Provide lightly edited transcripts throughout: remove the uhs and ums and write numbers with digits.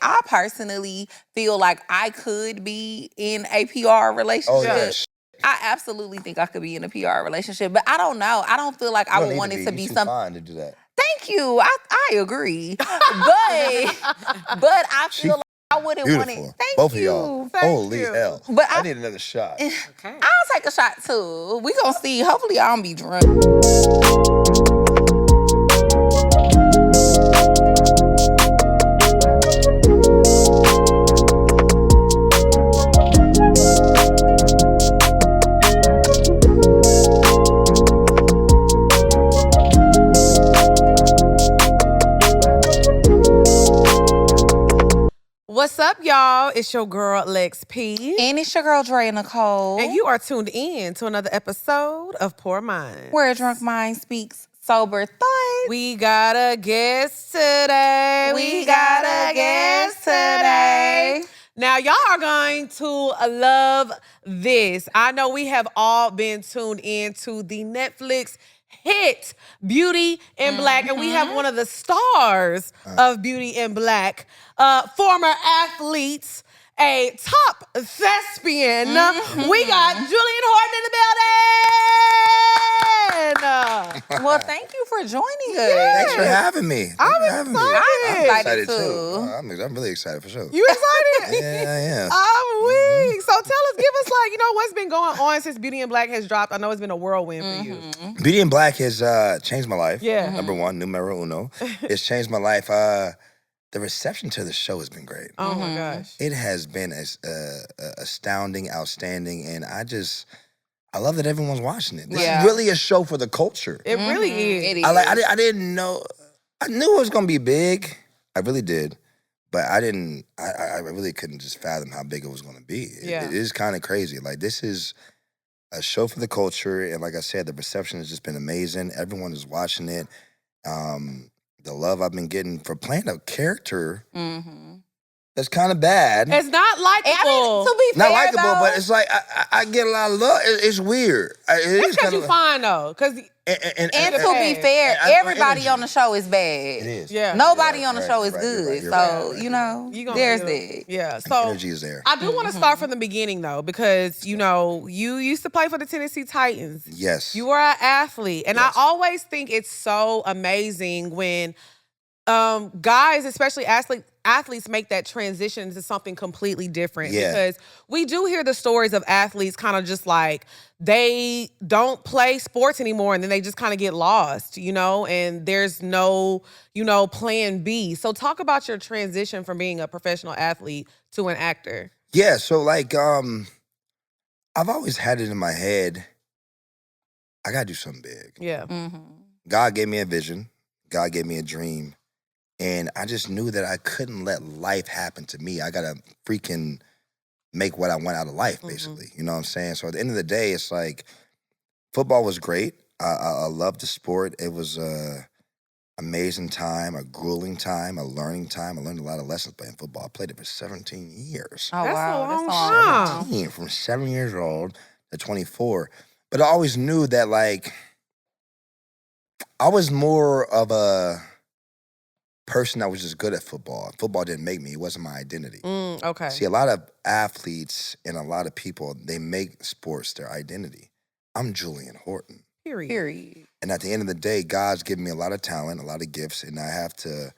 I personally feel like I could be in a PR relationship. Oh, yeah. I absolutely think I could be in a PR relationship, but I don't know. I don't feel like I would want it to be something. Fine to do that. Thank you. I agree. but I feel like I wouldn't want it. Thank Both you. of y'all. Thank Holy you. hell. But I need another shot. Okay. I'll take a shot too. We gonna see. Hopefully I don't be drunk. What's up, y'all? It's your girl, Lex P. And it's your girl, Dre Nicole. And you are tuned in to another episode of Poor Mind, where a drunk mind speaks sober thoughts. We got a guest today. Now, y'all are going to love this. I know we have all been tuned in to the Netflix hit Beauty in Black, and we have one of the stars of Beauty in Black, former athletes, a top thespian. We got Julian Horton in the building. Well, thank you for joining us. Thanks for having me. I'm excited. I'm excited too. I'm really excited for sure. You excited? Yeah, I am. I'm weak. So tell us, give us what's been going on since Beauty in Black has dropped. I know it's been a whirlwind for you. Beauty in Black has changed my life. Yeah. Number one, numero uno. It's changed my life. The reception to the show has been great. Oh my gosh. It has been astounding, outstanding, and I love that everyone's watching it. This is really a show for the culture. It really is. It is. I didn't know. I knew it was gonna be big. I really did, but I didn't. I really couldn't just fathom how big it was gonna be. It is kind of crazy. Like, this is a show for the culture, and like I said, the reception has just been amazing. Everyone is watching it. The love I've been getting for playing a character that's kind of bad. It's not likable. I mean, to be fair, Not likable, though, but it's like I get a lot of love. It's weird. It's because you're fine, though. And to be fair, everybody on the show is bad. It is. Yeah. Nobody on the show is good. You're So, right. there's that. Yeah. So energy is there. I do want to start from the beginning, though, because, you used to play for the Tennessee Titans. Yes. You were an athlete. And Yes. I always think it's so amazing when guys, especially athletes, make that transition to something completely different. Yeah. Because we do hear the stories of athletes kind of just like they don't play sports anymore and then they just kind of get lost, and there's no, plan B. So talk about your transition from being a professional athlete to an actor. Yeah, so I've always had it in my head, I gotta do something big. Yeah. God gave me a vision. God gave me a dream. And I just knew that I couldn't let life happen to me. I gotta freaking make what I want out of life, basically. You know what I'm saying? So at the end of the day, it's like, football was great. I loved the sport. It was a amazing time, a grueling time, a learning time. I learned a lot of lessons playing football. I played it for 17 years. Oh, That's wow. a long That's time. 17, from 7 years old to 24. But I always knew that, I was more of a person that was just good at football. Football didn't make me. It wasn't my identity. Okay. See, a lot of athletes and a lot of people, they make sports their identity. I'm Julian Horton. Period. And at the end of the day, God's given me a lot of talent, a lot of gifts, and I have to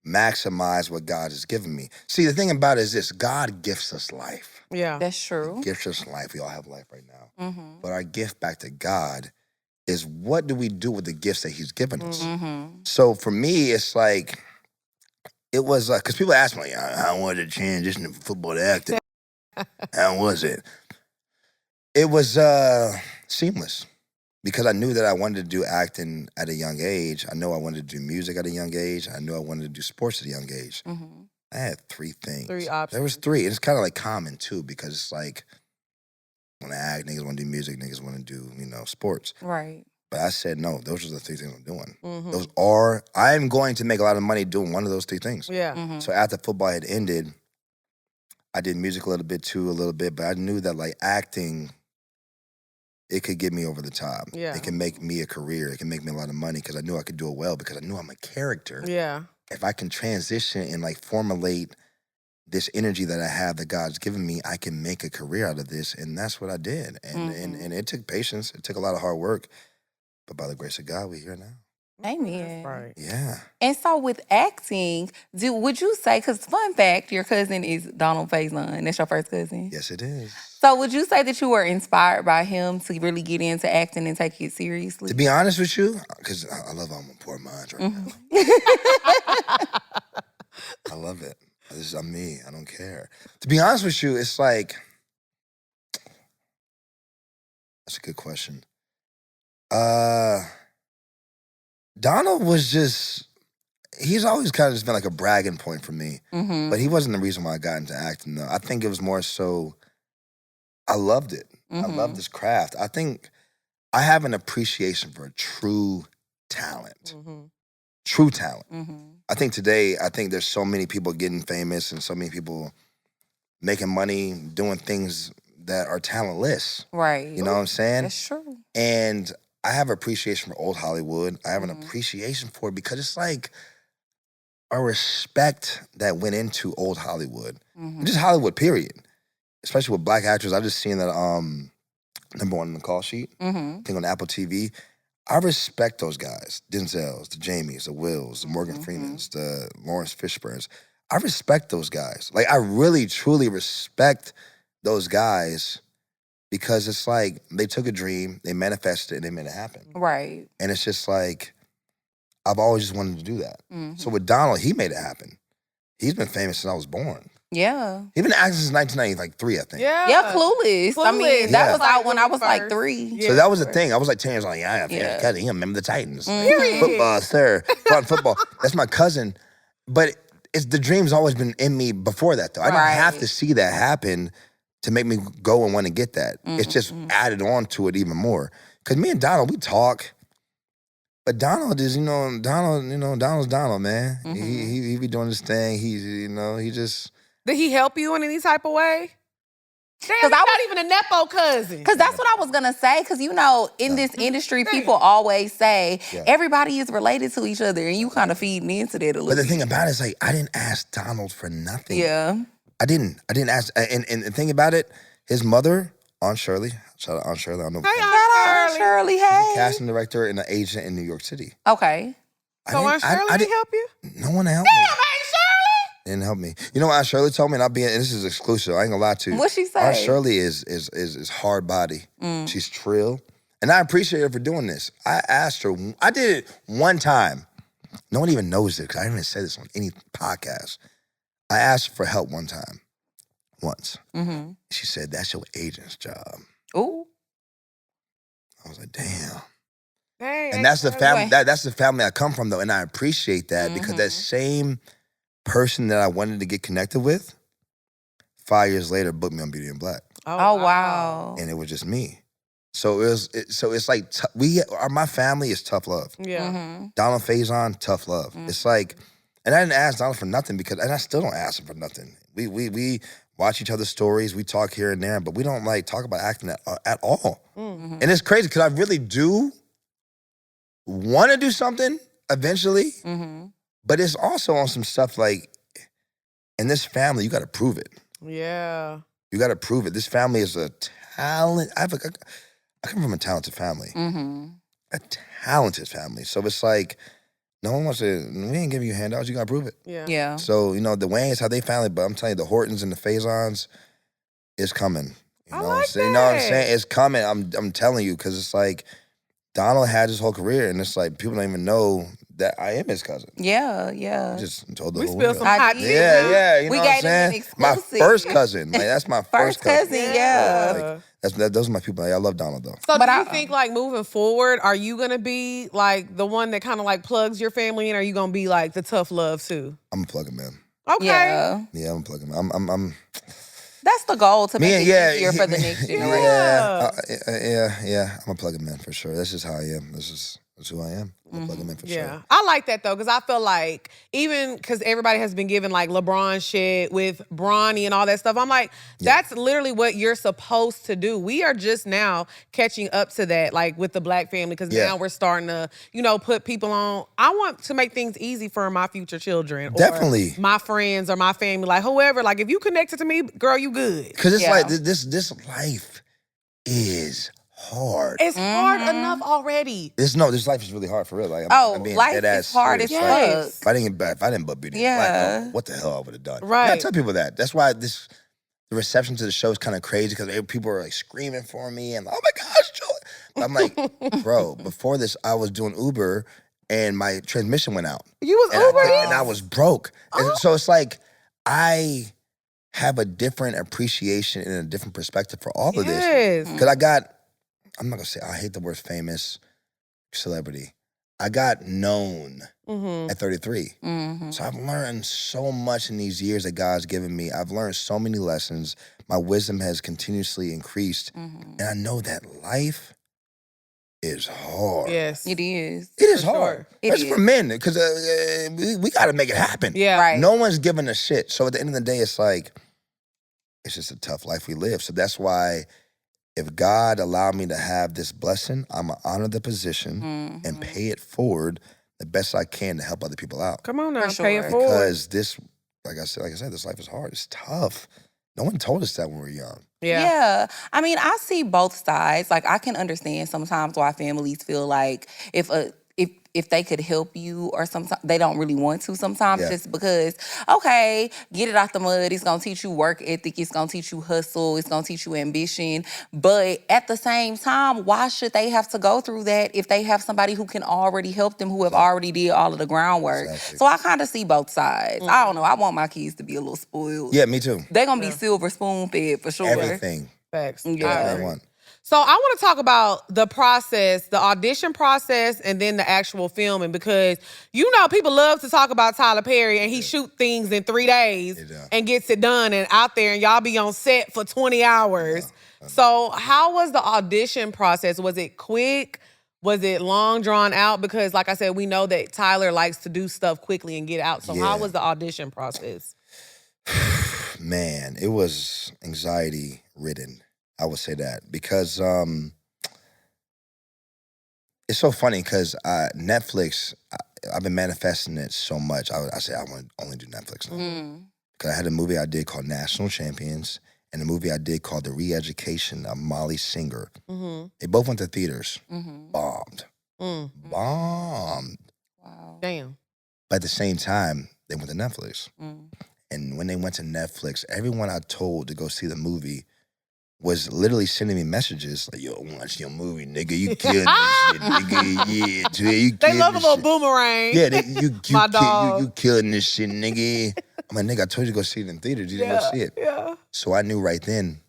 maximize what God has given me. See, the thing about it is this: God gifts us life. Yeah. That's true. He gifts us life. We all have life right now. But our gift back to God is, what do we do with the gifts that he's given us? So for me, it's like, it was, because people ask me, I wanted to transition from football to acting. How was it? It was seamless, because I knew that I wanted to do acting at a young age. I know I wanted to do music at a young age. I knew I wanted to do sports at a young age. I had 3 things. 3 options. There was 3. And it's kind of common too, because it's like, want to act, niggas want to do music, niggas want to do, sports. Right. But I said, no, those are the 3 things I'm doing. I'm going to make a lot of money doing one of those 3 things. Yeah. So after football had ended, I did music a little bit, but I knew that acting, it could get me over the top. Yeah. It can make me a career. It can make me a lot of money, because I knew I could do it well, because I knew I'm a character. Yeah. If I can transition and formulate this energy that I have that God's given me, I can make a career out of this. And that's what I did. And it took patience. It took a lot of hard work. But by the grace of God, we're here now. Amen. That's right. Yeah. And so with acting, would you say, because fun fact, your cousin is Donald Faison. That's your first cousin? Yes, it is. So would you say that you were inspired by him to really get into acting and take it seriously? To be honest with you, because I love all my poor minds right now. I love it. I'm me. I don't care. To be honest with you, it's like, that's a good question. Donald was just, he's always kind of just been like a bragging point for me. But he wasn't the reason why I got into acting, though. I think it was more so, I loved it. I love this craft. I think I have an appreciation for true talent. True talent. I think today, there's so many people getting famous and so many people making money, doing things that are talentless. Right. You know what I'm saying? That's true. And I have appreciation for old Hollywood. I have an appreciation for it because it's like a respect that went into old Hollywood. Just Hollywood, period. Especially with black actors. I just seen that number one on the call sheet. I think on Apple TV. I respect those guys. Denzels, the Jamies, the Wills, the Morgan Freemans, the Lawrence Fishburnes. I respect those guys. Like, I really, truly respect those guys because it's like they took a dream, they manifested it, and they made it happen. Right. And it's just like, I've always just wanted to do that. So with Donald, he made it happen. He's been famous since I was born. Yeah. He's been acting since 1993, I think. Yeah, Clueless. I mean, that was out when I was like 3. So that was the thing. I was like 10 years old. Like, yeah, he remember the Titans. Football, sir. Fun football. That's my cousin. But the dream's always been in me before that, though. I didn't have to see that happen to make me go and want to get that. It's just added on to it even more. Because me and Donald, we talk. But Donald is, Donald's Donald, man. He be doing his thing. He just... Did he help you in any type of way? Damn, he's not even a Nepo cousin. Because that's what I was going to say. Because, in this industry, people always say everybody is related to each other. And you kind of feeding into that a little bit. But the thing about it is, like, I didn't ask Donald for nothing. Yeah. I didn't ask. And the thing about it, his mother, Aunt Shirley, shout out Aunt Shirley. I don't know. Hey, Aunt Shirley. Hey. She's a casting director and an agent in New York City. Okay. So Aunt Shirley didn't help you? No one helped me. Didn't help me. You know what Aunt Shirley told me? And this is exclusive. I ain't gonna lie to you. What'd she say? Aunt Shirley is hard body. She's trill. And I appreciate her for doing this. I asked her, I did it one time. No one even knows it because I didn't even say this on any podcast. I asked her for help one time. Once. She said, that's your agent's job. Ooh. I was like, damn. Hey, and that's the family. That's the family I come from, though, and I appreciate that because that same person that I wanted to get connected with, 5 years later, booked me on Beauty in Black. Oh wow! And it was just me. So it's like my family is tough love. Yeah. Donald Faison, tough love. It's like, and I didn't ask Donald for nothing and I still don't ask him for nothing. We watch each other's stories, we talk here and there, but we don't like talk about acting at all. And it's crazy because I really do want to do something eventually, but it's also on some stuff like, in this family, you got to prove it. Yeah. You got to prove it. This family is a talent. I come from a talented family. A talented family. So it's like, no one wants to, we ain't giving you handouts, you got to prove it. Yeah. So, the Wayans, how they family, but I'm telling you, the Hortons and the Faisons, it's coming. You know what I'm saying? You know what I'm saying? It's coming. I'm telling you, because it's like, Donald had his whole career, and it's like, people don't even know that I am his cousin. Yeah. I just told the We whole spilled world. some hot tea. Yeah, you know we what I'm gave him an saying? exclusive. My first cousin. Like, that's my first cousin. Yeah. Like, those are my people. Like, I love Donald, though. So do you think, like, moving forward, are you going to be, like, the one that kind of, like, plugs your family in, or are you going to be, like, the tough love, too? I'm a plug him in. Okay. Yeah. Yeah, I'm a plug him in. I'm That's the goal, to make it easier for the next generation. Yeah, I'm gonna plug him in for sure. That's just how I am. This is That's who I am. I'm gonna plug him in for Yeah, sure. I like that though, because I feel like even because everybody has been given like LeBron shit with Bronny and all that stuff, I'm like, that's literally what you're supposed to do. We are just now catching up to that, like with the Black family, because now we're starting to, put people on. I want to make things easy for my future children, Definitely, or my friends or my family, like whoever. Like if you connected to me, girl, you good. Because it's like this life is hard. It's hard enough already. This life is really hard for real. Like, I'm being life dead is hard as fuck. If I didn't but Beauty and Black, what the hell I would have done? Right. I tell people that. That's why the reception to the show is kind of crazy because people are like screaming for me and oh my gosh, Joey. But I'm like, bro, before this, I was doing Uber and my transmission went out. You was Ubering? And I was broke. And so it's like, I have a different appreciation and a different perspective for all of this. Because I'm not going to say, I hate the word famous celebrity. I got known at 33. So I've learned so much in these years that God's given me. I've learned so many lessons. My wisdom has continuously increased. And I know that life is hard. Yes. It is. It is hard. It's for men, because we got to make it happen. Yeah. Right. No one's giving a shit. So at the end of the day, it's like, it's just a tough life we live. So that's why if God allowed me to have this blessing, I'm going to honor the position and pay it forward the best I can to help other people out. Come on now, pay it forward. Because this, like I said, this life is hard. It's tough. No one told us that when we were young. Yeah. I mean, I see both sides. Like, I can understand sometimes why families feel like if they could help you, or sometimes they don't really want to sometimes, just because, okay, get it out the mud. It's going to teach you work ethic. It's going to teach you hustle. It's going to teach you ambition. But at the same time, why should they have to go through that if they have somebody who can already help them, who have already did all of the groundwork? So I kind of see both sides. I don't know. I want my kids to be a little spoiled. Yeah, me too. They're going to be silver spoon fed for sure. Everything. Facts. I want. So I want to talk about the process, the audition process, and then the actual filming, because people love to talk about Tyler Perry and he shoot things in 3 days and gets it done and out there, and y'all be on set for 20 hours. So how was the audition process? Was it quick? Was it long, drawn out? Because like I said, we know that Tyler likes to do stuff quickly and get out. So how was the audition process? Man, it was anxiety ridden. I would say that because it's so funny because Netflix, I've been manifesting it so much. I say I want to only do Netflix now. Because I had a movie I did called National Champions and a movie I did called The Re-Education of Molly Singer. They both went to theaters. Bombed. Bombed. Wow. Damn. But at the same time, they went to Netflix. And when they went to Netflix, everyone I told to go see the movie was literally sending me messages like, yo, watch your movie, nigga. You killing this shit, nigga. Yeah, you killing They love a this little shit. boomerang. Yeah, My dog. you killing this shit, nigga. I'm like, nigga, I told you to go see it in theaters. You didn't go see it. Yeah. So I knew right then,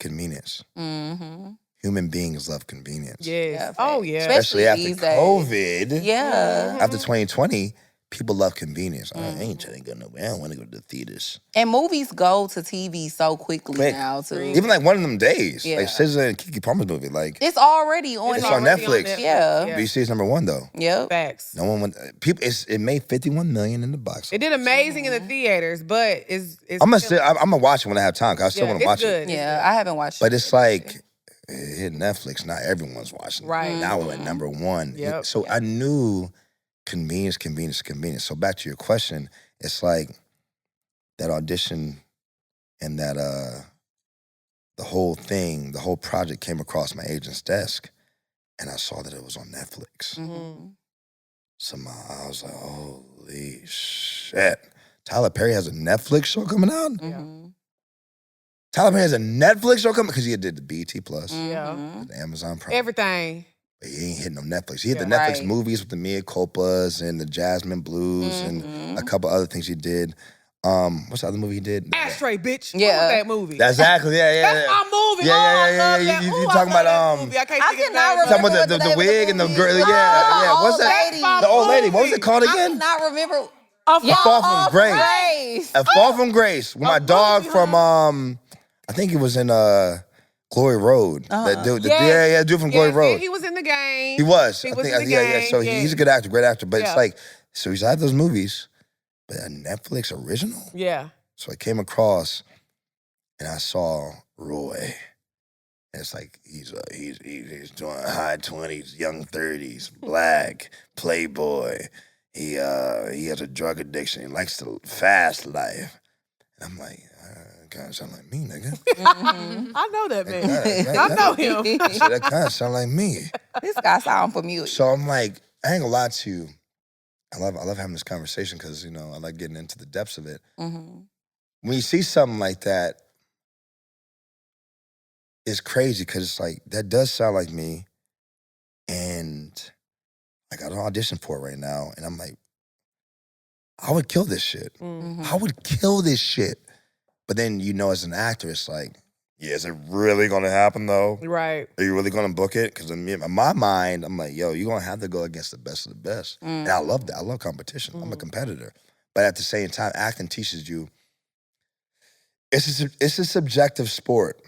convenience. Human beings love convenience. Yes. Oh, yeah. Especially after these days. COVID. Yeah. After 2020, people love convenience. I ain't trying to go nowhere. I don't want to go to the theaters. And movies go to TV so quickly now, too. Even like one of them days. Yeah. Like SZA and Keke Palmer's movie. Like, It's already on it's on Netflix. Yeah. BC is #1 though. Yep. Facts. No one went. People. It made 51 million in the box. It did amazing in the theaters, but it's I'm gonna watch it when I have time. Cause I still want to watch it. Yeah, I haven't watched But it. it's like it hit Netflix. Not everyone's watching. Right. Now we're at #1. Yep. So I knew convenience. So back to your question, it's like that audition and that the whole thing, the whole project came across my agent's desk, and I saw that it was on Netflix. So I was like, holy shit. Tyler Perry has a Netflix show coming out? Tyler Perry has a Netflix show coming because he did the BET Plus, the Amazon Prime. Everything. But he ain't hitting no Netflix. He hit the Netflix movies with the Mia Culpas and the Jasmine Blues and a couple other things he did. What's the other movie he did? Ashtray, bitch. Yeah. What was that movie? Exactly. Yeah. That's my movie. Yeah, Oh, I yeah. love that. You Ooh, talking I love about that movie. I can't I think of cannot the name. talking remember about the name of wig and the movie. girl. Yeah. What's that? That's my The old lady. What was movie. it called I again? cannot remember. A Fall from Grace. A Fall from Grace. With my dog from I think it was in Glory Road. That dude, dude from Glory Road. And he was in the game. He was. He was in the game. So he's a good actor, great actor. But it's like, so he's had those movies, but a Netflix original. Yeah. So I came across, and I saw Roy. And it's like he's doing high 20s, young 30s, black, playboy. He has a drug addiction. He likes the fast life. And I'm like, kind of sound like me, nigga. I know that man. I know him. I said, that kind of sound like me. This guy sound familiar. So I'm like, I ain't gonna lie to you. I love having this conversation because, you know, I like getting into the depths of it. When you see something like that, it's crazy because it's like, that does sound like me. And I got an audition for it right now. And I'm like, I would kill this shit. I would kill this shit. But then, you know, as an actor, it's like, yeah, is it really gonna happen though? Right. Are you really gonna book it? Because in my mind, I'm like, yo, you're gonna have to go against the best of the best. And I love that. I love competition. I'm a competitor. But at the same time, acting teaches you, it's a subjective sport,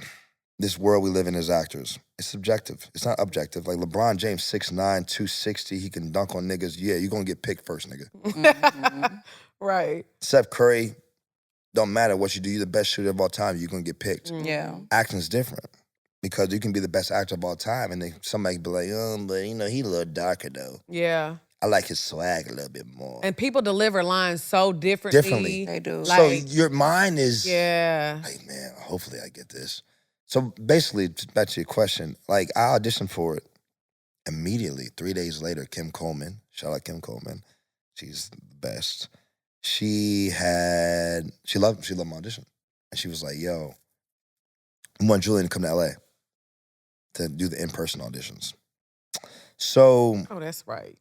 this world we live in as actors. It's subjective. It's not objective. Like LeBron James, 6'9", 260, he can dunk on niggas. Yeah, you're gonna get picked first, nigga. Right. Steph Curry, don't matter what you do, you're the best shooter of all time, you're gonna get picked. Yeah. Acting's different because you can be the best actor of all time and then somebody can be like, but you know, he a little darker though. Yeah. I like his swag a little bit more. And people deliver lines so differently. Differently. They do. So your mind is, yeah. like, man, hopefully I get this. So basically, back to your question, like I auditioned for it immediately. 3 days later, Kim Coleman, shout out Kim Coleman, she's the best. She loved my audition. And she was like, yo, I want Julian to come to LA to do the in-person auditions. So Oh, that's right.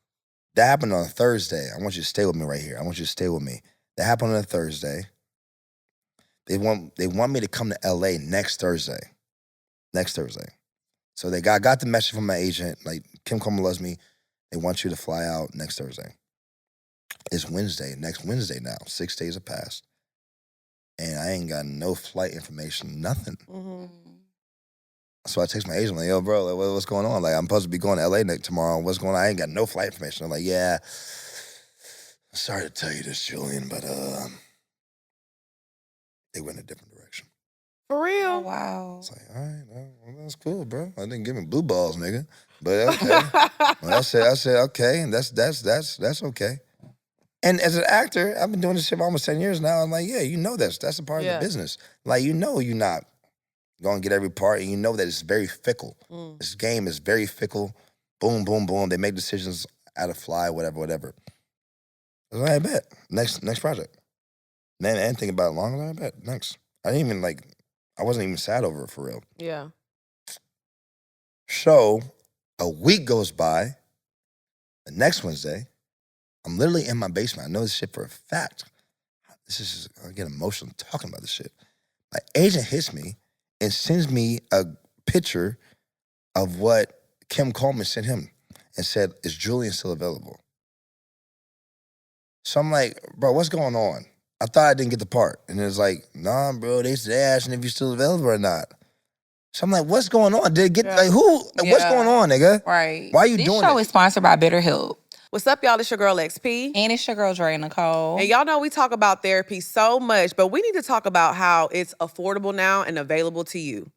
that happened on a Thursday. I want you to stay with me right here. I want you to stay with me. That happened on a Thursday. They want me to come to LA next Thursday. Next Thursday. So I got the message from my agent, like, Kim Coleman loves me. They want you to fly out next Thursday. It's Wednesday, next Wednesday now. 6 days have passed. And I ain't got no flight information, nothing. So I text my agent, like, yo, bro, like, what's going on? Like, I'm supposed to be going to LA tomorrow. What's going on? I ain't got no flight information. I'm like, yeah, sorry to tell you this, Julian, but they went a different direction. For real? Oh, wow. It's like, all right, well, that's cool, bro. I didn't give him blue balls, nigga. But okay. Well, I said, okay, and that's okay. And as an actor, I've been doing this shit for almost 10 years now. I'm like, yeah, you know that's a part of the business. Like, you know you're not going to get every part, and you know that it's very fickle. This game is very fickle. Boom, boom, boom. They make decisions out of fly, whatever. I was like, I bet. Next project. Man, I didn't think about it long. I bet. Next. I wasn't even sad over it for real. Yeah. So, a week goes by. The next Wednesday, I'm literally in my basement. I know this shit for a fact. I get emotional talking about this shit. My agent hits me and sends me a picture of what Kim Coleman sent him and said, is Julian still available? So I'm like, bro, what's going on? I thought I didn't get the part. And it was like, nah, bro, they asking if you're still available or not. So I'm like, what's going on? Did it get, like, who? Like, what's going on, nigga? Right. Why are you doing This show is sponsored by BetterHelp. What's up, y'all? It's your girl, XP. And it's your girl, Dre Nicole. And y'all know we talk about therapy so much, but we need to talk about how it's affordable now and available to you.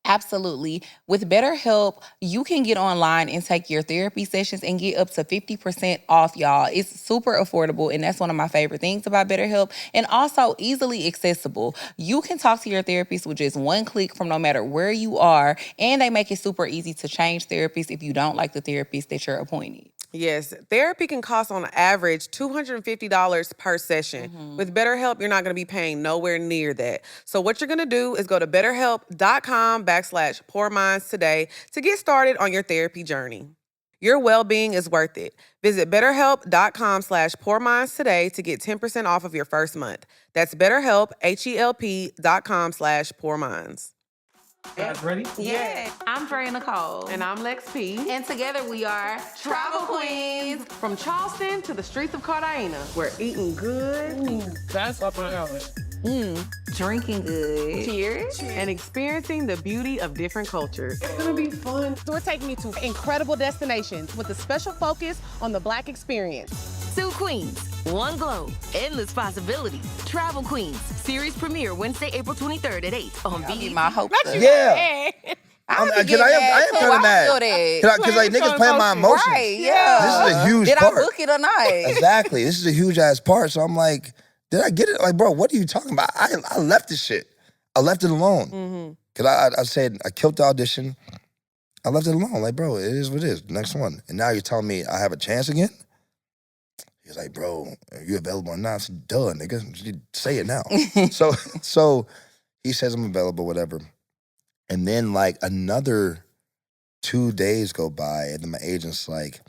Absolutely. With BetterHelp, you can get online and take your therapy sessions and get up to 50% off, y'all. It's super affordable, and that's one of my favorite things about BetterHelp, and also easily accessible. You can talk to your therapist with just one click from no matter where you are, and they make it super easy to change therapists if you don't like the therapist that you're appointed. Yes, therapy can cost on average $250 per session. With BetterHelp, you're not going to be paying nowhere near that. So what you're going to do is go to betterhelp.com/poorminds today to get started on your therapy journey. Your well-being is worth it. Visit betterhelp.com/poorminds today to get 10% off of your first month. That's BetterHelp, HELP.com/poorminds. Guys ready? Yeah. I'm Dre Nicole. And I'm Lex P. And together we are Travel Queens. From Charleston to the streets of Cartagena, we're eating good. That's up my alley. Drinking good. Cheers. And experiencing the beauty of different cultures. It's gonna be fun. So we're taking you to incredible destinations with a special focus on the Black experience. 2 queens, 1 globe, endless possibilities. Travel Queens, series premiere Wednesday, April 23rd at 8 on I BET. need my hopes up. Yeah. I am kind of mad. Because like niggas playing my emotions. Right, yeah. This is a huge Did part. I book it or not? Exactly. This is a huge ass part. So I'm like, did I get it? Like, bro, what are you talking about? I left this shit. I left it alone. Because I said, I killed the audition. I left it alone. Like, bro, it is what it is. Next one. And now you're telling me I have a chance again? He's like, bro, are you available or not? I said, duh, nigga. You say it now. So he says I'm available, whatever. And then like another 2 days go by, and then my agent's like,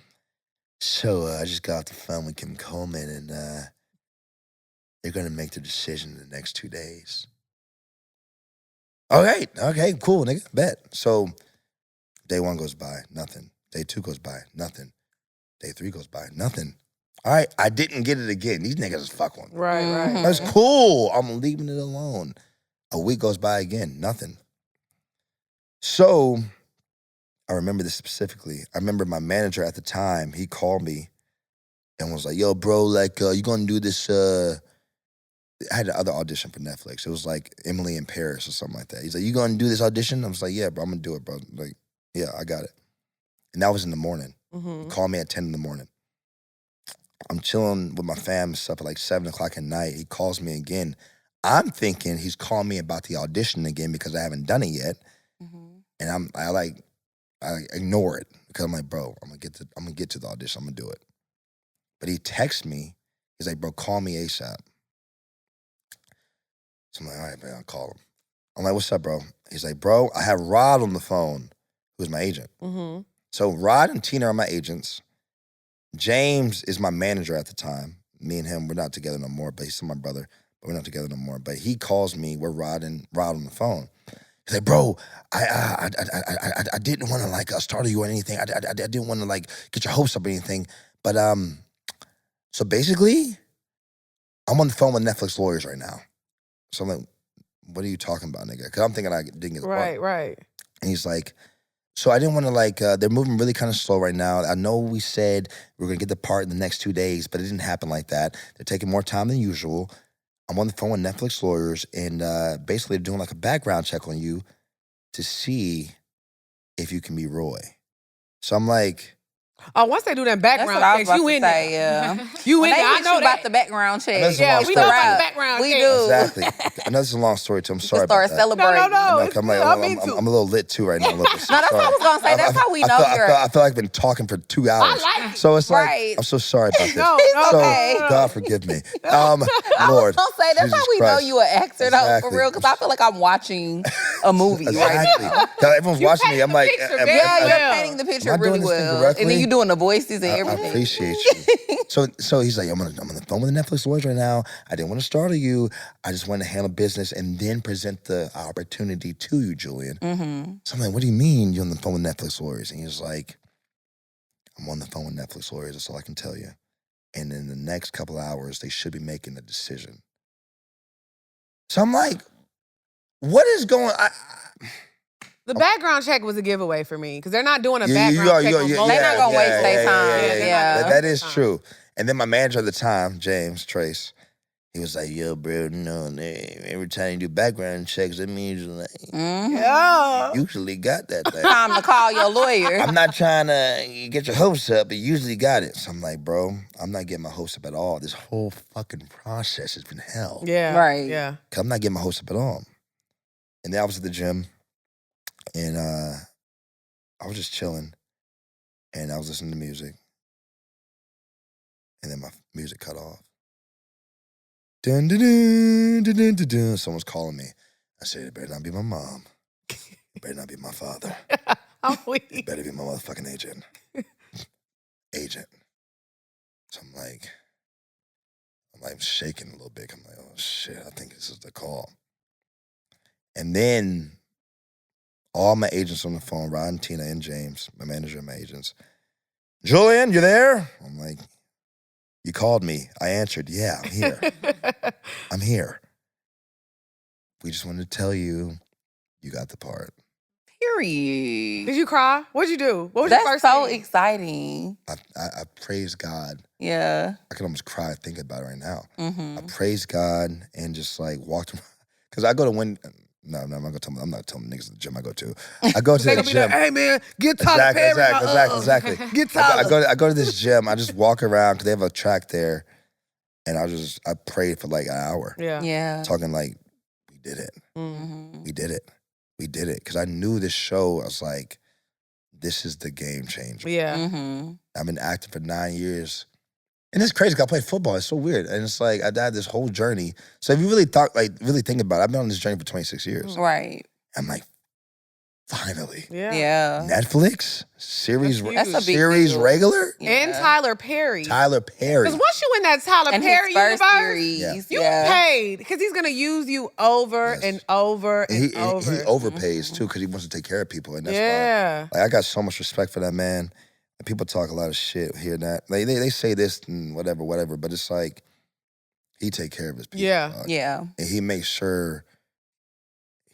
so I just got off the phone with Kim Coleman, and they're gonna make the decision in the next 2 days. Okay, cool, nigga, bet. So day 1 goes by, nothing. Day 2 goes by, nothing. Day 3 goes by, nothing. All right, I didn't get it again. These niggas is fuck one. Right. That's cool. I'm leaving it alone. A week goes by again, nothing. So I remember this specifically. I remember my manager at the time, he called me and was like, yo, bro, like, you gonna do this, I had another audition for Netflix. It was like Emily in Paris or something like that. He's like, you gonna do this audition? I was like, yeah, bro, I'm gonna do it, bro. Like, yeah, I got it. And that was in the morning. He called me at 10 in the morning. I'm chilling with my fam and stuff at like 7 o'clock at night. He calls me again. I'm thinking he's calling me about the audition again because I haven't done it yet. And I ignore it because I'm like, bro, I'm gonna get to the audition. I'm gonna do it. But he texts me. He's like, bro, call me ASAP. So I'm like, all right, man, I'll call him. I'm like, what's up, bro? He's like, bro, I have Rod on the phone, who's my agent. So Rod and Tina are my agents. James is my manager at the time. Me and him, we're not together no more, but he's still my brother, but we're not together no more. But he calls me, we're Rod on the phone. He's like, bro, I didn't want to like startle you or anything. I didn't want to like get your hopes up or anything. But so basically, I'm on the phone with Netflix lawyers right now. So I'm like, what are you talking about, nigga? Because I'm thinking I didn't get the part. Right. And he's like, so I didn't want to like, they're moving really kind of slow right now. I know we said we were going to get the part in the next 2 days, but it didn't happen like that. They're taking more time than usual. I'm on the phone with Netflix lawyers, and basically they're doing like a background check on you to see if you can be Roy. So I'm like, Oh, once they do that That's background what I was checks, about you to in say, there. yeah. You in When they there. I hit know you that. about the background check. That's a Yeah, long we know story. about the background We check. do. exactly. I know this is a long story too. I'm sorry Start about that. celebrating. No. I'm like, I'm a little lit too right now. No, that's what I was gonna say. That's how we know you're. I feel like I've been talking for 2 hours. I like it. So it's like, Right. I'm so sorry about this. No, So okay. God forgive me. I Lord. was gonna say that's Jesus how we Christ. know you an actor though, Exactly. for real. Because I feel like I'm watching a movie right Exactly. now. God, everyone's watching me. I'm like, picture, am- man. Yeah, am- you're Yeah. painting the picture Am I doing really this thing well, correctly? and then you're doing the voices and I everything. appreciate you. So he's like, I'm on the phone with the Netflix lawyers right now. I didn't want to startle you. I just wanted to handle business and then present the opportunity to you, Julian. So I'm like, what do you mean you're on the phone with Netflix lawyers? And he's like, I'm on the phone with Netflix lawyers. That's all I can tell you. And in the next couple of hours, they should be making a decision. So I'm like, what is going on? The background check was a giveaway for me because they're not doing a Yeah, background check. on most They're not gonna waste their time. they're not Yeah. gonna That waste is their time. true. And then my manager at the time, James Trace, he was like, yo, bro, no, every time you do background checks, it means you like, Yeah. usually got that thing. Time to call your lawyer. I'm not trying to get your hopes up, but usually got it. So I'm like, bro, I'm not getting my hopes up at all. This whole fucking process has been hell. Yeah. Right. Yeah. Cause I'm not getting my hopes up at all. And then I was at the gym, and I was just chilling, and I was listening to music, and then my music cut off. Dun, dun, dun, dun, dun, dun, dun. Someone's calling me. I said, it better not be my mom. It better not be my father. I'm It weak. better be my motherfucking agent. So I'm like shaking a little bit. I'm like, oh shit, I think this is the call. And then all my agents on the phone, Rod, Tina, and James, my manager and my agents. Julian, you there? I'm like, you called me. I answered, yeah, I'm here. I'm here. we just wanted to tell you, you got the part. Period. Did you cry? What'd you do? What was your That's first so scene? exciting. I praise God. Yeah. I can almost cry thinking about it right now. Mm-hmm. I praise God and just like walked around. Because I go to No, I'm not gonna tell them. I'm not telling niggas the gym I go to. I go to They the gonna be like, gym. hey man, get Tyler Perry. Exactly. Get Tyler. I go to this gym. I just walk around because they have a track there, and I prayed for like an hour. Yeah. Yeah. Talking like, we did it. Mm-hmm. We did it. We did it. Because I knew this show. I was like, this is the game changer. Yeah. Mm-hmm. I've been acting for 9 years. And it's crazy because I played football. It's so weird. And it's like, I had this whole journey. So if you really think about it, I've been on this journey for 26 years. Right. I'm like, finally. Yeah. Netflix? Series That's a big series deal. regular? Yeah. And Tyler Perry. Tyler Perry. Because once you in that Tyler And Perry his first universe, series. you Yeah. paid. Because he's going to use you over Yes. and over and He over. overpays too because he wants to take care of people. And that's Yeah. why. Like, I got so much respect for that man. And people talk a lot of shit here and that. Like, they say this and whatever, but it's like, he take care of his people. Yeah. dog. Yeah. And he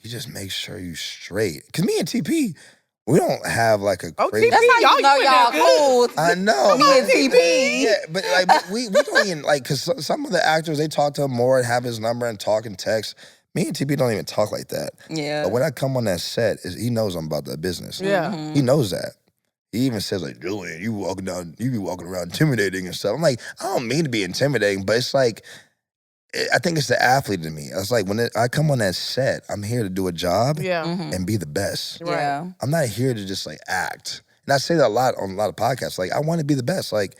just makes sure you straight. Because me and TP, we don't have like a Oh, crazy... TP, That's how Y'all you know in y'all there good. cool. I know. Me and TP. Yeah, but like we don't even like because some of the actors they talk to him more and have his number and talk and text. Me and TP don't even talk like that. Yeah. But when I come on that set, he knows I'm about that business. Yeah. Mm-hmm. He knows that. He even says like, Julian, you be walking around intimidating and stuff. I'm like, I don't mean to be intimidating, but it's like, I think it's the athlete in me. I was like, when I come on that set, I'm here to do a job Yeah. Mm-hmm. and be the best. Right. Yeah. I'm not here to just like act. And I say that a lot on a lot of podcasts. Like, I want to be the best. Like,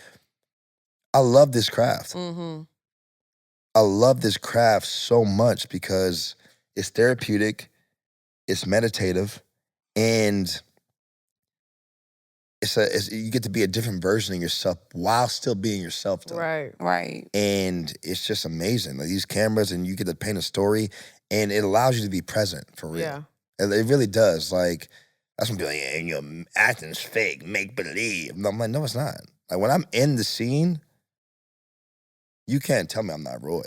I love this craft. Mm-hmm. I love this craft so much because it's therapeutic, it's meditative, and you get to be a different version of yourself while still being yourself, though. Right. Right. And it's just amazing. Like, these cameras, and you get to paint a story, and it allows you to be present for real. Yeah. And it really does. Like, that's when people are like, yeah, you know, acting's fake, make believe. And I'm like, no, it's not. Like, when I'm in the scene, you can't tell me I'm not Roy.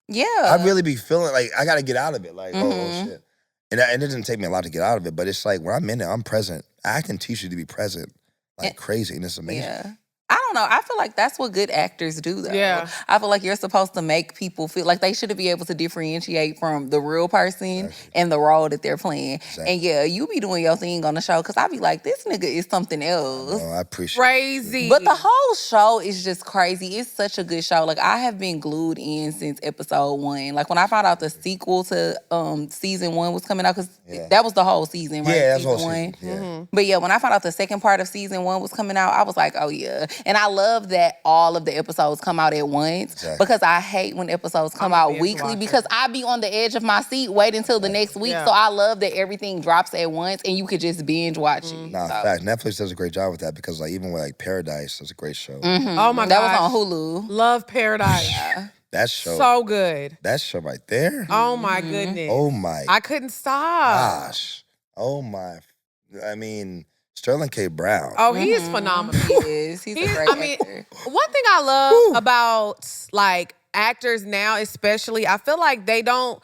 Yeah. I really be feeling like I got to get out of it. Like, oh Mhm. shit. And it doesn't take me a lot to get out of it, but it's like when I'm in it, I'm present. Acting teaches you to be present like crazy, and it's amazing. Yeah. I don't know. I feel like that's what good actors do, though. Yeah. I feel like you're supposed to make people feel like they should be able to differentiate from the real person Exactly. and the role that they're playing. Exactly. And yeah, you be doing your thing on the show because I be like, this nigga is something else. Oh, I appreciate Crazy. But the whole show is just crazy. It's such a good show. Like, I have been glued in since episode 1. Like, when I found out the sequel to season 1 was coming out, because Yeah. that was the whole season, right? Yeah, that's season whole 1. season. Yeah. But yeah, when I found out the second part of season 1 was coming out, I was like, oh yeah. And I love that all of the episodes come out at once, Exactly. because I hate when episodes come I'm a out binge weekly, watcher. because I be on the edge of my seat waiting until the next week. Yeah. So I love that everything drops at once and you could just binge watch it. Nah, So, fact. Netflix does a great job with that because like even with like Paradise, that's a great show. Oh my that gosh. was on Hulu. Love Paradise. That show, So good. that show right there. Oh my goodness. Oh my I couldn't stop. gosh. Oh my. I mean, Sterling K. Brown. Oh, he is phenomenal. He is. He's a great I mean, actor. one thing I love about like actors now, especially, I feel like they don't.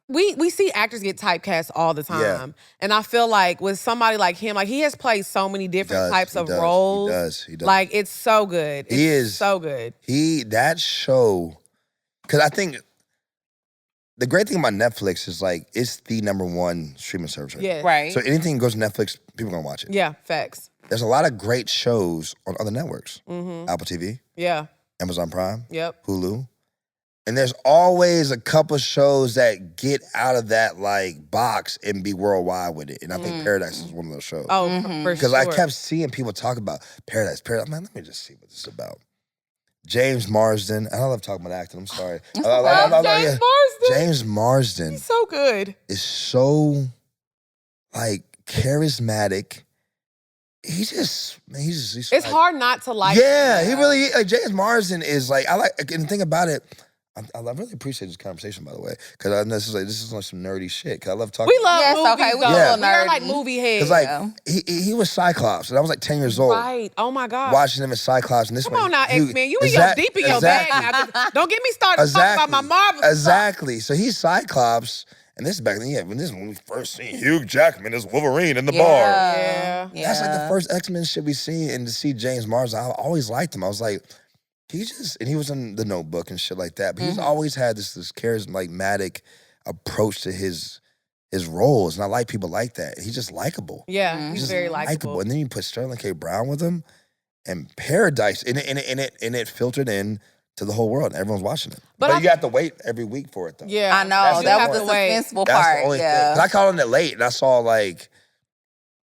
We see actors get typecast all the time, Yeah. and I feel like with somebody like him, like he has played so many different types of roles. He does. Like it's so good. He It's is- so good. That show, because I think the great thing about Netflix is like it's the #1 streaming service. Right now. Yeah. Right. So anything goes to Netflix, people are gonna watch it. Yeah. Facts. There's a lot of great shows on other networks. Mm-hmm. Apple TV, Yeah. Amazon Prime, Yep. Hulu. And there's always a couple shows that get out of that like box and be worldwide with it. And I think Paradise is one of those shows. Oh, for Because sure. I kept seeing people talk about Paradise. I'm like, let me just see what this is about. James Marsden. I love talking about acting. I'm sorry. James Marsden. James Marsden He's so good. is so like charismatic. He's It's like, hard not to like. Yeah, he really like James Marsden is like I like, and the thing about it, I really appreciate this conversation, by the way, because this is like some nerdy shit. Because I love talking. We love Yes, movies. okay, we though. a little We are like nerdy. movie heads. Because like he was Cyclops, and I was like 10 years old, Right. Oh my God. watching him as Cyclops. And this Come one, on now, X-Men. You deep in your bag now. Don't get me started talking about my Marvel stuff. Exactly. So he's Cyclops, And this is back then, when we first seen Hugh Jackman as Wolverine in the bar. Yeah. That's like the first X-Men shit we seen, and to see James Marsden, I always liked him. I was like, and he was in The Notebook and shit like that, but he's always had this charismatic approach to his roles, and I like people like that. He's just likable. Yeah, he's very likable. And then you put Sterling K. Brown with him, and Paradise, and it filtered in to the whole world, and everyone's watching it. But you have to wait every week for it, though. Yeah, I know. That was the suspenseful part. The only thing. 'Cause I called it late, and I saw like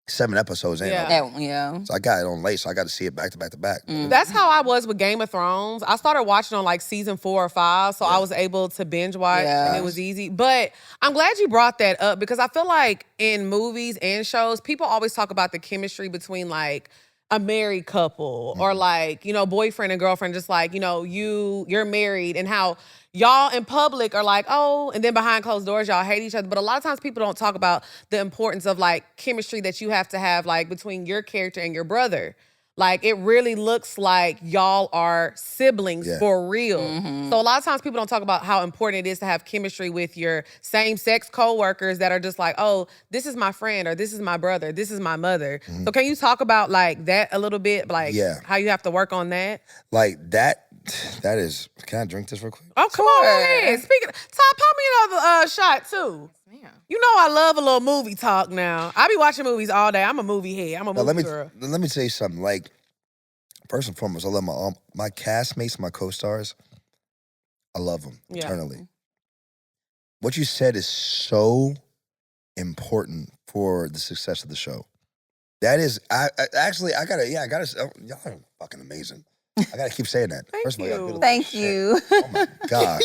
7 episodes in. Yeah. So I got it on late, so I got to see it back to back to back. That's how I was with Game of Thrones. I started watching on like season 4 or 5, so I was able to binge watch, and it was easy. But I'm glad you brought that up because I feel like in movies and shows, people always talk about the chemistry between like a married couple or like, boyfriend and girlfriend, just like, you're married and how y'all in public are like, oh, and then behind closed doors, y'all hate each other. But a lot of times people don't talk about the importance of like chemistry that you have to have like between your character and your brother. Like it really looks like y'all are siblings for real. So a lot of times people don't talk about how important it is to have chemistry with your same-sex coworkers that are just like, oh, this is my friend or this is my brother, this is my mother. So can you talk about like that a little bit? Like how you have to work on that? Like that is, can I drink this real quick? Oh, come on, go ahead. Speaking of, Todd, pour me another shot too. Yeah. You know I love a little movie talk now. I be watching movies all day. I'm a movie head. I'm a movie girl. Let me tell you something. Like, first and foremost, I love my castmates, my co-stars. I love them eternally. What you said is so important for the success of the show. That is, y'all are fucking amazing. I gotta keep saying that. Thank you. Thank you. Oh my gosh.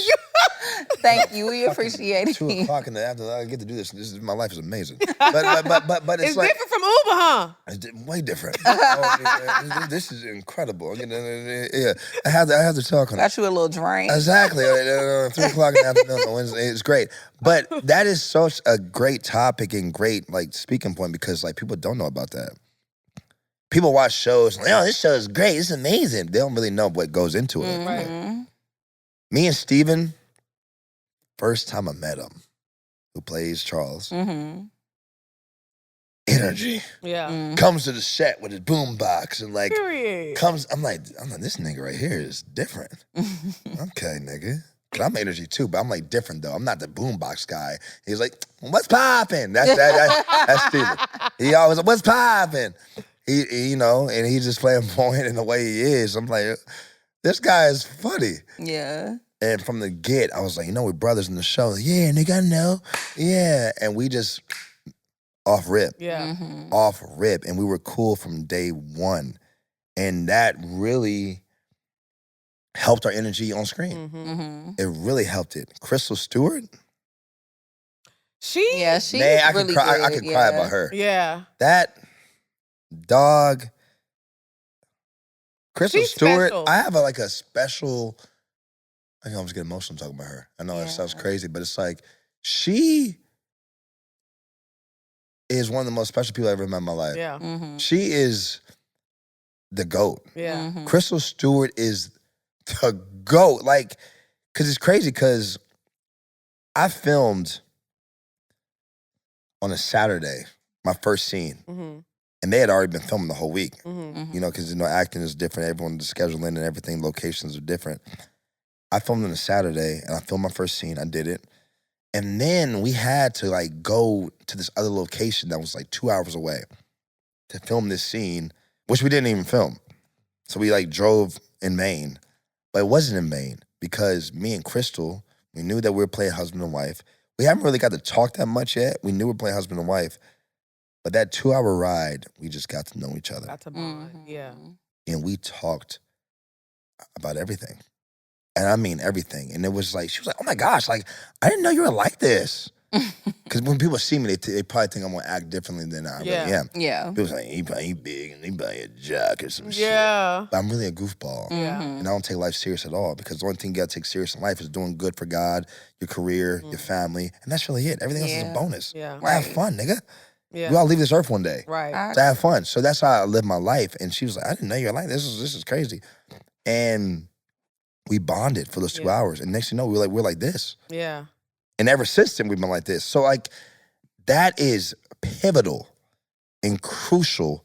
Thank you. We appreciate it. 2 o'clock in the afternoon, I get to do this. My life is amazing. But It's like, different from Uber, huh? It's way different. This is incredible. Yeah, I have to talk on it. Got you a little drink. Exactly. 3 o'clock in the afternoon on Wednesday. It's great. But that is such a great topic and great like speaking point because like people don't know about that. People watch shows like, oh, this show is great. It's amazing. They don't really know what goes into it. Right. Me and Steven, first time I met him, who plays Charles, energy. Yeah. Comes to the set with his boombox and like Period. I'm like, this nigga right here is different. Okay, nigga. But I'm energy too, but I'm like different though. I'm not the boombox guy. He's like, what's poppin'? That's Steven. He always like, what's poppin'? He and he's just flamboyant in the way he is. I'm like, this guy is funny. Yeah. And from the get, I was like, we're brothers in the show. Like, yeah, nigga, I know. Yeah. And we just off rip. Yeah. Off rip. And we were cool from day one. And that really helped our energy on screen. It really helped it. Crystal Stewart? She's I really could cry. good, I could cry about her. Yeah. That dog, Crystal She's Stewart. special. I have a special. I can almost get emotional talking about her. I know that sounds crazy, but it's like she is one of the most special people I ever met in my life. Yeah. She is the GOAT. Yeah. Crystal Stewart is the GOAT. Like, because it's crazy because I filmed on a Saturday, my first scene. And they had already been filming the whole week. Because, acting is different. Everyone's scheduling and everything, locations are different. I filmed on a Saturday, and I filmed my first scene. I did it. And then we had to, go to this other location that was, 2 hours away to film this scene, which we didn't even film. So we, drove in Maine. But it wasn't in Maine because me and Crystal, we knew that we were playing husband and wife. We haven't really got to talk that much yet. We knew we were playing husband and wife. But that 2-hour ride, we just got to know each other. Got to bond. Yeah. And we talked about everything. And I mean everything. And it was she was like, oh my gosh, I didn't know you were like this. Because when people see me, they probably think I'm going to act differently than I really am. Yeah. People say, he big and he buy a jock or some shit. Yeah. But I'm really a goofball. Yeah. And I don't take life serious at all because the only thing you got to take serious in life is doing good for God, your career, your family. And that's really it. Everything else is a bonus. Yeah. I have fun, nigga. Yeah. We all leave this earth one day. Right. So I have fun. So that's how I live my life. And she was like, I didn't know you were like this. This is crazy. And we bonded for those 2 hours. And next thing you know, we're like this. Yeah. And ever since then, we've been like this. So like, that is pivotal and crucial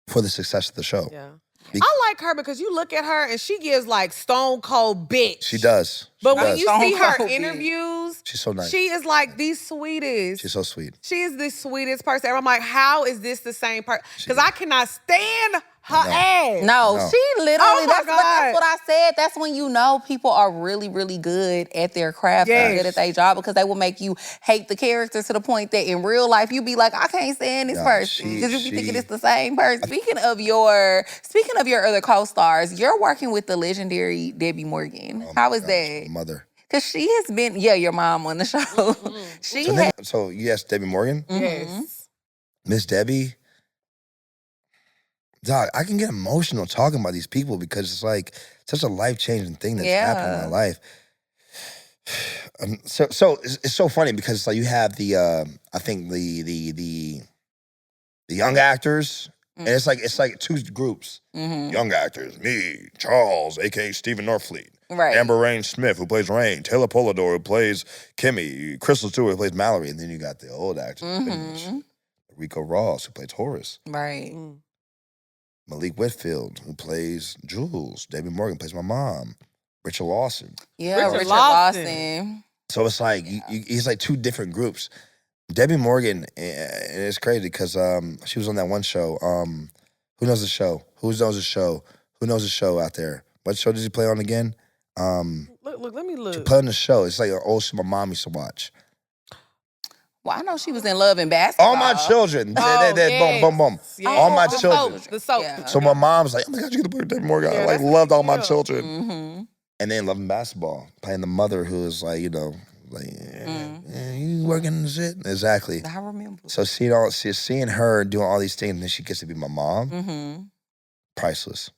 for the success of the show. Yeah. I like her because you look at her and she gives like stone cold bitch. She does. But She when does. you see her Stone cold interviews, She's so nice. she is like the sweetest. She's so sweet. She is the sweetest person ever. I'm like, how is this the same person? Because I cannot stand her ass. No, she literally, Oh my that's what I said. That's when you know people are really, really good at their craft, Yes. good at their job, because they will make you hate the character to the point that in real life you be like, I can't stand this person. Because you be thinking it's the same person. Speaking of your other co-stars, you're working with the legendary Debbie Morgan. How is that? Mother. Because she has been, your mom on the show. So you asked Debbie Morgan? Yes. Miss Debbie? Dog, I can get emotional talking about these people because it's like such a life-changing thing that's happened in my life. So it's so funny because it's like you have the I think the young actors, and it's like two groups. Young actors, me, Charles, aka Stephen Norfleet, Right. Amber Rain Smith, who plays Rain, Taylor Polidor, who plays Kimmy, Crystal Stewart, who plays Mallory, and then you got the old actors, Rico Ross, who plays Horace. Right. Malik Whitfield, who plays Jules. Debbie Morgan plays my mom. Richard Lawson. Yeah, Richard Richard Lawson. Lawson. So it's like, it's like two different groups. Debbie Morgan, and it's crazy because she was on that one show. Who knows the show? Who knows the show? Who knows the show out there? What show did she play on again? Look, let me look. She played on the show. It's like an old show my mom used to watch. Well, I know she was in Love and Basketball. All my children. Oh, Boom, boom, boom. yes. All my The children. soap, the soap. Yeah. So my mom's like, oh my God, you gotta play Debbie Morgan. Yeah, I like that's loved all cute. my children. Mm-hmm. And then Love and Basketball, playing the mother who is like, you working in the shit? Exactly. I remember. So seeing her doing all these things, and then she gets to be my mom, priceless.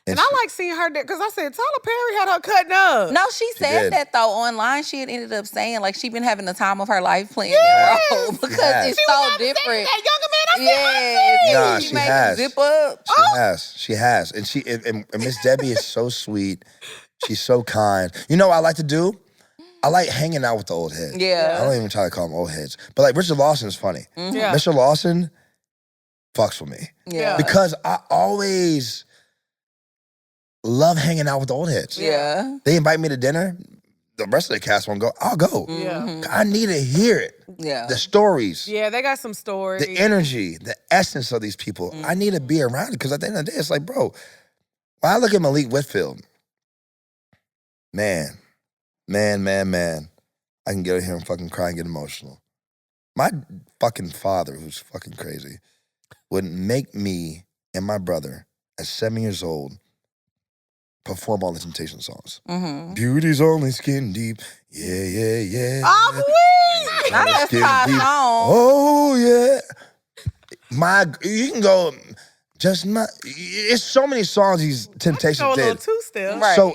And I like seeing her there because I said Tyler Perry had her cutting up. No, she said did. that though online. She had ended up saying like she been having the time of her life playing that role because has. it's She so was different. that younger man. I said, Yes, Nah, she she made has. him zip up. She has. And Miss Debbie is so sweet. She's so kind. You know what I like to do? I like hanging out with the old heads. Yeah. I don't even try to call them old heads. But like Richard Lawson is funny. Yeah. Mr. Lawson fucks with me. Yeah. Because I always love hanging out with the old heads. Yeah. They invite me to dinner. The rest of the cast won't go. I'll go. Yeah. I need to hear it. Yeah. The stories. Yeah, they got some stories. The energy, the essence of these people. I need to be around it because at the end of the day, it's like, bro, when I look at Malik Whitfield, man, I can get here and fucking cry and get emotional. My fucking father, who's fucking crazy, would make me and my brother at 7 years old perform all the Temptation songs. Beauty's only skin deep. Yeah, yeah, yeah. Oh, please. Not that Skin song. deep. Oh, yeah. You can go, it's so many songs these Temptations Go a little did. two-step. Right. So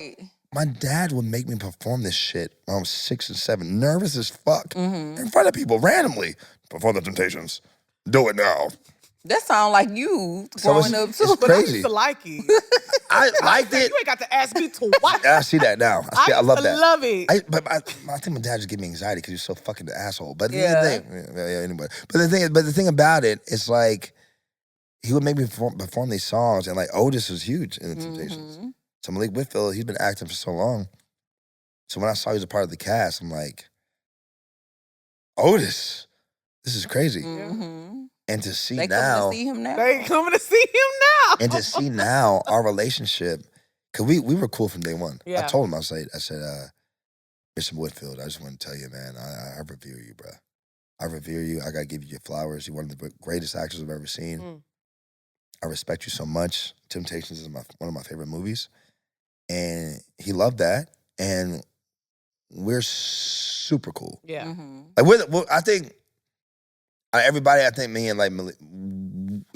my dad would make me perform this shit when I was 6 and 7, nervous as fuck, in front of people randomly. Perform the Temptations. Do it now. That sound like you So growing up too. it's But I crazy. used to like it. I liked it. You ain't got to ask me twice. I see that now. I used love to that. love it. I think my dad just gave me anxiety because he's so fucking the asshole. But the Yeah. thing, anyway. But the thing about it is like he would make me perform these songs, and like Otis was huge in the Temptations. So Malik Whitfield, he's been acting for so long. So when I saw he was a part of the cast, I'm like, Otis, this is crazy. And to see They now, coming to see him now. They coming to see him now. and to see now our relationship, because we were cool from day one. Yeah. I told him, I said, Mr. Whitfield, I just want to tell you, man, I revere you, bro. I revere you. I got to give you your flowers. You're one of the greatest actors I've ever seen. I respect you so much. Temptations is one of my favorite movies. And he loved that. And we're super cool. Yeah. Like, I think everybody, I think me and like Malik,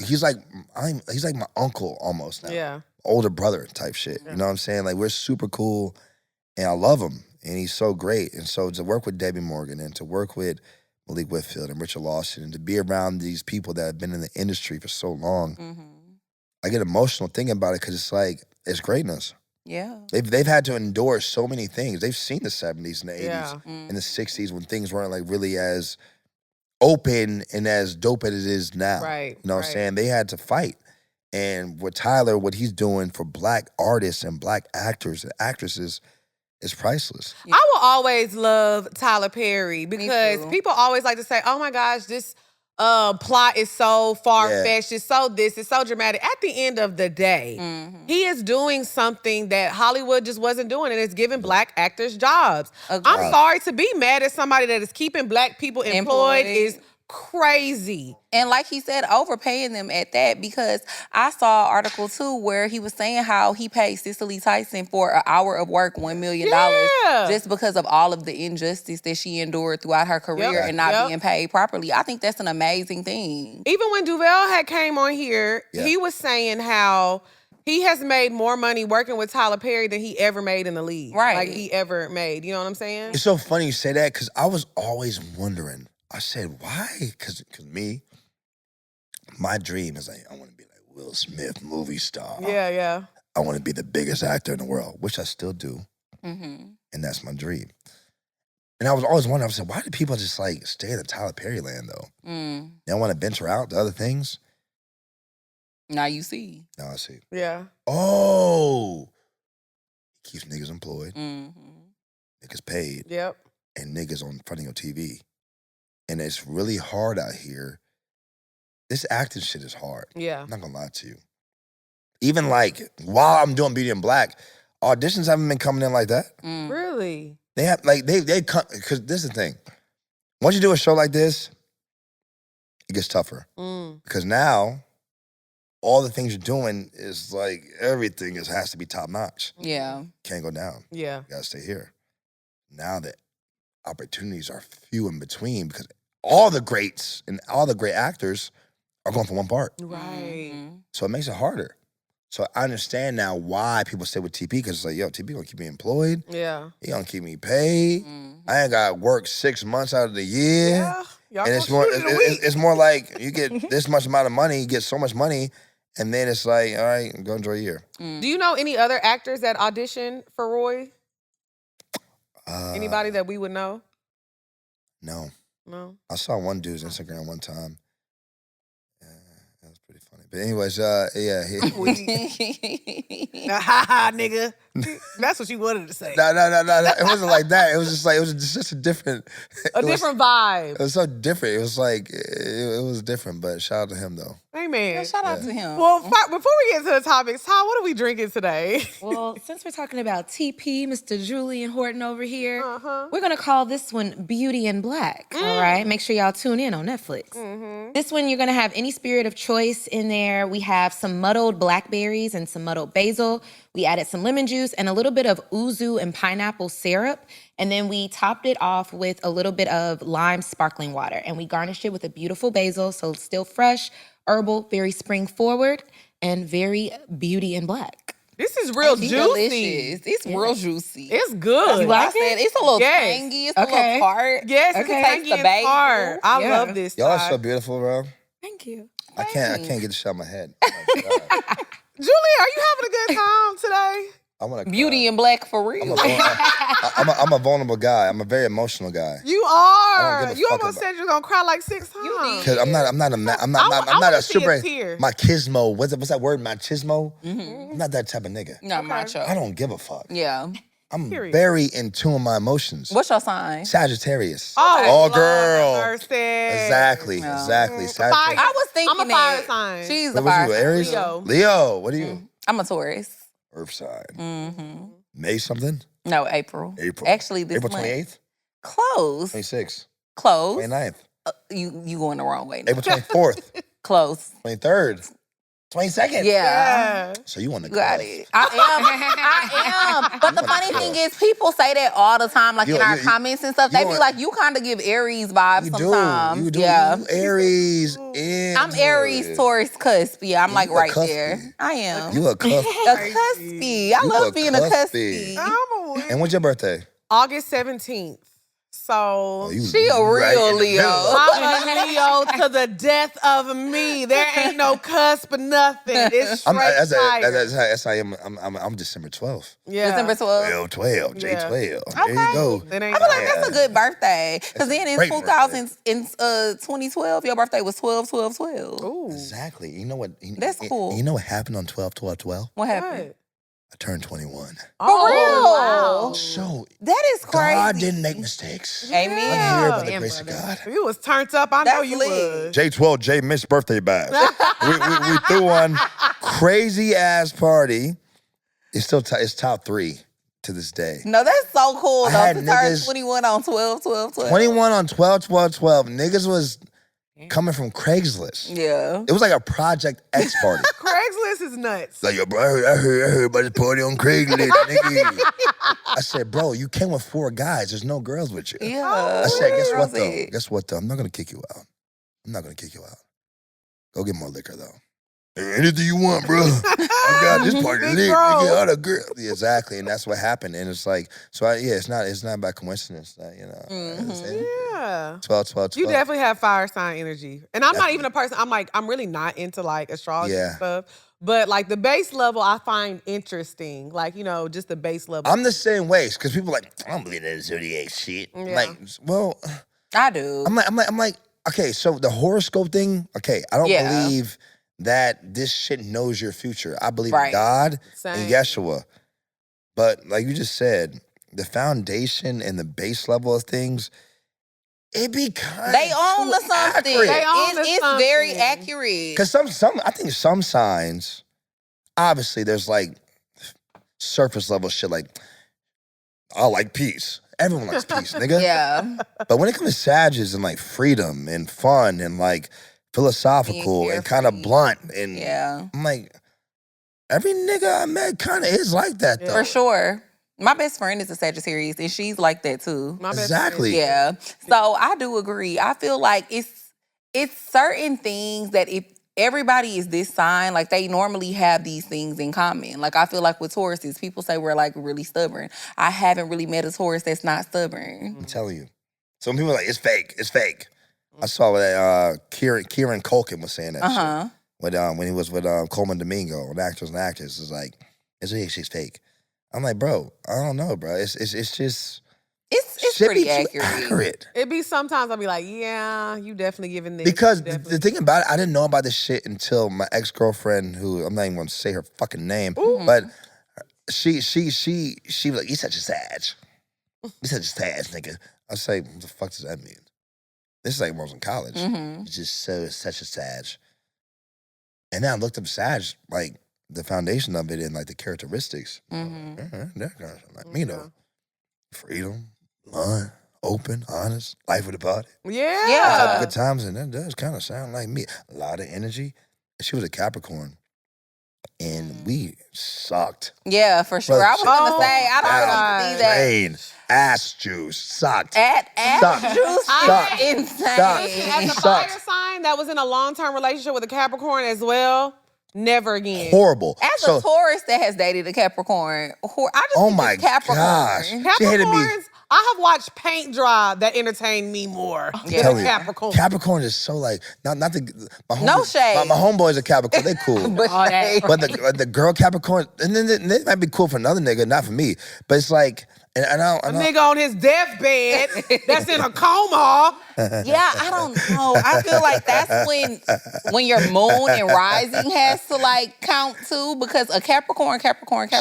he's like my uncle almost now. Yeah. Older brother type shit. You know what I'm saying? Like, we're super cool, and I love him, and he's so great. And so to work with Debbie Morgan and to work with Malik Whitfield and Richard Lawson and to be around these people that have been in the industry for so long, I get emotional thinking about it because it's like, it's greatness. Yeah. They've had to endure so many things. They've seen the 70s and the 80s Yeah. and the 60s when things weren't like really as open and as dope as it is now. Right. You know what I'm saying? They had to fight. And with Tyler, what he's doing for black artists and black actors and actresses is priceless. Yeah. I will always love Tyler Perry because too. people always like to say, oh my gosh, this plot is so far-fetched, it's so this, it's so dramatic. At the end of the day, he is doing something that Hollywood just wasn't doing, and it's giving black actors jobs. Agreed. I'm sorry to be mad at somebody that is keeping black people employed is crazy. And like he said, overpaying them at that, because I saw an article too where he was saying how he paid Cicely Tyson for an hour of work $1 million just because of all of the injustice that she endured throughout her career and not being paid properly. I think that's an amazing thing. Even when Duval had came on here, he was saying how he has made more money working with Tyler Perry than he ever made in the league. Right. Like he ever made. You know what I'm saying? It's so funny you say that because I was always wondering. I said, why? Because me, my dream is like, I want to be like Will Smith, movie star. Yeah. I want to be the biggest actor in the world, which I still do. Mm-hmm. And that's my dream. And I was always wondering, I said, why do people just like stay in the Tyler Perry land though? They don't want to venture out to other things? Now you see. Now I see. Yeah. Oh. Keeps niggas employed, Mm-hmm. niggas paid, Yep. and niggas on front of your TV. And it's really hard out here. This acting shit is hard. Yeah. I'm not gonna lie to you. Even like while I'm doing Beauty and Black, auditions haven't been coming in like that. Really? They have like they come because this is the thing. Once you do a show like this, it gets tougher because now all the things you're doing is like everything has to be top notch. Yeah. Can't go down. Yeah. You gotta stay here. Now that opportunities are few in between because all the greats and all the great actors are going for one part. Right. So it makes it harder. So I understand now why people stay with TP because it's like, yo, TP gonna keep me employed. Yeah. He gonna keep me paid. I ain't got work 6 months out of the year. Yeah. Y'all And it's more like you get this much amount of money, you get so much money, and then it's like, all right, go enjoy a year. Do you know any other actors that audition for Roy? Anybody that we would know? No. No. I saw one dude's Instagram one time. That was pretty funny. But anyways, yeah. Nigga. That's what you wanted to say. No. It wasn't like that. It was just a different. Different vibe. It was so different. It was like, it was different, but shout out to him though. Amen. Yeah, shout out to him. Well, before we get to the topics, Ty, what are we drinking today? Well, since we're talking about TP, Mr. Julian Horton over here, we're going to call this one Beauty and Black, all right? Make sure y'all tune in on Netflix. This one, you're going to have any spirit of choice in there. We have some muddled blackberries and some muddled basil. We added some lemon juice and a little bit of yuzu and pineapple syrup. And then we topped it off with a little bit of lime sparkling water. And we garnished it with a beautiful basil, so still fresh, herbal, very spring forward, and very beauty and black. This is real It's juicy. delicious. It's real juicy. It's good. You like it? It's a little tangy. It's a little tart. Yes, You it's can tangy taste the and tart. I love this. Y'all are Ty. so beautiful, bro. Thank you. I can't get this shit out of my head. Oh my God. Julie, are you having a good time today? I want to Beauty and Black for real. I'm a vulnerable guy. I'm a very emotional guy. You I are. don't give a You fuck almost about- said you were gonna cry like 6 times. Because I'm not I a wanna see a super tear. machismo. What's that word? Machismo? I'm not that type of nigga. Not macho. I don't give a fuck. Yeah. I'm Period. very in tune with my emotions. What's your sign? Sagittarius. Oh, girl. Lord, mercy. Exactly. Fire. Sagittarius. I was thinking I'm a fire that. sign. She's a What fire was you, sign. Aries? Leo. What are you? I'm a Taurus. Earth sign. Mm-hmm. May something? No, April. April. Actually, this April month. 28th? Close. 26th? Close. 29th? You going the wrong way. Now. April 24th? Close. 23rd? 22nd? Yeah. So you on the You got cusp. it. I am. But the funny thing is, people say that all the time, like You- in our you- comments and stuff. you They be want- like, you kind of give Aries vibes You sometimes. do. Yeah. You Aries in. I'm Aries, Taurus, cusp. Yeah, I'm like You a right cuspy. there. I am. You a cusp. a cuspy. I You love a being a cuspy. cuspy. I'm a win. And when's your birthday? August 17th. So she a real Leo. I'm a Leo to the death of me. There ain't no cusp or nothing. It's straight fire. That's how I am. I'm December 12th. Yeah. December 12th. 12, J12. Yeah. There you go. It I ain't feel like that's a good birthday. Because then in great 2012, your birthday was 12/12/12. Ooh. Exactly. You know what? That's cool. You know what happened on 12/12/12? What happened? I turned 21. Oh, real? wow. So That is crazy. God didn't make mistakes. Amen. I'm here by the Damn, grace of brother. God. You was turned up. I know That's you lit. was. J12, J missed birthday bash. we threw one crazy ass party. It's still it's top 3 to this day. No, that's so cool I though. had To turn niggas- 21 on 12/12/12. 21 on 12/12/12. Niggas was coming from Craigslist. Yeah. It was like a Project X party. Craigslist is nuts. Like, yo, bro, I heard about this party on Craigslist, nigga. I said, bro, you came with 4 guys. There's no girls with you. Yeah. I said, guess what, though? Rosie. Guess what, though? I'm not going to kick you out. I'm not going to kick you out. Go get more liquor, though. Anything you want, bro. I got this party Big lit. bro. Nigga, all the girls. Yeah, exactly, and that's what happened. And it's like, so it's not by coincidence that, you know. Yeah. 12/12/12. You definitely have fire sign energy. And I'm not even a person, I'm really not into like astrology and stuff. But like the base level I find interesting. Like, you know, just the base level. I'm the same way, because people are like, I don't believe that Zodiac shit. Yeah. Like, well, I do. I'm like, okay, so the horoscope thing, okay, I don't believe that this shit knows your future. I believe in God Same. and Yeshua. But like you just said, the foundation and the base level of things, it be kind of They own the something. They own the It's very something. accurate. Because I think some signs, obviously there's like surface level shit like, I like peace. Everyone likes peace, nigga. Yeah. But when it comes to Sagittarius and like freedom and fun and like philosophical and kind of carefree. blunt, and I'm like, every nigga I met kind of is like that though. For sure. My best friend is a Sagittarius, and she's like that too. My best Exactly. Yeah. So I do agree. I feel like it's certain things that if everybody is this sign, like they normally have these things in common. Like I feel like with Tauruses, people say we're like really stubborn. I haven't really met a Taurus that's not stubborn. I'm telling you. Some people are like, it's fake. It's fake. I saw that Kieran Culkin was saying that shit. When he was with Coleman Domingo, an actors and actors, is like, she's fake. I'm like, bro, I don't know, bro. It's just It's shit pretty be too accurate. It be sometimes I'll be like, yeah, you definitely giving this. because the thing about it, I didn't know about this shit until my ex-girlfriend, who I'm not even going to say her fucking name, but she was like, you such a Sag. You such a Sag, nigga. I say, what the fuck does that mean? This is like when I was in college. It's just such a Sag. And then I looked up Sag, like the foundation of it and like the characteristics. Like me though. Freedom, fun, open, honest, life with a body. Yeah. Good times, and that does kind of sound like me. A lot of energy. She was a Capricorn. And we sucked. Yeah, for sure. I was gonna say, I don't see that. Rain, ass juice, sucked. Ass juice Sucked. is insane. As a fire sign that was in a long-term relationship with a Capricorn as well, never again. Horrible. As a Taurus that has dated a Capricorn, I just Oh think my it's Capricorn. gosh. She hated me. Capricorns, I have watched paint dry that entertained me more than Tell a you, Capricorn. Capricorn is so like not the my homeboys, No shade. My homeboys are Capricorn, they cool. But But the girl Capricorn, and then they might be cool for another nigga, not for me. But it's like, and I don't. A nigga on his deathbed that's in a coma. yeah, I don't know. I feel like that's when your moon and rising has to like count too, because a Capricorn.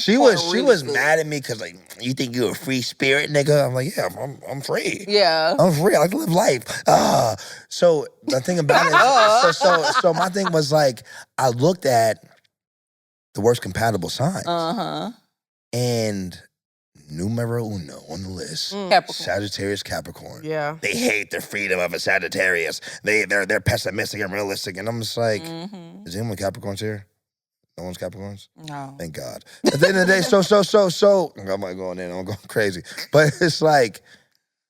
She was really good. mad at me because like, you think you're a free spirit, nigga? I'm like, yeah, I'm free. Yeah. I'm free. I like to live life. So the thing about it, so my thing was like, I looked at the worst compatible signs, and numero uno on the list, Capricorn. Sagittarius, Capricorn. Yeah. They hate the freedom of a Sagittarius. They're pessimistic and realistic, and I'm just like, is anyone Capricorns here? No one's Capricorns? No. Thank God. At the end of the day, so I'm not going in, I'm going crazy. But it's like,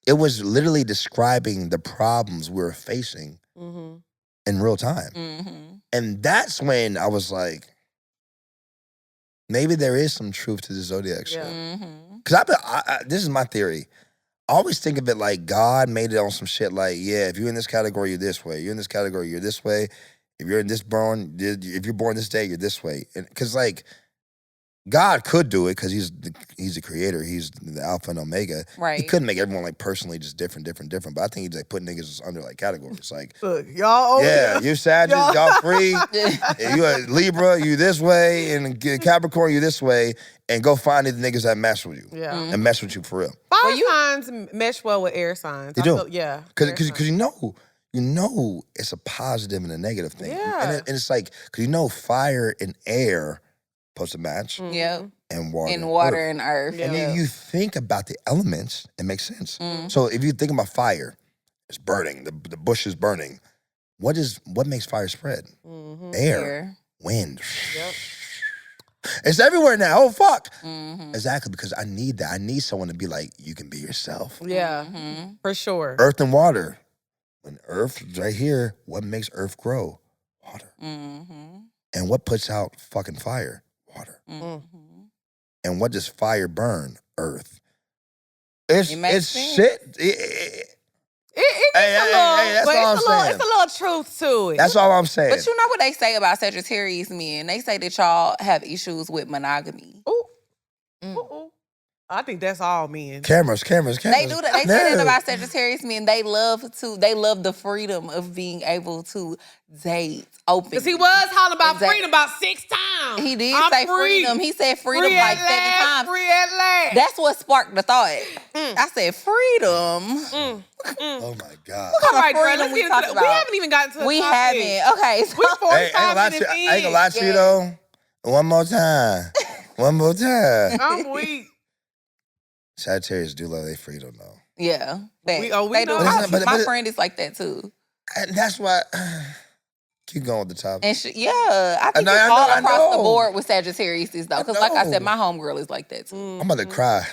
it was literally describing the problems we were facing in real time. And that's when I was like, maybe there is some truth to the Zodiac shit. Because this is my theory. always think of it like God made it on some shit like, yeah, if you're in this category, you're this way. You're in this category, you're this way. If you're in this if you're born this day, you're this way. Because like God could do it because he's the creator. He's the alpha and omega. Right. He couldn't make everyone like personally just different. But I think he's like putting niggas under like categories. Like, Look, y'all. you Sagittarius, y'all free. You a Libra, you this way, and Capricorn, you this way, and go find the niggas that mess with you. Yeah. And mess with you for real. Fire signs mesh well with air signs. They do. Yeah. Because you know it's a positive and a negative thing. Yeah. And it's like, because you know fire and air supposed to match. Yep. And water. And water and earth. Yeah. And if you think about the elements, it makes sense. So if you think about fire, it's burning. The bush is burning. What makes fire spread? Air. Wind. Yep. It's everywhere now. Oh, fuck. Exactly, because I need that. I need someone to be like, you can be yourself. Yeah, for sure. Earth and water. When earth is right here, what makes earth grow? Water. And what puts out fucking fire? Water. And what does fire burn? Earth. It's shit. It's That's all I'm saying. It's a little truth to it. That's all I'm saying. But you know what they say about Sagittarius men? They say that y'all have issues with monogamy. Ooh. I think that's all men. Cameras. They do that. They say that about Sagittarius men. They love the freedom of being able to date openly. Because he was hollering about freedom about 6 times. He did I'm say free. freedom. He said freedom like 7 times. Free at last. That's what sparked the thought. I said freedom. Oh my God. What kind All right, of girl, freedom let's we get talking into about? We haven't even gotten to the We topic. haven't. Okay. So We 45 Hey, I ain't gonna lie to you though. One more time. I'm weak. Sagittarius do love their freedom though. yeah. They know. do. My friend is like that too. And that's why. Keep going with the topic. And I think I it's know, all I across the know. board with Sagittarius though. Because like I said, my homegirl is like that too. I'm about to cry.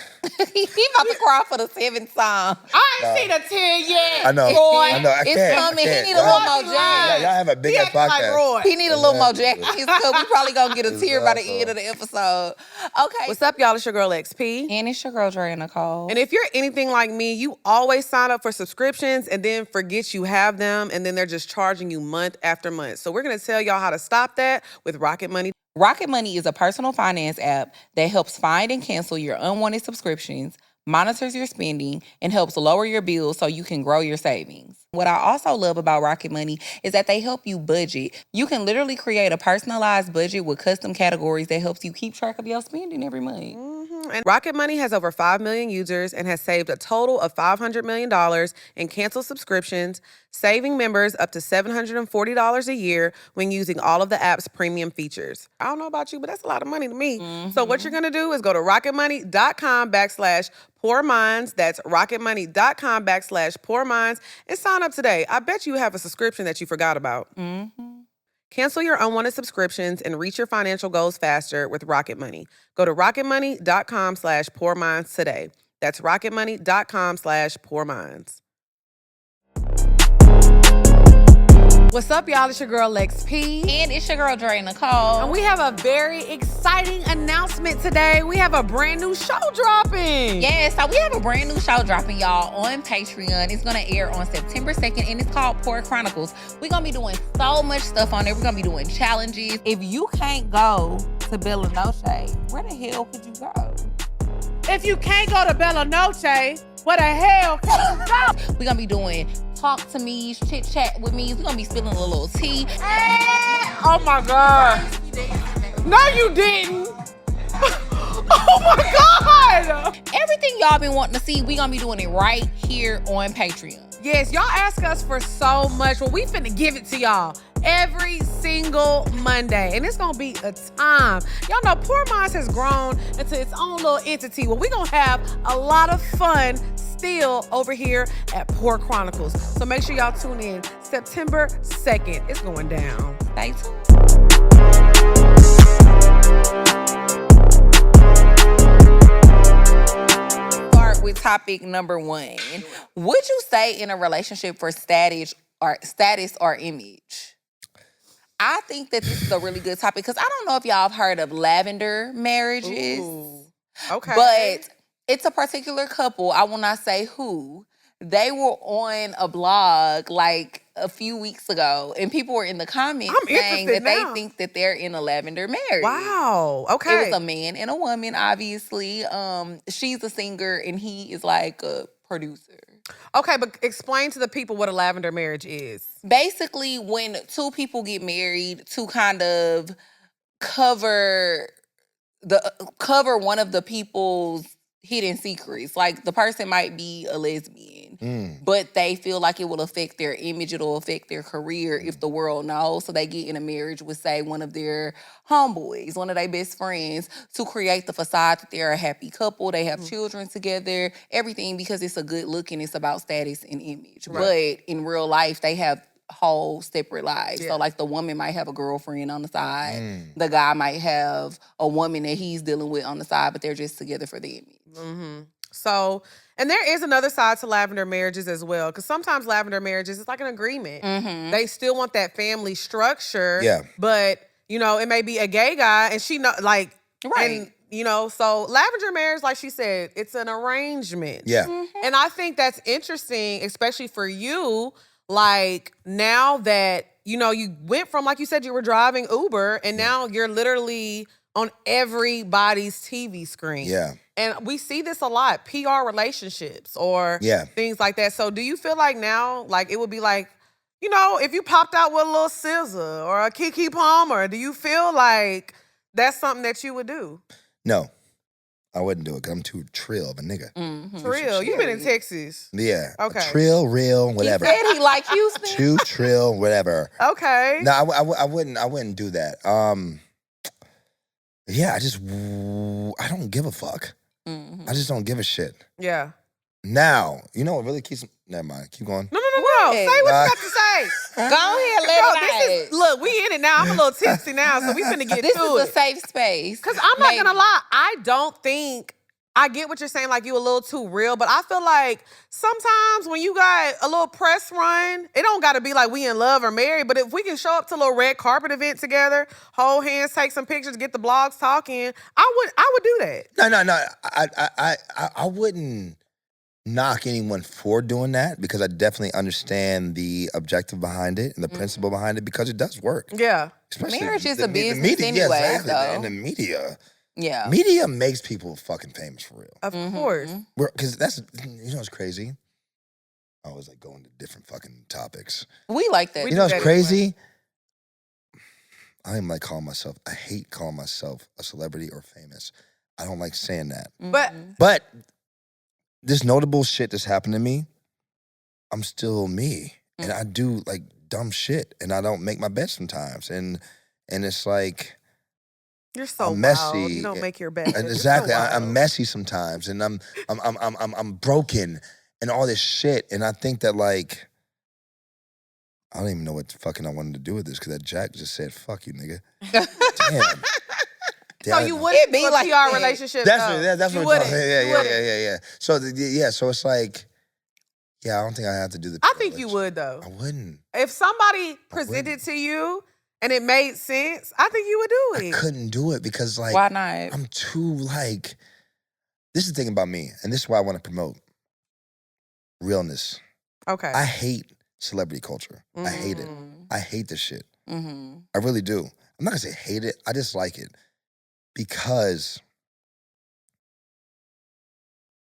He about to cry for the 7th time. I ain't seen a tear yet. I know. Roy. I know. I It's can't. coming. I He can't. need a little more Y'all jack. have a big He ass acting like podcast. Roy. He need a little more jack in his cup. We probably gonna get a tear by the end of the episode. Okay. What's up, y'all? It's your girl XP. And it's your girl, Dre Nicole. And if you're anything like me, you always sign up for subscriptions and then forget you have them, and then they're just charging you month after month. So we're gonna tell y'all how to stop that with Rocket Money. Rocket Money is a personal finance app that helps find and cancel your unwanted subscriptions, monitors your spending, and helps lower your bills so you can grow your savings. What I also love about Rocket Money is that they help you budget. You can literally create a personalized budget with custom categories that helps you keep track of your spending every month. And Rocket Money has over 5 million users and has saved a total of $500 million in canceled subscriptions, saving members up to $740 a year when using all of the app's premium features. I don't know about you, but that's a lot of money to me. So what you're going to do is go to rocketmoney.com/poorminds. That's rocketmoney.com/poorminds and sign up today. I bet you have a subscription that you forgot about. Cancel your unwanted subscriptions and reach your financial goals faster with Rocket Money. Go to rocketmoney.com/poorminds today. That's rocketmoney.com/poorminds. What's up, y'all? It's your girl, XP. And it's your girl, Dre Nicole. And we have a very exciting announcement today. We have a brand new show dropping. Yeah, so we have a brand new show dropping, y'all, on Patreon. It's going to air on September 2nd, and it's called Poor Chronicles. We're going to be doing so much stuff on there. We're going to be doing challenges. If you can't go to Bella Noche, where the hell could you go? If you can't go to Bella Noche, where the hell can you go? We're going to be doing talk to me, chit chat with me. We're going to be spilling a little tea. Oh my God. No, you didn't. Oh my God. Everything y'all been wanting to see, we're going to be doing it right here on Patreon. Yes, y'all ask us for so much. Well, we finna give it to y'all every single Monday. And it's gonna be a time. Y'all know Poor Minds has grown into its own little entity. Well, we're gonna have a lot of fun still over here at Poor Chronicles. So make sure y'all tune in September 2nd. It's going down. Stay tuned. With topic number 1. Would you stay in a relationship for status or image? I think that this is a really good topic because I don't know if y'all have heard of lavender marriages. Ooh. Okay. But It's a particular couple. I will not say who. They were on a blog like a few weeks ago, and people were in the comments saying that they think that they're in a lavender marriage. Wow. Okay. It was a man and a woman, obviously. She's a singer, and he is like a producer. Okay, but explain to the people what a lavender marriage is. Basically, when two people get married to kind of cover one of the people's hidden secrets. Like the person might be a lesbian, but they feel like it will affect their image, it'll affect their career if the world knows. So they get in a marriage with, say, one of their homeboys, one of their best friends, to create the facade that they're a happy couple, they have children together, everything, because it's a good look and it's about status and image. Right. But in real life, they have whole separate lives. So like the woman might have a girlfriend on the side. The guy might have a woman that he's dealing with on the side, but they're just together for the image. So, and there is another side to lavender marriages as well, because sometimes lavender marriages, it's like an agreement. They still want that family structure. Yeah. But, you know, it may be a gay guy and she know, like, and, you know, so lavender marriage, like she said, it's an arrangement. Yeah. And I think that's interesting, especially for you. Like, now that, you know, you went from, like you said, you were driving Uber, and now you're literally on everybody's TV screen. Yeah. And we see this a lot, PR relationships or things like that. So do you feel like now, like, it would be like, you know, if you popped out with a little SZA or a Keke Palmer, do you feel like that's something that you would do? No. I wouldn't do it because I'm too trill of a nigga. Trill? You been in Texas. Yeah. Okay. Trill, real, whatever. He said he like Houston. Too trill, whatever. Okay. No, I wouldn't do that. Yeah, I don't give a fuck. I just don't give a shit. Yeah. Now, you know what really keeps... Never mind. Keep going. No. Say what you got to say. Go ahead, let it out. Look, we in it now. I'm a little tipsy now, so we finna get This to is it. a safe space. Because I'm not gonna lie, I don't think, I get what you're saying, like you a little too real, but I feel like sometimes when you got a little press run, it don't gotta be like we in love or married, but if we can show up to a little red carpet event together, hold hands, take some pictures, get the blogs talking, I would do that. No. I wouldn't knock anyone for doing that because I definitely understand the objective behind it and the principle behind it because it does work. Yeah. Especially Marriage is a the business media, anyway, exactly. though. And the media. Yeah. Media makes people fucking famous for real. Of course. Because that's, you know what's crazy? I always like going to different fucking topics. We like that. You know what's crazy? I don't even like calling myself, I hate calling myself a celebrity or famous. I don't like saying that. But this notable shit that's happened to me, I'm still me. And I do like dumb shit and I don't make my bed sometimes. And it's like, you're so messy. Wild. You don't make your bed. Exactly. I'm messy sometimes and I'm broken and all this shit. And I think that like, I don't even know what fucking I wanted to do with this because that Jack just said, fuck you, nigga. Damn. So you wouldn't be like PR relationship. That's what we're talking. Yeah. So so it's like, I don't think I have to do the. I think you would though. I wouldn't. If somebody presented to you and it made sense, I think you would do it. I couldn't do it because like, why not? I'm too like. This is the thing about me, and this is why I want to promote realness. Okay. I hate celebrity culture. I hate it. I hate this shit. I really do. I'm not gonna say hate it. I just like it. Because,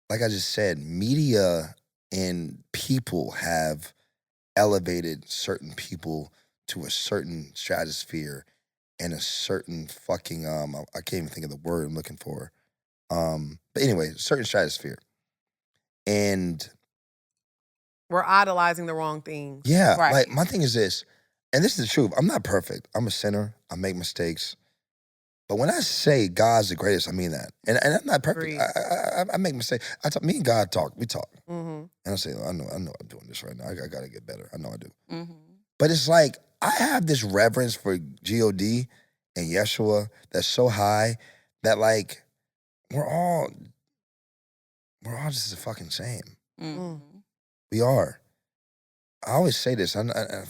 like I just said, media and people have elevated certain people to a certain stratosphere and a certain fucking, I can't even think of the word I'm looking for. But anyway, certain stratosphere. And we're idolizing the wrong things. Yeah, like my thing is this, and this is the truth. I'm not perfect. I'm a sinner. I make mistakes. But when I say God's the greatest, I mean that. And I'm not perfect. I make mistakes. Me and God talk. We talk. And I say, I know I'm doing this right now. I got to get better. I know I do. But it's like, I have this reverence for G.O.D. and Yeshua that's so high that like, we're all just the fucking same. We are. I always say this.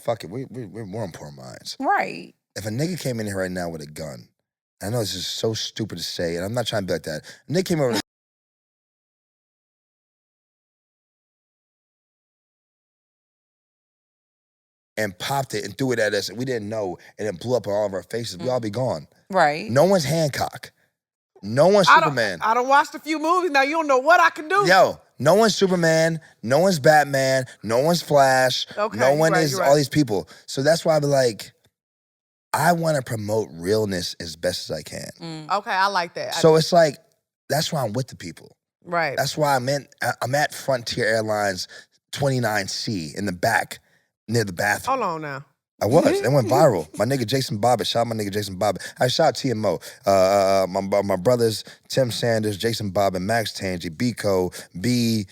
Fuck it. We're more important minds. Right. If a nigga came in here right now with a gun, I know this is so stupid to say, and I'm not trying to be like that. And they came over and popped it and threw it at us and we didn't know and it blew up on all of our faces, we all be gone. Right. No one's Hancock. No one's Superman. I done watched a few movies. Now you don't know what I can do. Yo, no one's Superman. No one's Batman. No one's Flash. Okay, no one right, is right. all these people. So that's why I be like, I want to promote realness as best as I can. Okay, I like that. So it's like, that's why I'm with the people. Right. That's why I'm at Frontier Airlines 29C in the back near the bathroom. Hold on now. I was. It went viral. My nigga Jason Bobbitt. Shout out my nigga Jason Bobbitt. I shout TMO. My brothers, Tim Sanders, Jason Bobbitt, Max Tangi, Biko, B,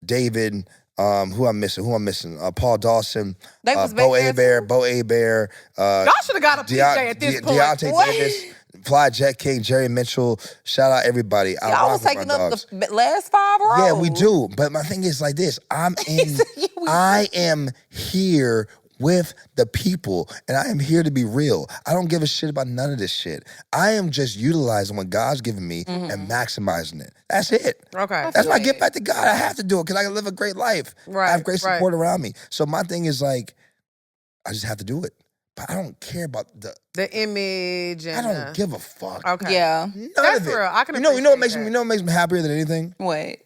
David, who I'm missing? Paul Dawson, They was Bo back there Abear, Y'all should have got a PJ at this point. Deontay What? Davis, Fly Jet King, Jerry Mitchell. Shout out everybody. Y'all was taking up the last 5 rows. Yeah, we do. But my thing is like this. I am here with the people, and I am here to be real. I don't give a shit about none of this shit. I am just utilizing what God's given me and maximizing it. That's it. Okay. That's why I get back to God. I have to do it because I can live a great life. Right, I have great right. support around me. So my thing is like, I just have to do it. But I don't care about the image and I don't give a fuck. Okay. Yeah. None That's of it. real. I can you know what makes appreciate me makes me happier than anything? What?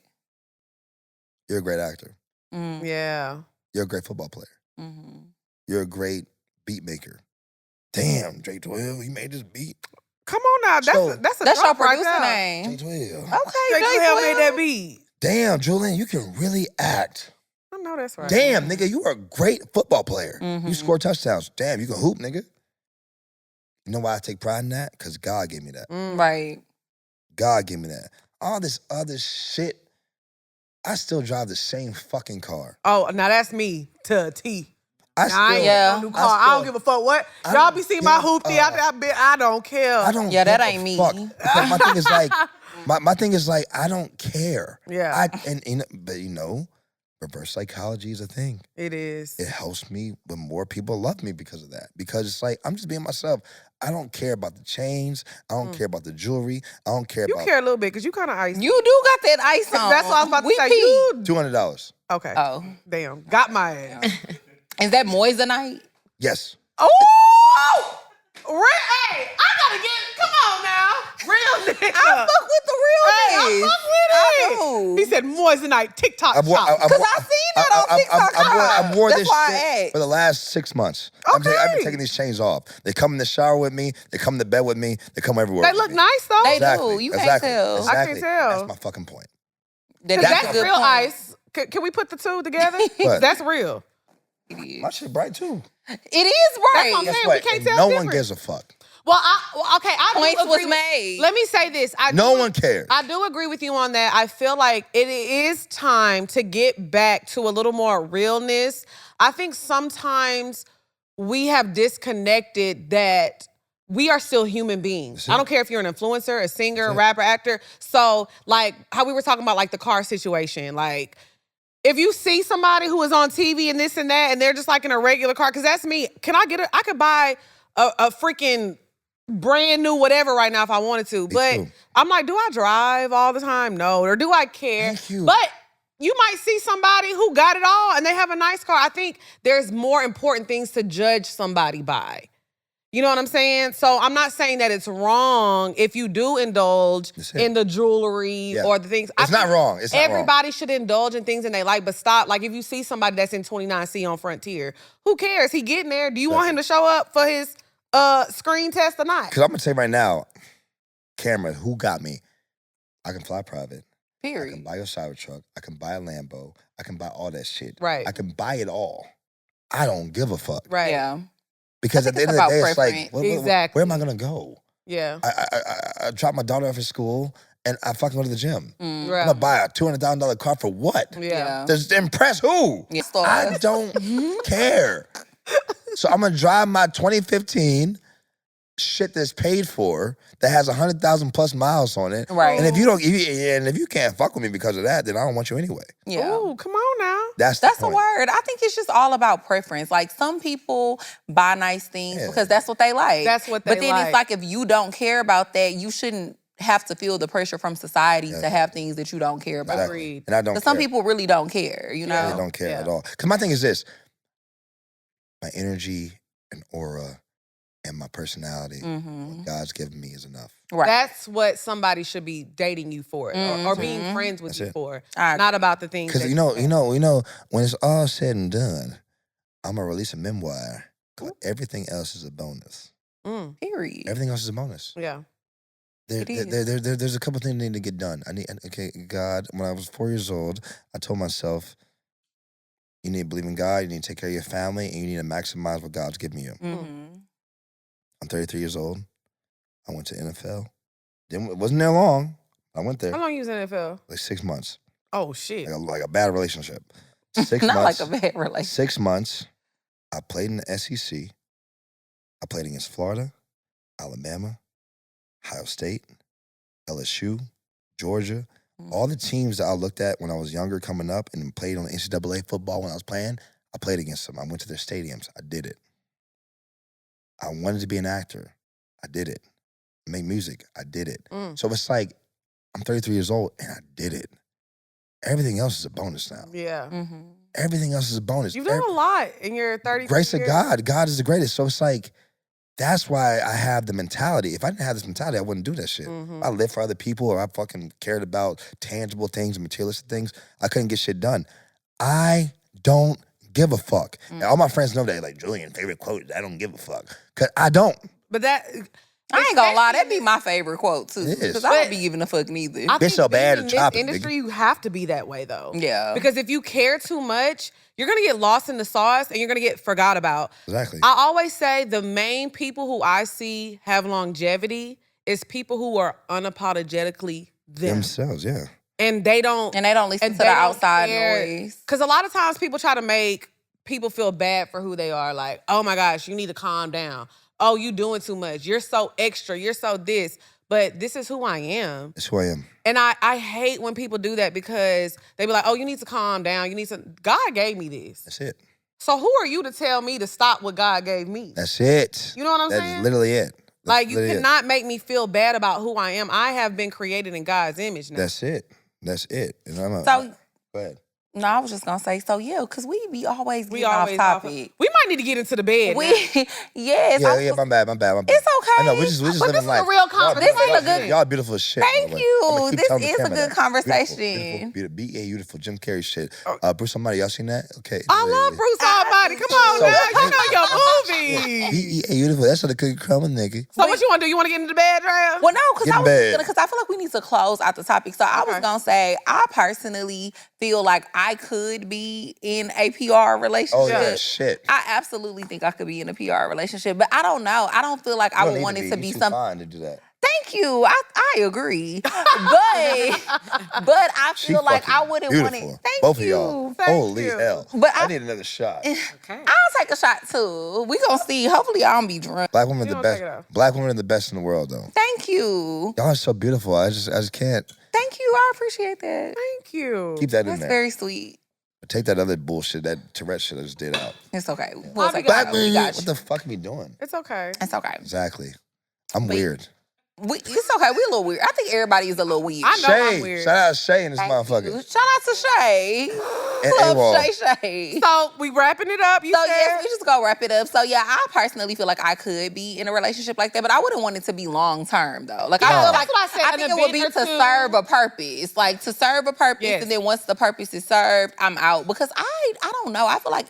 You're a great actor. Yeah. You're a great football player. Mm-hmm. You're a great beat maker. Damn, J 12, he made this beat. Come on now. That's your drop right producer there. name. J 12. Okay, Jake Hill made that beat. Damn, Julian, you can really act. I know that's right. Damn, nigga, you are a great football player. Mm-hmm. You score touchdowns. Damn, you can hoop, nigga. You know why I take pride in that? Because God gave me that. Right. God gave me that. All this other shit, I still drive the same fucking car. Oh, now that's me to a T. I ain't got no new car. I don't give a fuck what. Y'all be seeing my hoopty out there. I don't care. I don't Yeah, give that a ain't me. fuck. Because my thing is like, my thing is like, I don't care. Yeah. But you know, reverse psychology is a thing. It is. It helps me when more people love me because of that. Because it's like, I'm just being myself. I don't care about the chains. I don't care about the jewelry. I don't care You about... care a little bit because you kind of ice. You do got that ice on. That's what I was about to say. peeped. $200. Okay. Oh. Damn. Got my ass. Is that Moissanite? Yes. Oh! Hey, I gotta get... Come on now. Real nigga. I fuck with the Hey, I realness. fuck with it. I do. He said Moissanite TikTok shop. Because I seen that on TikTok. I wore That's this why I shit asked. for the last 6 months. Okay. I've been taking these chains off. They come in the shower with me. They come to bed with me. They come everywhere They with look me. nice though. They Exactly. do. You can't exactly. tell. Exactly. I can't tell. That's my fucking point. That is That's a good real point. ice. Can we put the two together? What? That's real. My shit bright too. It is right. That's what I'm Guess saying. what? We can't And tell no difference. one gives a fuck. Well, okay. I do Points agree was with- made. Let me say this. No one cares. I do agree with you on that. I feel like it is time to get back to a little more realness. I think sometimes we have disconnected that we are still human beings. I don't care if you're an influencer, a singer, a rapper, actor. So, like how we were talking about like the car situation, like if you see somebody who is on TV and this and that, and they're just like in a regular car, because that's me. Can I get it? I could buy a freaking brand new whatever right now if I wanted to. But too. I'm like, do I drive all the time? No. Or do I care? Thank you. But you might see somebody who got it all and they have a nice car. I think there's more important things to judge somebody by. You know what I'm saying? So I'm not saying that it's wrong if you do indulge in the jewelry or the things. It's not wrong. It's not wrong. Everybody should indulge in things and they like, but stop. Like if you see somebody that's in 29C on Frontier, who cares? He getting there. Do you want him to show up for his screen test or not? Because I'm going to tell you right now, camera, who got me? I can fly private. I Period. can buy a Cybertruck. I can buy a Lambo. I can buy all that shit. Right. I can buy it all. I don't give a fuck. Right. Yeah. Because at the it's end of the about day, it's like, preference. Exactly. where am I going to go? Yeah. I dropped my daughter off at school and I fucking go to the gym. I'm Right. going to buy a $200,000 car for what? Yeah. To impress who? Yeah. I don't care. So I'm going to drive my 2015 shit that's paid for that has 100,000 plus miles on it. Right. And if you can't fuck with me because of that, then I don't want you anyway. Yeah. Ooh, come on now. That's That's the a point. word. I think it's just all about preference. Like some people buy nice things because that's what they like. That's what they But then like. it's like if you don't care about that, you shouldn't have to feel the pressure from society to have things that you don't care about. Exactly. Agreed. And I don't care. Because some people really don't care, you know? They don't care Yeah. at all. Because my thing is this. my energy and aura and my personality, what God's given me is enough. Right. That's what somebody should be dating you for, or being friends with you for. Not about the things. Because you know, when it's all said and done, I'm gonna release a memoir. Everything else is a bonus. Period. Everything else is a bonus. Yeah. There's a couple things that need to get done. God, when I was 4 years old, I told myself, you need to believe in God, you need to take care of your family, and you need to maximize what God's given you. I'm 33 years old. I went to NFL. It wasn't there long. I went there. How long you was in NFL? Like 6 months. Oh, shit. Like a bad relationship. 6 Not months. like a bad relationship. 6 months. I played in the SEC. I played against Florida, Alabama, Ohio State, LSU, Georgia. All the teams that I looked at when I was younger coming up and played on the NCAA football when I was playing, I played against them. I went to their stadiums. I did it. I wanted to be an actor. I did it. Make music. I did it. So it's like, I'm 33 years old and I did it. Everything else is a bonus now. Yeah. Everything else is a bonus. You've done a lot in your 30 Grace years. of God. God is the greatest. So it's like, that's why I have the mentality. If I didn't have this mentality, I wouldn't do that shit. If I lived for other people or I fucking cared about tangible things and materialistic things, I couldn't get shit done. I don't give a fuck. And all my friends know that. Like, Julian, favorite quote, I don't give a fuck. Because I don't. But that... I ain't gonna lie, that'd be my favorite quote too. It is. Because I don't be giving a fuck neither. I Bitch think so bad being at in chopping, this industry, nigga. you have to be that way though. Yeah. Because if you care too much, you're gonna get lost in the sauce and you're gonna get forgot about. Exactly. I always say the main people who I see have longevity is people who are unapologetically them. Themselves, yeah. And they don't listen to the outside noise. Because a lot of times people try to make people feel bad for who they are. Like, oh my gosh, you need to calm down. Oh, you doing too much. You're so extra. You're so this. But this is who I am. It's who I am. And I hate when people do that because they be like, oh, you need to calm down. You need to... God gave me this. That's it. So who are you to tell me to stop what God gave me? That's it. You know what I'm saying? That's literally it. Like, you cannot make me feel bad about who I am. I have been created in God's image now. That's it. That's it. And So, go ahead. no, I was just gonna say, so yeah, because we be always getting off topic. We might need to get into the bed. Yes. Yeah, my bad. It's okay. I know, we just living this life. is a real conversation. This is a good... Y'all beautiful as shit. Thank by the way. you. I'ma keep This telling the is a camera good that. conversation. Beautiful Jim Carrey shit. Bruce Almighty, y'all seen that? Okay. I love Bruce Almighty. Come on, now. You know your movie. B.E.A. beautiful. That's what the cookie crumb, nigga. So what you want to do? You want to get into the bed, Drea? Well, no, because Get in bed. I feel like we need to close out the topic. So I was gonna say, I personally feel like I could be in a PR relationship. Oh yeah, shit. I absolutely think I could be in a PR relationship, but I don't know. I don't feel like I would want it to be something. Fine to do that. Thank you. I agree. But I feel like I wouldn't want it. Beautiful. Thank Both you. of y'all. Thank Holy you. hell. But I need another shot. I'll take a shot too. We gonna see. Hopefully I don't be drunk. Black women are You the don't take it best. off. Black women are the best in the world, though. Thank you. Y'all are so beautiful. I just can't Thank you. I appreciate that. Thank you. keep that in That's there. very sweet. Take that other bullshit, that Tourette shit I just did out. It's okay. We'll take it Black out. We women, got what you. the fuck are we doing? It's okay. It's okay. Exactly. I'm weird. It's okay. We're a little weird. I think everybody is a little weird. I know I'm Shay, weird. shout out Shay and this Thank motherfucker. you. Shout out to Shay. And Love AWOL. Shay. So we wrapping it up. You So said? yes, we just go wrap it up. So yeah, I personally feel like I could be in a relationship like that, but I wouldn't want it to be long term though. Like I feel like that's what I said, I an think it would be event to or two. serve a purpose, like to serve a purpose, Yes. and then once the purpose is served, I'm out because I don't know. I feel like.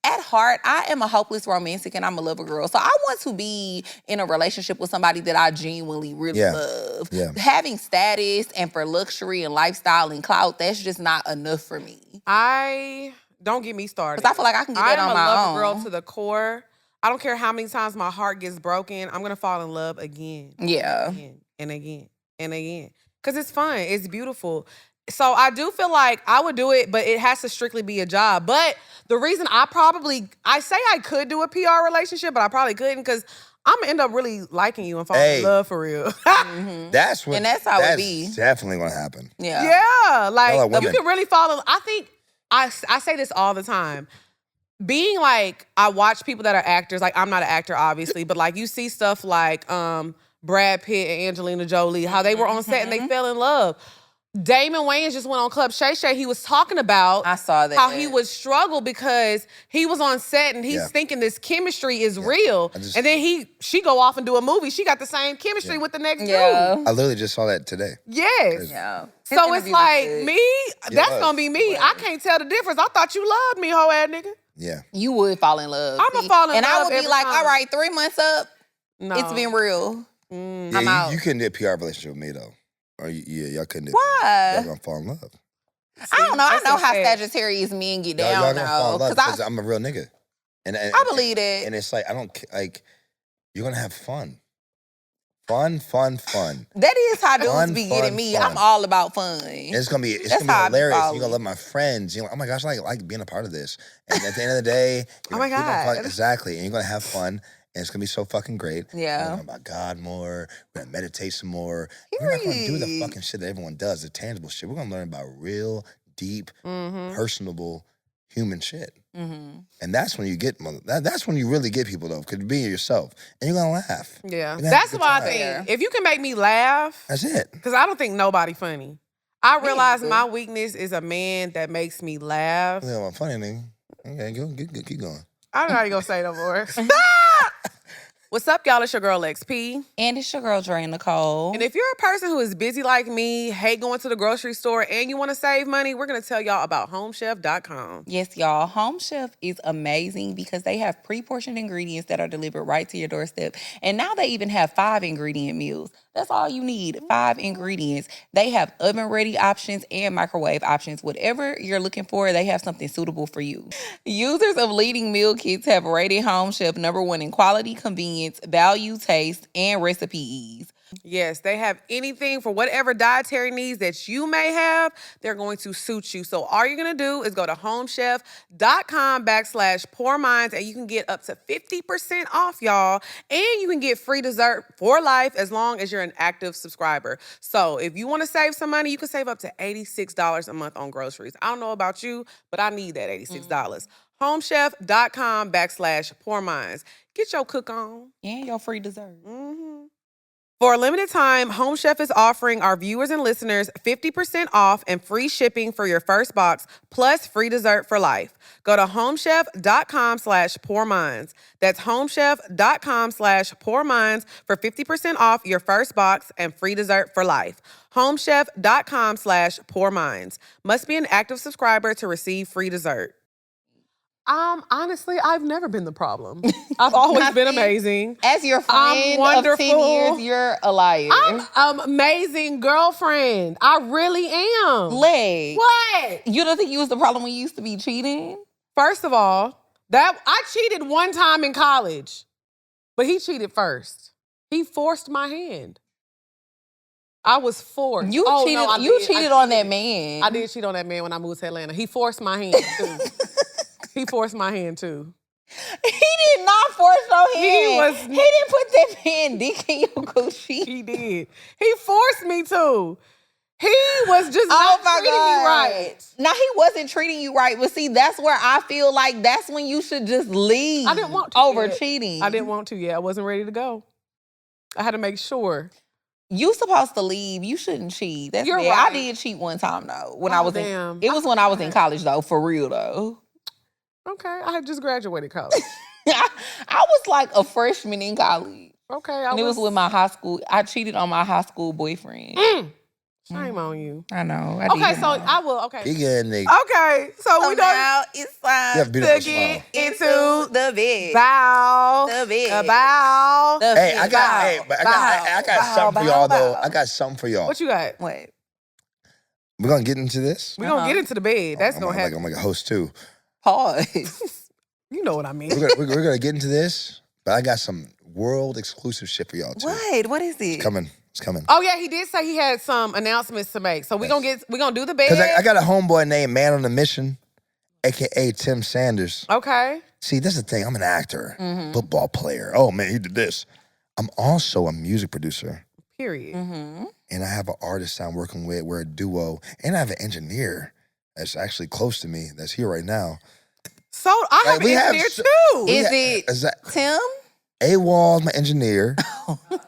At heart, I am a hopeless romantic and I'm a lover girl. So I want to be in a relationship with somebody that I genuinely really love. Yeah. Having status and for luxury and lifestyle and clout, that's just not enough for me. Don't get me started. Because I feel like I can get that on my I'm a lover own. girl to the core. I don't care how many times my heart gets broken. I'm gonna fall in love again. Yeah. Again and again and again. Because it's fun. It's beautiful. So I do feel like I would do it, but it has to strictly be a job. But the reason I say I could do a PR relationship, but I probably couldn't because I'm gonna end up really liking you and falling in love for real. That's what. And that's how it be. Definitely gonna happen. Yeah. Yeah, like Y'all are you women. can really fall in. I think I say this all the time. Being like, I watch people that are actors. Like I'm not an actor, obviously, but like you see stuff like Brad Pitt and Angelina Jolie, how they were on set and they fell in love. Damon Wayans just went on Club Shay Shay. He was talking about I saw that. how he would struggle because he was on set and he's thinking this chemistry is real. And then she go off and do a movie. She got the same chemistry with the next dude. I literally just saw that today. Yes. Yeah. So it's like, me, that's going to be me. I can't tell the difference. I thought you loved me, hoe ass nigga. Yeah. You would fall in love. I'm going to fall in love. And I would be every like, time. all right, 3 months up. No. It's been real. I'm out. You couldn't do a PR relationship with me, though. Or y'all couldn't do Why? Y'all gonna fall in love. I don't know. I That's know so how sad. Sagittarius men get Y'all down gonna fall now. in love because I'm a real nigga. And I believe it. And it's like, I don't, like, you're gonna have fun. Fun. That is how dudes Fun, be fun, getting me. fun. I'm all about fun. And it's gonna be That's how I be hilarious. You're falling. gonna love my friends. You're like, oh my gosh, I like being a part of this. And at the end of the day, Oh my God. exactly. And you're gonna have fun. And it's gonna be so fucking great. Yeah. We're gonna learn about God more. We're gonna meditate some more. We're not gonna do the Period. fucking shit that everyone does, the tangible shit. We're gonna learn about real, deep, personable, human shit. And that's when you get that's when you really get people though, because being yourself, and you're gonna laugh. Yeah. You're gonna have That's a good why I time. think if you can make me laugh, That's it. because I don't think nobody funny. I realize my weakness is a man that makes me laugh. Yeah, well, funny nigga. Okay, keep going. I don't know how you gonna say no more. What's up, y'all? It's your girl XP. And it's your girl, Dre Nicole. And if you're a person who is busy like me, hate going to the grocery store, and you want to save money, we're going to tell y'all about homechef.com. Yes, y'all. Home Chef is amazing because they have pre-portioned ingredients that are delivered right to your doorstep. And now they even have 5-ingredient meals. That's all you need, 5 ingredients. They have oven-ready options and microwave options. Whatever you're looking for, they have something suitable for you. Users of leading meal kits have rated Home Chef #1 in quality, convenience, value, taste, and recipe ease. Yes, they have anything for whatever dietary needs that you may have. They're going to suit you. So all you're going to do is go to homechef.com/pourminds and you can get up to 50% off, y'all. And you can get free dessert for life as long as you're an active subscriber. So if you want to save some money, you can save up to $86 a month on groceries. I don't know about you, but I need that $86. Homechef.com/pourminds. Get your cook on. And your free dessert. For a limited time, Home Chef is offering our viewers and listeners 50% off and free shipping for your first box, plus free dessert for life. Go to homechef.com/pourminds. That's homechef.com/pourminds for 50% off your first box and free dessert for life. Homechef.com/pourminds. Must be an active subscriber to receive free dessert. Honestly, I've never been the problem. I've always been amazing. As your I'm friend of 10 wonderful. years, you're a liar. I'm an amazing girlfriend. I really am. Leg. What? You don't think you was the problem when you used to be cheating? First of all, that I cheated one time in college, but he cheated first. He forced my hand. I was forced. You cheated. No, I cheated on that man. I did cheat on that man when I moved to Atlanta. He forced my hand too. He forced my hand too. He did not force no hand. He didn't put that man dick in your coochie. He did. He forced me to. He was just not treating me right. Now, he wasn't treating you right. But see, that's where I feel like that's when you should just leave. I didn't want to over yet. cheating. I didn't want to yet. I wasn't ready to go. I had to make sure. You supposed to leave. You shouldn't cheat. That's You're bad. right. I did cheat one time though. When Oh, I was damn. it was when I was in college though, for real though. Okay, I had just graduated college. I was like a freshman in college. Okay, And it was with my high school. I cheated on my high school boyfriend. Shame on you. I know. Okay, so I will. Okay. He getting nigga. Okay, so we don't now it's time You have a to beautiful get smile. into the bed. bow. The bed. Bow. The Hey, bed. I got something for y'all though. I got something for y'all. What you got? What? We're gonna get into this. We're going to get into the bed. That's going to happen. I'm like a host too. Pause. You know what I mean. We're gonna get into this, but I got some world exclusive shit for y'all too. What? What is it? It's coming. It's coming. Oh yeah, he did say he had some announcements to make. So we're gonna do the bed. Because I got a homeboy named Man on a Mission, aka Tim Sanders. Okay. See, this is the thing. I'm an actor, football player. Oh man, he did this. I'm also a music producer, Period. and I have an artist I'm working with. We're a duo, and I have an engineer that's actually close to me. That's here right now. So I have Like, we an have engineer so- too. Is it Is that Tim? AWOL's my engineer?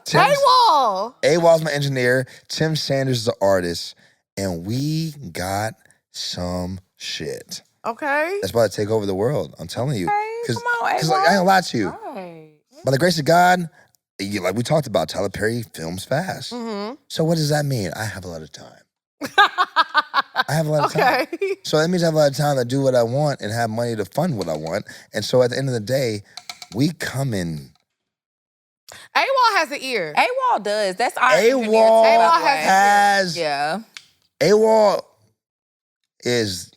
Paywall. AWOL's my engineer. Tim Sanders is the artist. and we got some shit. Okay. That's about to take over the world. I'm telling you. Come on, Because like, I ain't gonna lie to you. Right. By the grace of God, like we talked about, Tyler Perry films fast. Mm-hmm. So what does that mean? I have a lot of time. I have a lot of time. Okay. So that means I have a lot of time to do what I want and have money to fund what I want. And so at the end of the day, we come in. AWOL has an ear. AWOL does. That's our AWOL AWOL has. Yeah. AWOL he's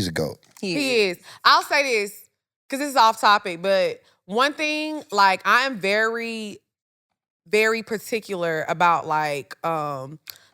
a GOAT. He is. I'll say this, because this is off topic, but one thing, like, I am very, very particular about, like,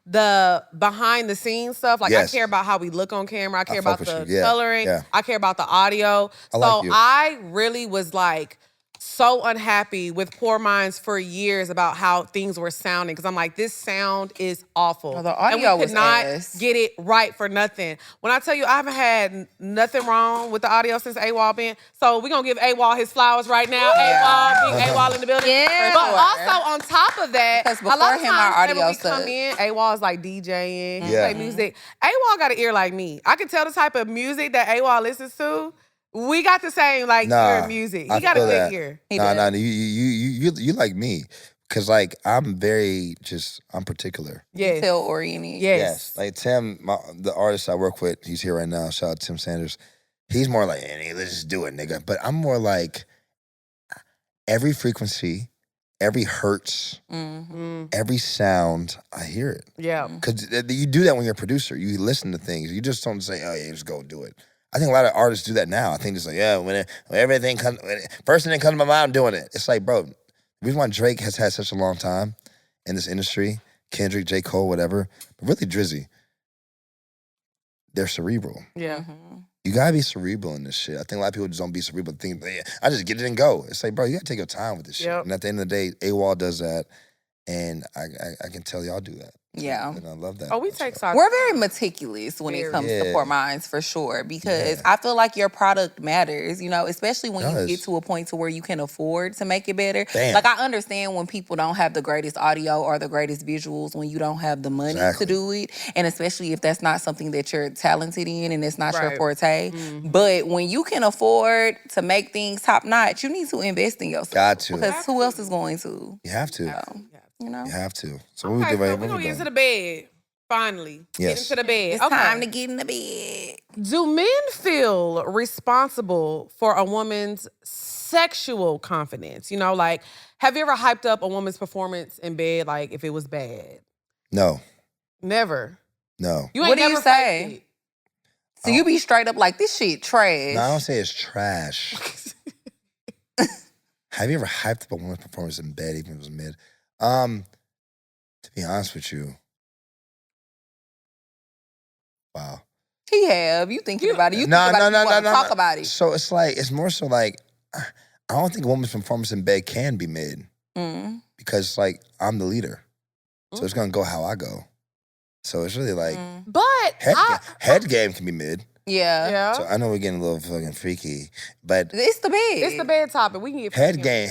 the behind the scenes stuff. Like, Yes. I care about how we look on camera. I care fuck about with the you. Yeah. coloring. Yeah. I care about the audio. I like So you. I really was, like, so unhappy with Poor Minds for years about how things were sounding, because I'm like, this sound is awful. Well, the and we audio could was not ass. get it right for nothing. When I tell you I haven't had nothing wrong with the audio since AWOL been, so we're going to give AWOL his flowers right now. AWOL, big AWOL in the building. Yeah. But also on top of that, Because a lot before of him, our times whenever audio we come sucked. in, AWOL is like DJing, he Yeah. play music. AWOL got an ear like me. I can tell the type of music that AWOL listens to. We got the same ear of music. He I got a feel big that. ear. No, you like me. Cause like I'm particular. Yes. Detail oriented. Yes. Like Tim, the artist I work with, he's here right now. Shout out to Tim Sanders. He's more like, hey, let's just do it, nigga. But I'm more like every frequency, every hertz, every sound, I hear it. Yeah. Cause you do that when you're a producer. You listen to things. You just don't say, oh yeah, just go do it. I think a lot of artists do that now. I think it's like, yeah, when everything comes, first thing that comes to my mind, I'm doing it. It's like, bro, the reason why Drake has had such a long time in this industry, Kendrick, J. Cole, whatever, but really Drizzy, they're cerebral. Yeah. You gotta be cerebral in this shit. I think a lot of people just don't be cerebral. Think, yeah, I just get it and go. It's like, bro, you gotta take your time with this shit. Yep. And at the end of the day, AWOL does that, and I can tell y'all do that. Yeah. And I love that. Oh, we take our We're very meticulous when it comes to Yeah. Poor Minds, for sure, because Yeah. I feel like your product matters, especially when you Does. get to a point to where you can afford to make it better. Damn. Like, I understand when people don't have the greatest audio or the greatest visuals, when you don't have the money Exactly. to do it, and especially if that's not something that you're talented in and it's not your Right. forte. But when you can afford to make things top notch, you need to invest in yourself. Got to. Because who else is going to? You have to. You know? You have to. So what we Okay, do right so here? we're going to get into the bed. Finally. Yes. Get into the bed. It's Okay. time to get in the bed. Do men feel responsible for a woman's sexual confidence? Like, have you ever hyped up a woman's performance in bed, like, if it was bad? No. Never. No. You ain't What do you never say? faked So you be straight up like, this shit trash. No, I don't say it's trash. Have you ever hyped up a woman's performance in bed, even if it was mid? To be honest with you, wow. He have. You thinking about it. You No, think about no, it. You no, wanna no, talk no. about it. So it's more so like, I don't think a woman's performance in bed can be mid Mm. because like I'm the leader, so it's gonna go how I go. So it's really like But head game can be mid. Yeah. yeah. So I know we're getting a little fucking freaky, but It's the bed. It's the bed topic. We can get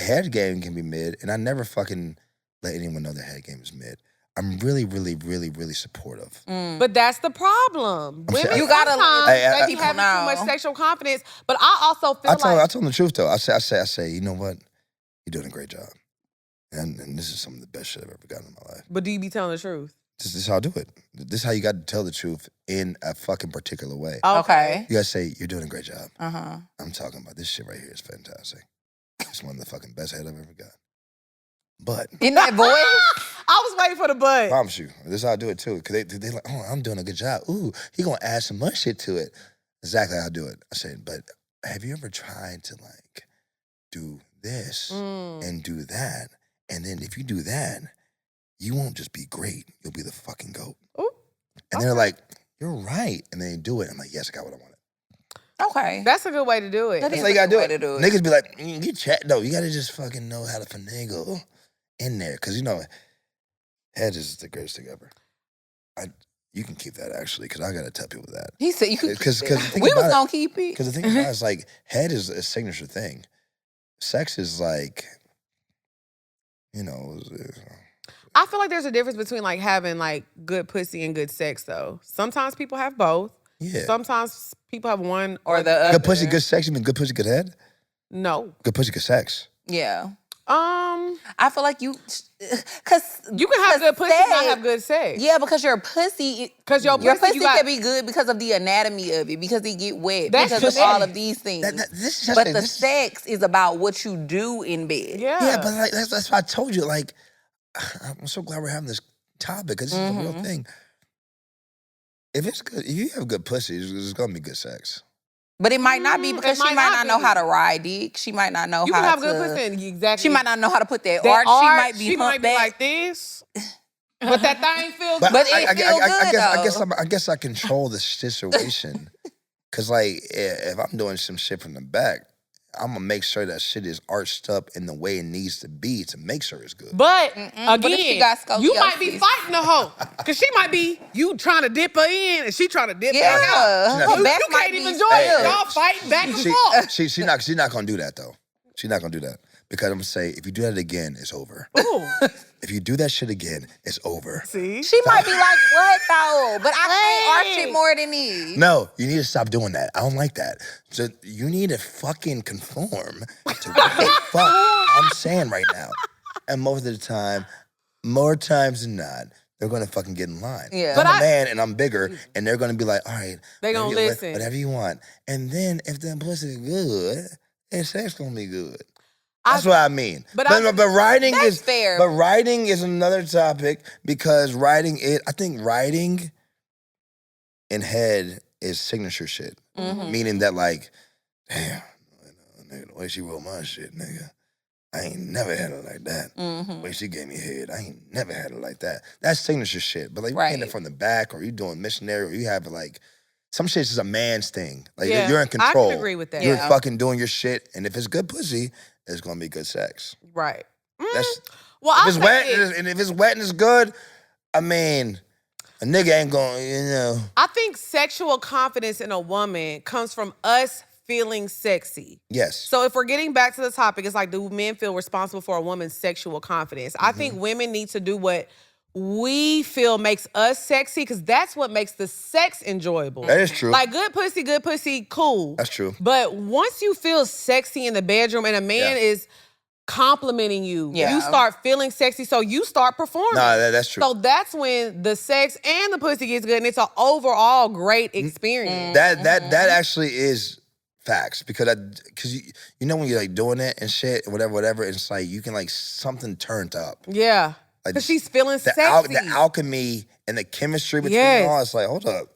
head game can be mid, and I never fucking let anyone know their head game is mid. I'm really, really, really, really supportive. But that's the problem. I'm Women saying- You gotta sometimes let they be people having know. too much sexual confidence. But I also feel I told like them the truth though. I say, you know what? You're doing a great job, and this is some of the best shit I've ever gotten in my life. But do you be telling the truth? This is how I do it. This is how you got to tell the truth in a fucking particular way. Okay. You gotta say, you're doing a great job. Uh-huh. I'm talking about this shit right here is fantastic. It's one of the fucking best head I've ever got. But In that voice? I was waiting for the I but. promise you, this is how I do it too. Cause they like, oh, I'm doing a good job. Ooh, he gonna add some more shit to it. Exactly how I do it. I said, but have you ever tried to like do this and do that? And then if you do that, you won't just be great. You'll be the fucking GOAT. Ooh, And they're like, you're right. And then they do it. I'm like, yes, I got what I wanted. Okay. That's a good way to do it. That That's is how you a gotta good do way it. to do it. Niggas be like, you chat. No, you gotta just fucking know how to finagle in there. Cause head is the greatest thing ever. You can keep that actually, cause I gotta tell people that. He said you could. Because We was gonna keep it. Because the thing about it is like head is a signature thing. Sex is like, I feel like there's a difference between like having like good pussy and good sex though. Sometimes people have both. Yeah. Sometimes people have one Or the other. Good pussy, good sex. You mean good pussy, good head? No. Good pussy, good sex. Yeah. I feel like you, you can have good pussy and not have good sex. Yeah, because your pussy, your pussy can be good because of the anatomy of it, because it get wet, That's because of all of these things. But the sex is about what you do in bed. Yeah, but like that's why I told you. Like, I'm so glad we're having this topic because this is a real thing. If it's good, if you have good pussy, it's gonna be good sex. But it might not be because she might not know how to ride dick. She might not know how to. You can have good pussy, exactly. She might not know how to put that arch. She might be like this. But that thing feels good. But it feels good, I guess I control the situation. Cause like if I'm doing some shit from the back, I'm gonna make sure that shit is arched up in the way it needs to be to make sure it's good. But again, but if she got scoliosis, you might be fighting the hoe. Cause she might be you trying to dip her in and she trying to dip back out. You can't even join it. Y'all fighting back and forth. She's not gonna do that though. She's not gonna do that. Because I'm gonna say, if you do that again, it's over. Ooh. If you do that shit again, it's over. See? She might be like, what though? But I can't arch it more than these. No, you need to stop doing that. I don't like that. So you need to fucking conform to what the fuck I'm saying right now. And most of the time, more times than not, they're gonna fucking get in line. Yeah. I'm a man and I'm bigger, and they're gonna be like, all right, they gonna listen. Whatever you want. And then if the pussy is good, then sex gonna be good. That's what I mean. But writing is fair. But writing is another topic because I think writing in head is signature shit. Meaning that like, damn, nigga, the way she wrote my shit, nigga, I ain't never had it like that. The way she gave me head, I ain't never had it like that. That's signature shit. But like, you getting it from the back, or you doing missionary, or you have like, some shit is a man's thing. Like you're in control. I can agree with that. You're fucking doing your shit, and if it's good pussy, it's gonna be good sex. Right. That's well, if it's wet, and if it's wet and it's good, I mean, a nigga ain't gonna, I think sexual confidence in a woman comes from us feeling sexy. Yes. So if we're getting back to the topic, it's like, do men feel responsible for a woman's sexual confidence? I think women need to do what we feel makes us sexy, because that's what makes the sex enjoyable. That is true. Like good pussy, cool. That's true. But once you feel sexy in the bedroom and a man is complimenting you, you start feeling sexy, so you start performing. Nah, that's true. So that's when the sex and the pussy gets good, and it's an overall great experience. That actually is facts, because you know when you're like doing it and shit and whatever, it's like you can like something turned up. Yeah. Like because she's feeling sexy. The alchemy and the chemistry between all, it's like, hold up,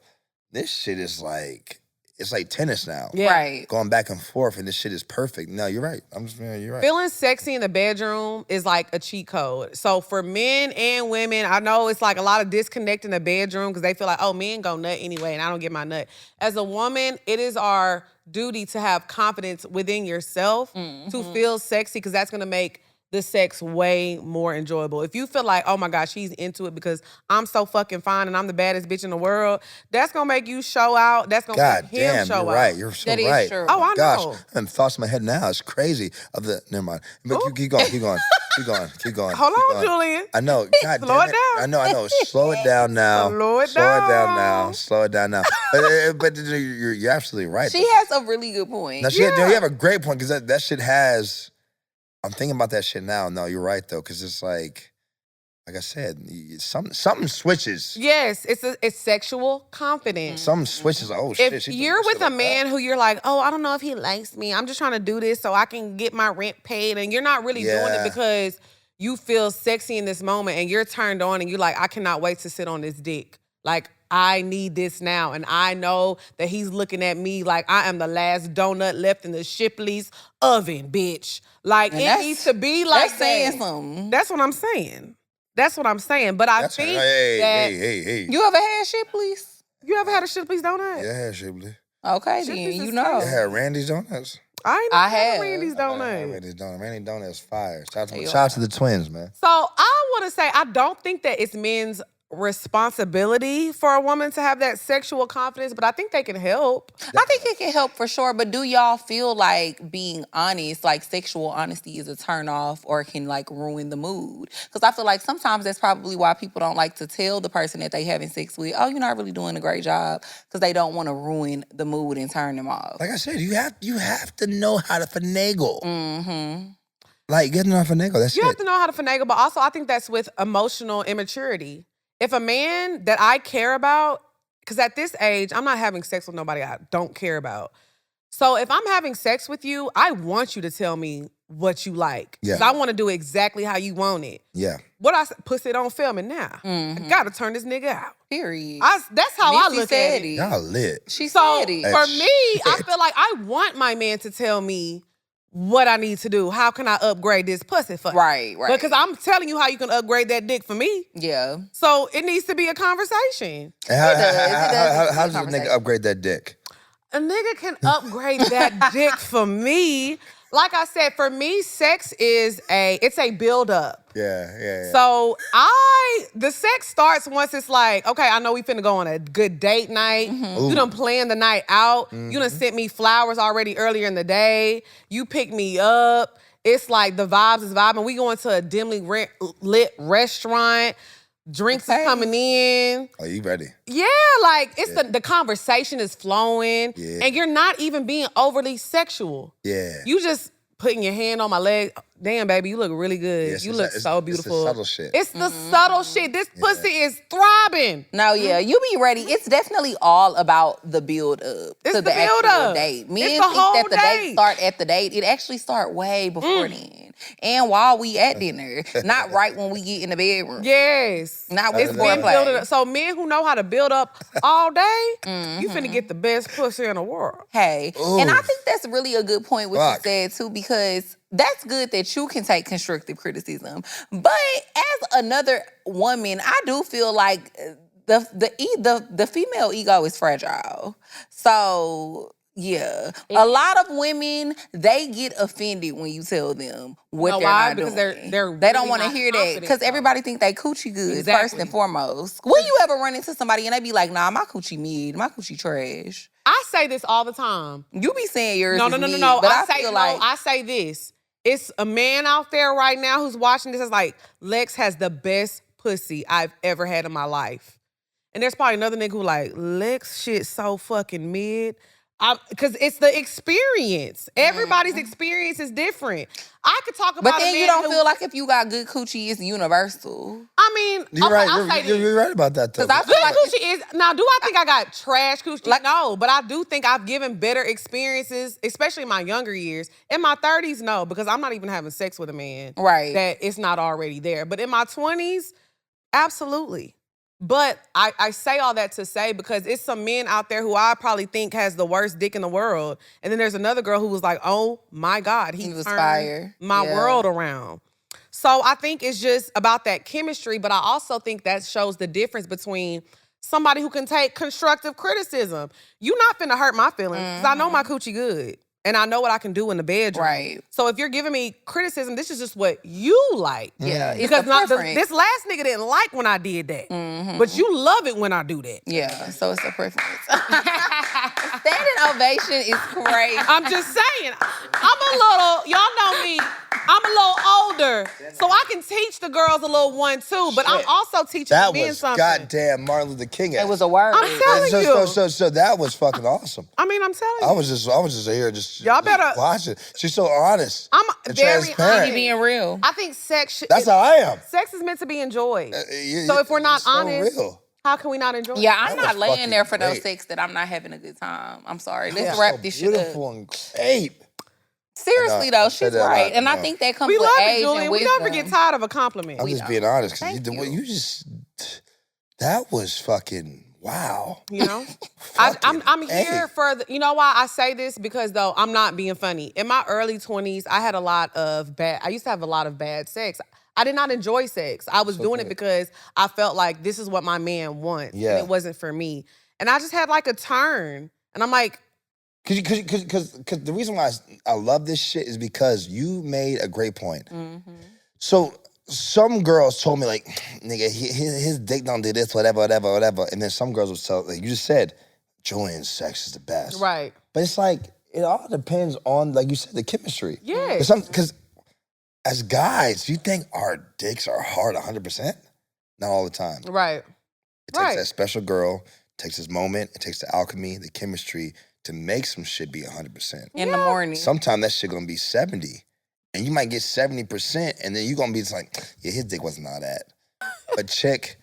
this shit is like, it's like tennis now. Yeah. Right. Going back and forth, and this shit is perfect. No, you're right. You're right. Feeling sexy in the bedroom is like a cheat code. So for men and women, I know it's like a lot of disconnect in the bedroom because they feel like, oh, men go nut anyway, and I don't get my nut. As a woman, it is our duty to have confidence within yourself to feel sexy, because that's going to make the sex way more enjoyable. If you feel like, oh my gosh, she's into it because I'm so fucking fine and I'm the baddest bitch in the world, that's gonna make you show out. That's gonna make him show out. You're right. You're so that right. Is true. Oh, I know. Gosh, I'm thoughts in my head now. It's crazy. Never mind. But keep going. Keep going. Hold on, Julian. I know. God Slow damn it down. I know. Slow it down now. Slow it down now. But you're absolutely right. She has a really good point. Now, you have a great point, because that shit has. I'm thinking about that shit now. No, you're right though, because it's like I said, something switches. Yes, it's sexual confidence. Something switches. Oh shit! If you're with a man who you're like, oh, I don't know if he likes me. I'm just trying to do this so I can get my rent paid, and you're not really doing it because you feel sexy in this moment, and you're turned on, and you're like, I cannot wait to sit on this dick. Like, I need this now. And I know that he's looking at me like I am the last donut left in the Shipley's oven, bitch. Like, it needs to be like that's saying something. That's what I'm saying. But I think that... Hey. You ever had Shipley's? You ever had a Shipley's donut? Yeah, I had Shipley. Okay, Shipley's then you is know. I had Randy's Donuts. I have had Randy's donut. Randy's Donut. Randy's Donut is fire. Shout out to the twins, man. So I want to say, I don't think that it's men's responsibility for a woman to have that sexual confidence, but I think they can help. I think it can help for sure, but do y'all feel like being honest, like sexual honesty is a turn off or can like ruin the mood? Because I feel like sometimes that's probably why people don't like to tell the person that they having sex with, oh, you're not really doing a great job, because they don't want to ruin the mood and turn them off. Like I said, you have to know how to finagle. Mm-hmm. Like, getting off finagle, that's You it. have to know how to finagle, but also I think that's with emotional immaturity. If a man that I care about, because at this age, I'm not having sex with nobody I don't care about. So if I'm having sex with you, I want you to tell me what you like. Because I want to do exactly how you want it. Yeah. What I said, pussy don't film it now. I gotta turn this nigga out. Period. That's how I look at it. Y'all lit. She So said it. for me, I feel like I want my man to tell me what I need to do. How can I upgrade this pussy for you? Right. Because I'm telling you how you can upgrade that dick for me. Yeah. So it needs to be a conversation. And how does a nigga upgrade that dick? A nigga can upgrade that dick for me. Like I said, for me, sex is it's a build-up. Yeah. So the sex starts once it's like, okay, I know we finna go on a good date night. You done planned the night out. You done sent me flowers already earlier in the day. You picked me up. It's like the vibes is vibing. We going to a dimly lit restaurant. Drinks is coming in. Oh, you ready? Yeah, like it's the conversation is flowing. Yeah. And you're not even being overly sexual. Yeah. You just putting your hand on my leg. Damn, baby, you look really good. Yes, you look so beautiful. It's the subtle shit. It's the subtle shit. This pussy is throbbing. No, yeah, you be ready. It's definitely all about the build up It's to the actual build-up. date. Men It's think the whole that the date date. start at the date. It actually start way before then. And while we at dinner, not right when we get in the bedroom. Yes. Not It's with been foreplay. building up. So men who know how to build up all day, you finna get the best pussy in the world. Hey, Ooh. and I think that's really a good point what Fuck. you said too, because that's good that you can take constructive criticism. But as another woman, I do feel like the female ego is fragile. So yeah, a lot of women, they get offended when you tell them what know they're why? not Because doing. they're They don't really want to not hear that confident, because though. everybody think they coochie good first Exactly. and foremost. Will you ever run into somebody and they be like, nah, my coochie mid, my coochie trash? I say this all the time. You be saying yours No. is mid, But but I say feel like I say this. It's a man out there right now who's watching this. Is like, Lex has the best pussy I've ever had in my life. And there's probably another nigga who like, Lex shit so fucking mid. Because it's the experience. Everybody's experience is different. I could talk about but then a man you don't who, feel like if you got good coochie, it's universal. I mean, You're okay, right. I'll say this. You're right about that, though. 'Cause I feel Good like coochie is now. Do I think I got trash coochie? No, but I do think I've given better experiences, especially in my younger years. In my 30s, no, because I'm not even having sex with a man, Right. That it's not already there. But in my 20s, absolutely. But I say all that to say because it's some men out there who I probably think has the worst dick in the world, and then there's another girl who was like, "Oh my God, he was turned fire. my Yeah. world around." So I think it's just about that chemistry, but I also think that shows the difference between somebody who can take constructive criticism. You not finna hurt my feelings because I know my coochie good and I know what I can do in the bedroom. Right. So if you're giving me criticism, this is just what you like. Yeah, it's Because a preference. this last nigga didn't like when I did that, but you love it when I do that. Yeah, so it's a preference. Standing ovation is crazy. I'm just saying, y'all know me, I'm a little older, so I can teach the girls a little one too, but I'm also teaching That the men was something. goddamn Martin Luther King. It was a word. I'm telling you. So that was fucking awesome. I mean, I'm telling you. I was just here just Y'all better- watch it. She's so honest. I'm and very transparent. honest. being real. I think sex That's how I am. sex is meant to be enjoyed. You- So if we're not it's so honest, real. how can we not enjoy it? Yeah, I'm That not was laying fucking there for no great. sex that I'm not having a good time. I'm sorry. That Let's was wrap so this shit up. beautiful and great. Seriously I though, said she's that a lot, right. And I no. think that comes We with love it, age Julian. and We wisdom. never get tired of a compliment. I'm just being honest because Thank the way you. you just that was fucking wow. You know, I'm Hey. here for the, you know why I say this, because though I'm not being funny. In my early 20s, I used to have a lot of bad sex. I did not enjoy sex. I was doing it because I felt like this is what my man wants. Yeah. And it wasn't for me. And I just had like a turn, and I'm like, Because the reason why I love this shit is because you made a great point. So some girls told me like, nigga, his dick don't do this, whatever. And then some girls would tell, like you just said, Julian's sex is the best. Right. But it's like, it all depends on, like you said, the chemistry. Yeah. Because as guys, you think our dicks are hard 100%? Not all the time. Right. It takes that special girl, takes this moment, it takes the alchemy, the chemistry to make some shit be 100%. In the morning. Sometimes that shit gonna be 70. And you might get 70%, and then you gonna be just like, yeah, his dick wasn't all that. But chick,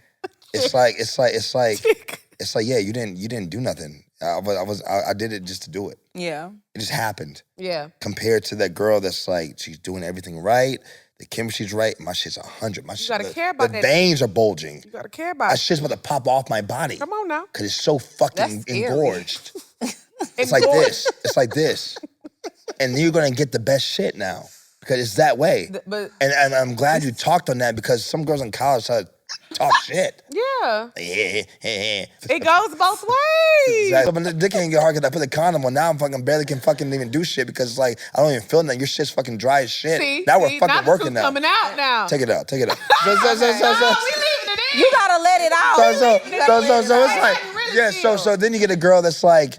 it's like, yeah, you didn't do nothing. I did it just to do it. Yeah. It just happened. Yeah. Compared to that girl that's like, she's doing everything right, the chemistry's right, my shit's 100. My shit, gotta care about the that. veins are bulging. You gotta care about That it. shit's about to pop off my body. Come on now. Cause it's so fucking That's scary. engorged. It's like this. It's like this. And you're gonna get the best shit now. Because it's that way. But And I'm glad you talked on that because some girls in college try to talk shit. yeah. It It goes both ways. Exactly. But the dick ain't get hard because I put the condom on. Now I'm fucking barely can fucking even do shit because it's like, I don't even feel nothing. Your shit's fucking dry as shit. See, now we're now fucking the working truth now. coming out now. Take it out. So, No, we leaving it in. You gotta let it out. so it's like, really yeah, feel. so then you get a girl that's like,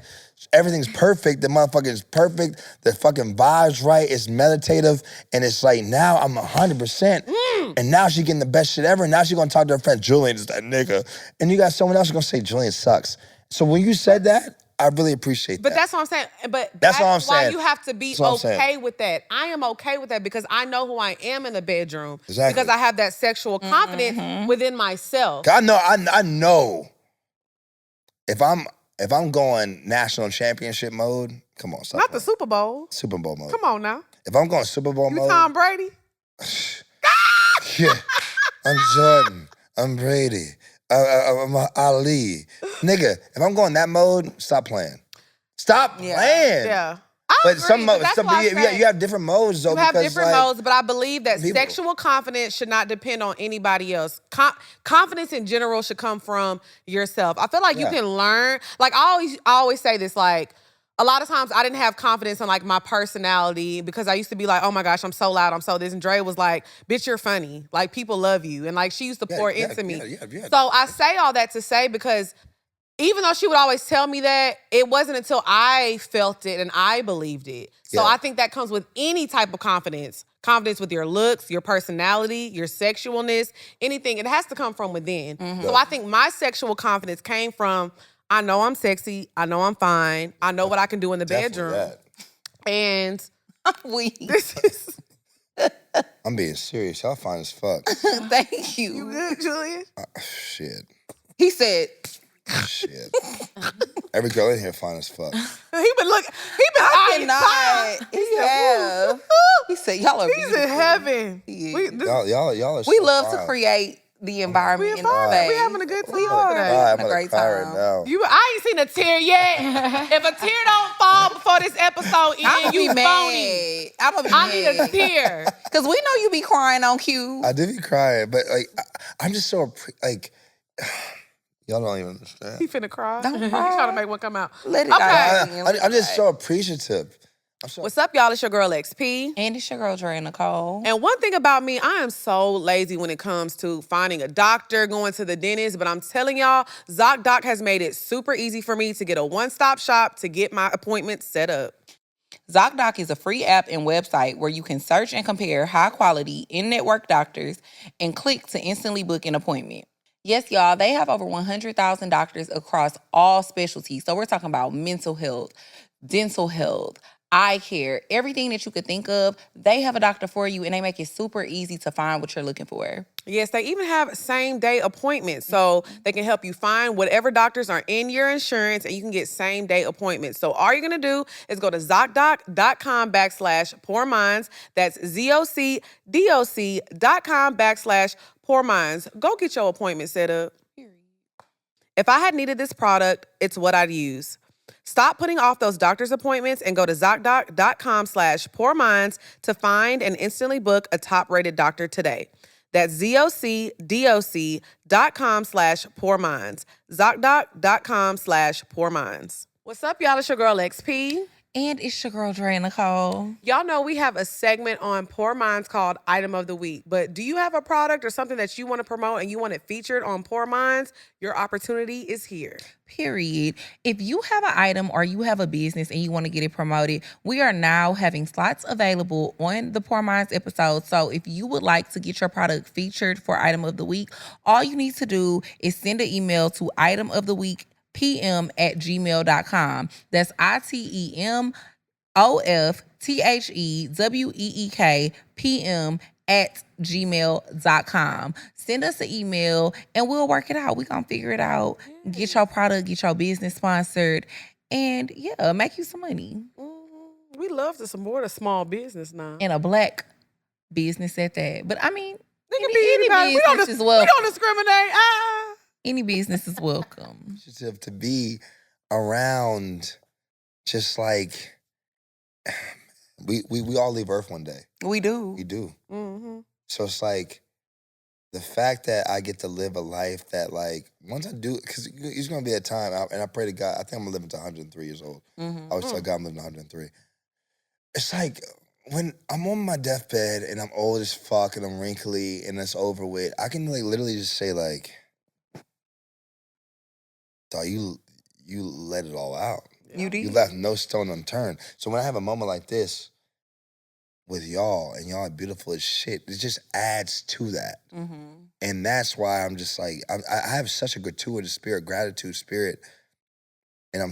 everything's perfect, the motherfucker is perfect, the fucking vibe's right, it's meditative, and it's like, now I'm 100%, and now she getting the best shit ever, and now she gonna talk to her friend, Julian is that nigga, and you got someone else who's gonna say, Julian sucks. So when you said that, I really appreciate But that. that's what I'm saying. But That's all I'm why saying. you have to be That's what I'm saying. okay with that. I am okay with that because I know who I am in the bedroom. Exactly. Because I have that sexual confidence within myself. I know. If I'm going national championship mode, come on, stop Not the playing. Super Bowl. Super Bowl mode. Come on now. If I'm going Super Bowl You mode, Tom Brady? yeah, I'm Jordan. I'm Brady. I'm Ali. Nigga, if I'm going that mode, stop playing. Stop playing. Yeah. I But agree, that's why I say you have different modes though. you have because, different like, modes, but I believe that people- sexual confidence should not depend on anybody else. Confidence in general should come from yourself. I feel like you Yeah. can learn. Like I always say this, like, a lot of times I didn't have confidence in like my personality because I used to be like, oh my gosh, I'm so loud, I'm so this. And Dre was like, bitch, you're funny. Like people love you. And like she used to pour into me. Yeah. So I say all that to say because even though she would always tell me that, it wasn't until I felt it and I believed it. So Yeah. I think that comes with any type of confidence. Confidence with your looks, your personality, your sexualness, anything. It has to come from within. So I think my sexual confidence came from, I know I'm sexy, I know I'm fine, I know what I can do in the bedroom. And this is... I'm being serious. Y'all fine as fuck. Thank you. You good, Julian? Shit. He said, Shit. Every girl in here fine as fuck. He been eyeing time. He said, y'all are He's beautiful. in heaven. He is. Y'all are We so love fine. to create the environment We in the fine. space. We having a good time We today. are. I'm Having a gonna great cry time. right now. I ain't seen a tear yet. If a tear don't fall before this episode I'm ends, gonna you be phony. mad. I'm gonna be I need a mad. tear. Because we know you be crying on cue. I do be crying, but like I'm just so like y'all don't even understand. He finna cry. Don't He cry. trying to make one come out. Let it Okay. out. I'm just so appreciative. I'm so What's up, y'all? It's your girl XP. And it's your girl, Dre Nicole. And one thing about me, I am so lazy when it comes to finding a doctor, going to the dentist. But I'm telling y'all, ZocDoc has made it super easy for me to get a one-stop shop to get my appointment set up. ZocDoc is a free app and website where you can search and compare high-quality, in-network doctors and click to instantly book an appointment. Yes, y'all, they have over 100,000 doctors across all specialties. So we're talking about mental health, dental health, eye care, everything that you could think of. They have a doctor for you, and they make it super easy to find what you're looking for. Yes, they even have same-day appointments, so they can help you find whatever doctors are in your insurance, and you can get same-day appointments. So all you're going to do is go to ZocDoc.com/PoorMinds. That's ZocDoc.com/PoorMinds. Go get your appointment set up. If I had needed this product, it's what I'd use. Stop putting off those doctor's appointments and go to ZocDoc.com/PoorMinds to find and instantly book a top-rated doctor today. That's ZocDoc.com/PoorMinds. ZocDoc.com/PoorMinds. What's up, y'all? It's your girl XP. And it's your girl, Dre Nicole. Y'all know we have a segment on Poor Minds called Item of the Week. But do you have a product or something that you want to promote and you want it featured on Poor Minds? Your opportunity is here. Period. If you have an item or you have a business and you want to get it promoted, we are now having slots available on the Poor Minds episode. So if you would like to get your product featured for Item of the Week, all you need to do is send an email to itemoftheweekpm@gmail.com. That's itemoftheweekpm@gmail.com. Send us an email and we'll work it out. We're going to figure it out. Get your product, get your business sponsored, and yeah, make you some money. Mm-hmm. We love to support a small business now. And a black business at that. But I mean, It can be anybody. We don't discriminate. Any business is welcome. Just to be around, just like we all leave Earth one day. We do. We do. Mm-hmm. So it's like the fact that I get to live a life that, like, once I do, because it's going to be a time, and I pray to God, I think I'm going to live until 103 years old. Mm-hmm. I always tell God I'm living to 103. It's like when I'm on my deathbed and I'm old as fuck and I'm wrinkly and it's over with, I can like literally just say like, dog, you let it all out. You did. You left no stone unturned. So when I have a moment like this with y'all, and y'all are beautiful as shit, it just adds to that. Mm-hmm. And that's why I'm just like, I have such a gratuitous spirit, gratitude spirit. And I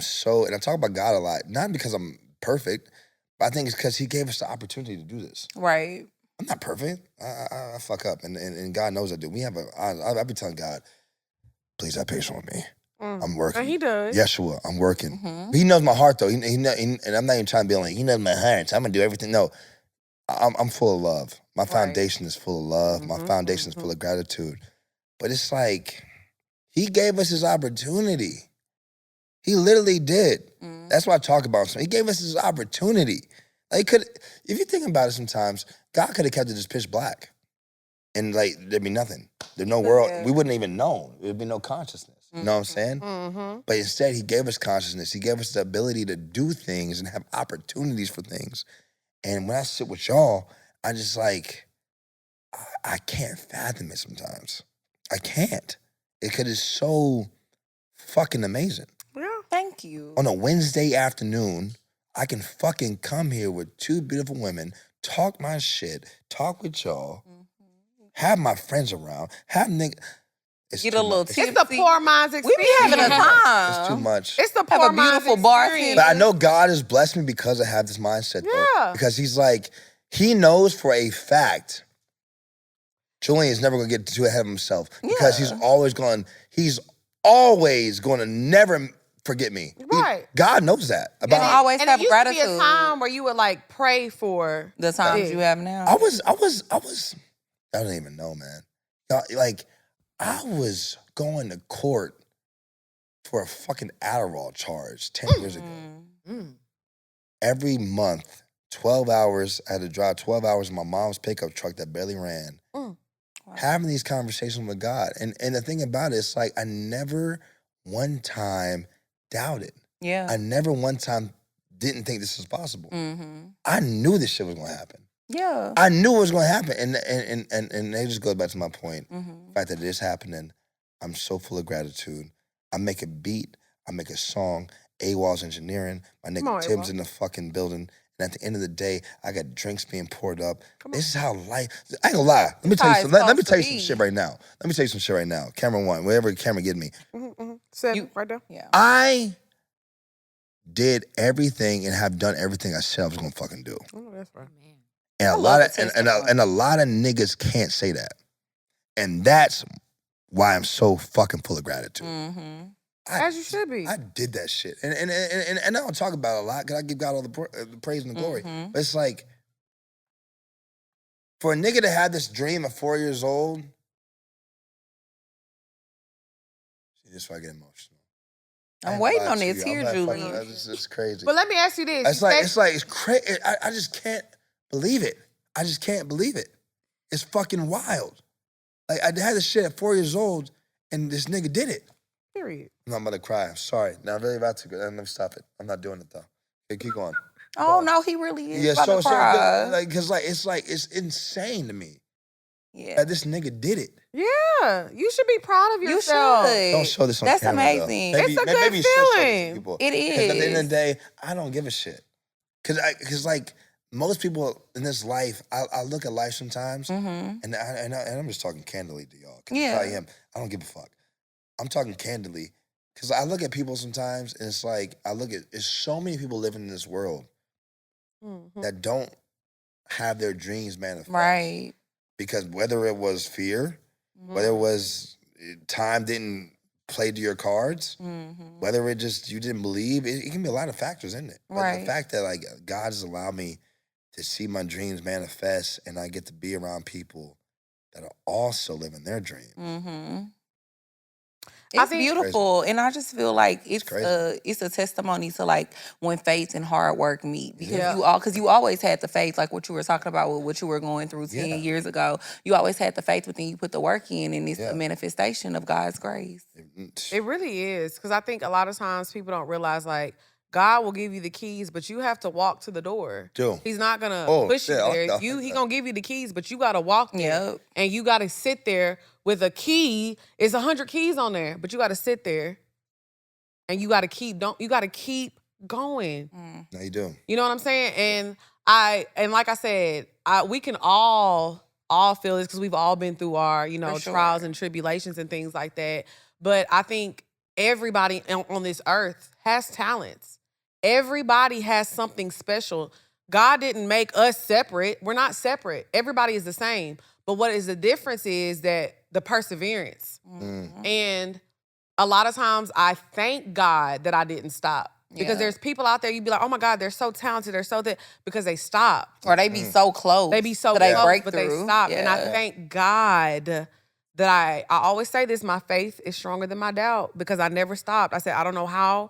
talk about God a lot, not because I'm perfect, but I think it's because he gave us the opportunity to do this. Right. I'm not perfect. I fuck up, and God knows I do. I've been telling God, please have patience with me. I'm working. And he does. Yeshua, I'm working. Mm-hmm. He knows my heart, though. And I'm not even trying to be like, he knows my heart, so I'm going to do everything. No, I'm full of love. My foundation is full of love. My foundation is full of gratitude. But it's like, he gave us his opportunity. He literally did. Mm-hmm. That's why I talk about him. He gave us his opportunity. Like, if you think about it sometimes, God could have kept it just pitch black. And like, there'd be nothing. There'd no world. We wouldn't even know. There'd be no consciousness. You know what I'm saying? Mm-hmm. But instead, he gave us consciousness. He gave us the ability to do things and have opportunities for things. And when I sit with y'all, I just like, I can't fathom it sometimes. I can't. Because it's so fucking amazing. Yeah. Thank you. On a Wednesday afternoon, I can fucking come here with two beautiful women, talk my shit, talk with y'all, have my friends around, have niggas. Get a little tipsy. It's the Poor Minds We experience. be having a time. It's too much. It's the Have Poor a Minds beautiful experience. bartender. But I know God has blessed me because I have this mindset, though. Yeah. Because he's like, he knows for a fact Julian is never going to get too ahead of himself. Because he's always going to never forget me. Right. God knows that. And always And have it used gratitude. to be a time where you would like pray for The times you have now. I was, I don't even know, man. Like, I was going to court for a fucking Adderall charge 10 years ago. Every month, 12 hours, I had to drive 12 hours in my mom's pickup truck that barely ran. Wow. Having these conversations with God. And the thing about it is, like, I never one time doubted. Yeah. I never one time didn't think this was possible. Mm-hmm. I knew this shit was going to happen. Yeah. I knew it was going to happen. And it just goes back to my point. Mm-hmm. The fact that it is happening, I'm so full of gratitude. I make a beat. I make a song. AWOL's engineering. My nigga Tim's in the fucking building. And at the end of the day, I got drinks being poured up. This is how life. I ain't gonna lie. Let me tell you some. Let me tell you some shit right now. Let me tell you some shit right now. Camera one, wherever the camera get me. Right there. Yeah. I did everything and have done everything I said I was gonna fucking do. Oh, that's right. And a lot of and a lot of niggas can't say that. And that's why I'm so fucking full of gratitude. Mm-hmm. As you should be. I did that shit. And I don't talk about it a lot because I give God all the praise and the glory. Mm-hmm. But it's like, for a nigga to have this dream at 4 years old, just why I get emotional. I'm waiting on this here, Julian. It's crazy. But let me ask you this. It's crazy. I just can't believe it. I just can't believe it. It's fucking wild. Like, I had this shit at 4 years old, and this nigga did it. Period. No, I'm about to cry. I'm sorry. Now I'm really about to go. Let me stop it. I'm not doing it, though. Okay, keep going. Oh no, he really is. Yeah, about to cry. like, cause it's insane to me Yeah. that this nigga did it. Yeah, you should be proud of You yourself. should. Don't show this on That's camera, though. amazing. Maybe, It's a good maybe you should show this to feeling. people. It 'Cause at the end of is. the day, I don't give a shit. Cause like most people in this life, I look at life sometimes, and I'm just talking candidly to y'all. 'Cause Yeah. I am. I don't give a fuck. I'm talking candidly, cause I look at people sometimes, and it's like there's so many people living in this world that don't have their dreams manifest. Right. Because whether it was fear, whether it was time didn't play to your cards, whether it just you didn't believe, it can be a lot of factors in it. But Right. the fact that like God has allowed me to see my dreams manifest, and I get to be around people that are also living their dream. It's beautiful, and I just feel like it's crazy. it's a testimony to like when faith and hard work meet, because Yeah. you always had the faith, like what you were talking about with what you were going through 10 Yeah. years ago. You always had the faith, but then you put the work in, and it's Yeah. a manifestation of God's grace. It really is, because I think a lot of times people don't realize, like, God will give you the keys, but you have to walk to the door. Do. He's not gonna Oh, push you yeah, there. He gonna give you the keys, but you gotta walk there. Yep. And you gotta sit there with a key. It's 100 keys on there, but you gotta sit there and you gotta keep going. No, you do. You know what I'm saying? And like I said, we can all feel this because we've all been through our, For sure. trials and tribulations and things like that. But I think everybody on this earth has talents. Everybody has something special. God didn't make us separate. We're not separate. Everybody is the same. But what is the difference is that the perseverance. And a lot of times I thank God that I didn't stop. Because Yeah. there's people out there, you'd be like, oh my God, they're so talented, because they stopped. Or they be so close. They be so but they close, break but through. they stop. And I Yeah. thank God that I always say this, my faith is stronger than my doubt, because I never stopped. I said, I don't know how.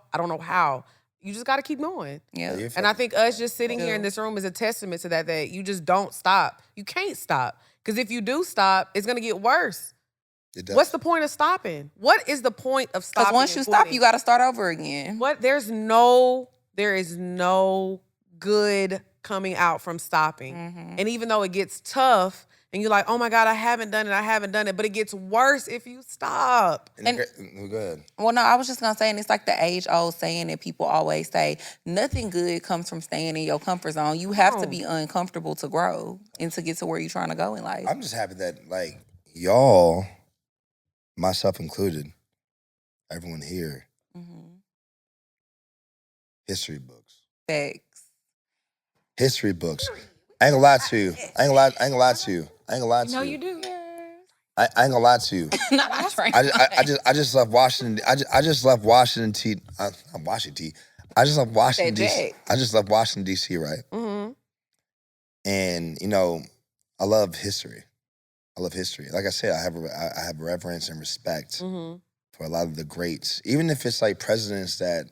You just got to keep going. Yeah. And I think us just sitting here in this room is a testament to that you just don't stop. You can't stop. Because if you do stop, it's going to get worse. It does. What's the point of stopping? What is the point of stopping? Because once you and stop, quitting? you got to start over again. There is no good coming out from stopping. And even though it gets tough and you're like, oh my God, I haven't done it, but it gets worse if you stop. Go ahead. Well, no, I was just gonna say, and it's like the age-old saying that people always say, nothing good comes from staying in your comfort zone. You have to be uncomfortable to grow and to get to where you're trying to go in life. I'm just happy that like y'all, myself included, everyone here, history books. Facts. History books. I ain't gonna lie to you. I ain't gonna lie to you. No, you do. I ain't gonna lie to you. Not trying. I just left Washington. I just left Washington D. I'm Washington D. I just left Washington D.C. I just left Washington D.C. Right. And I love history. Like I said, I have reverence and respect for a lot of the greats. Even if it's like presidents that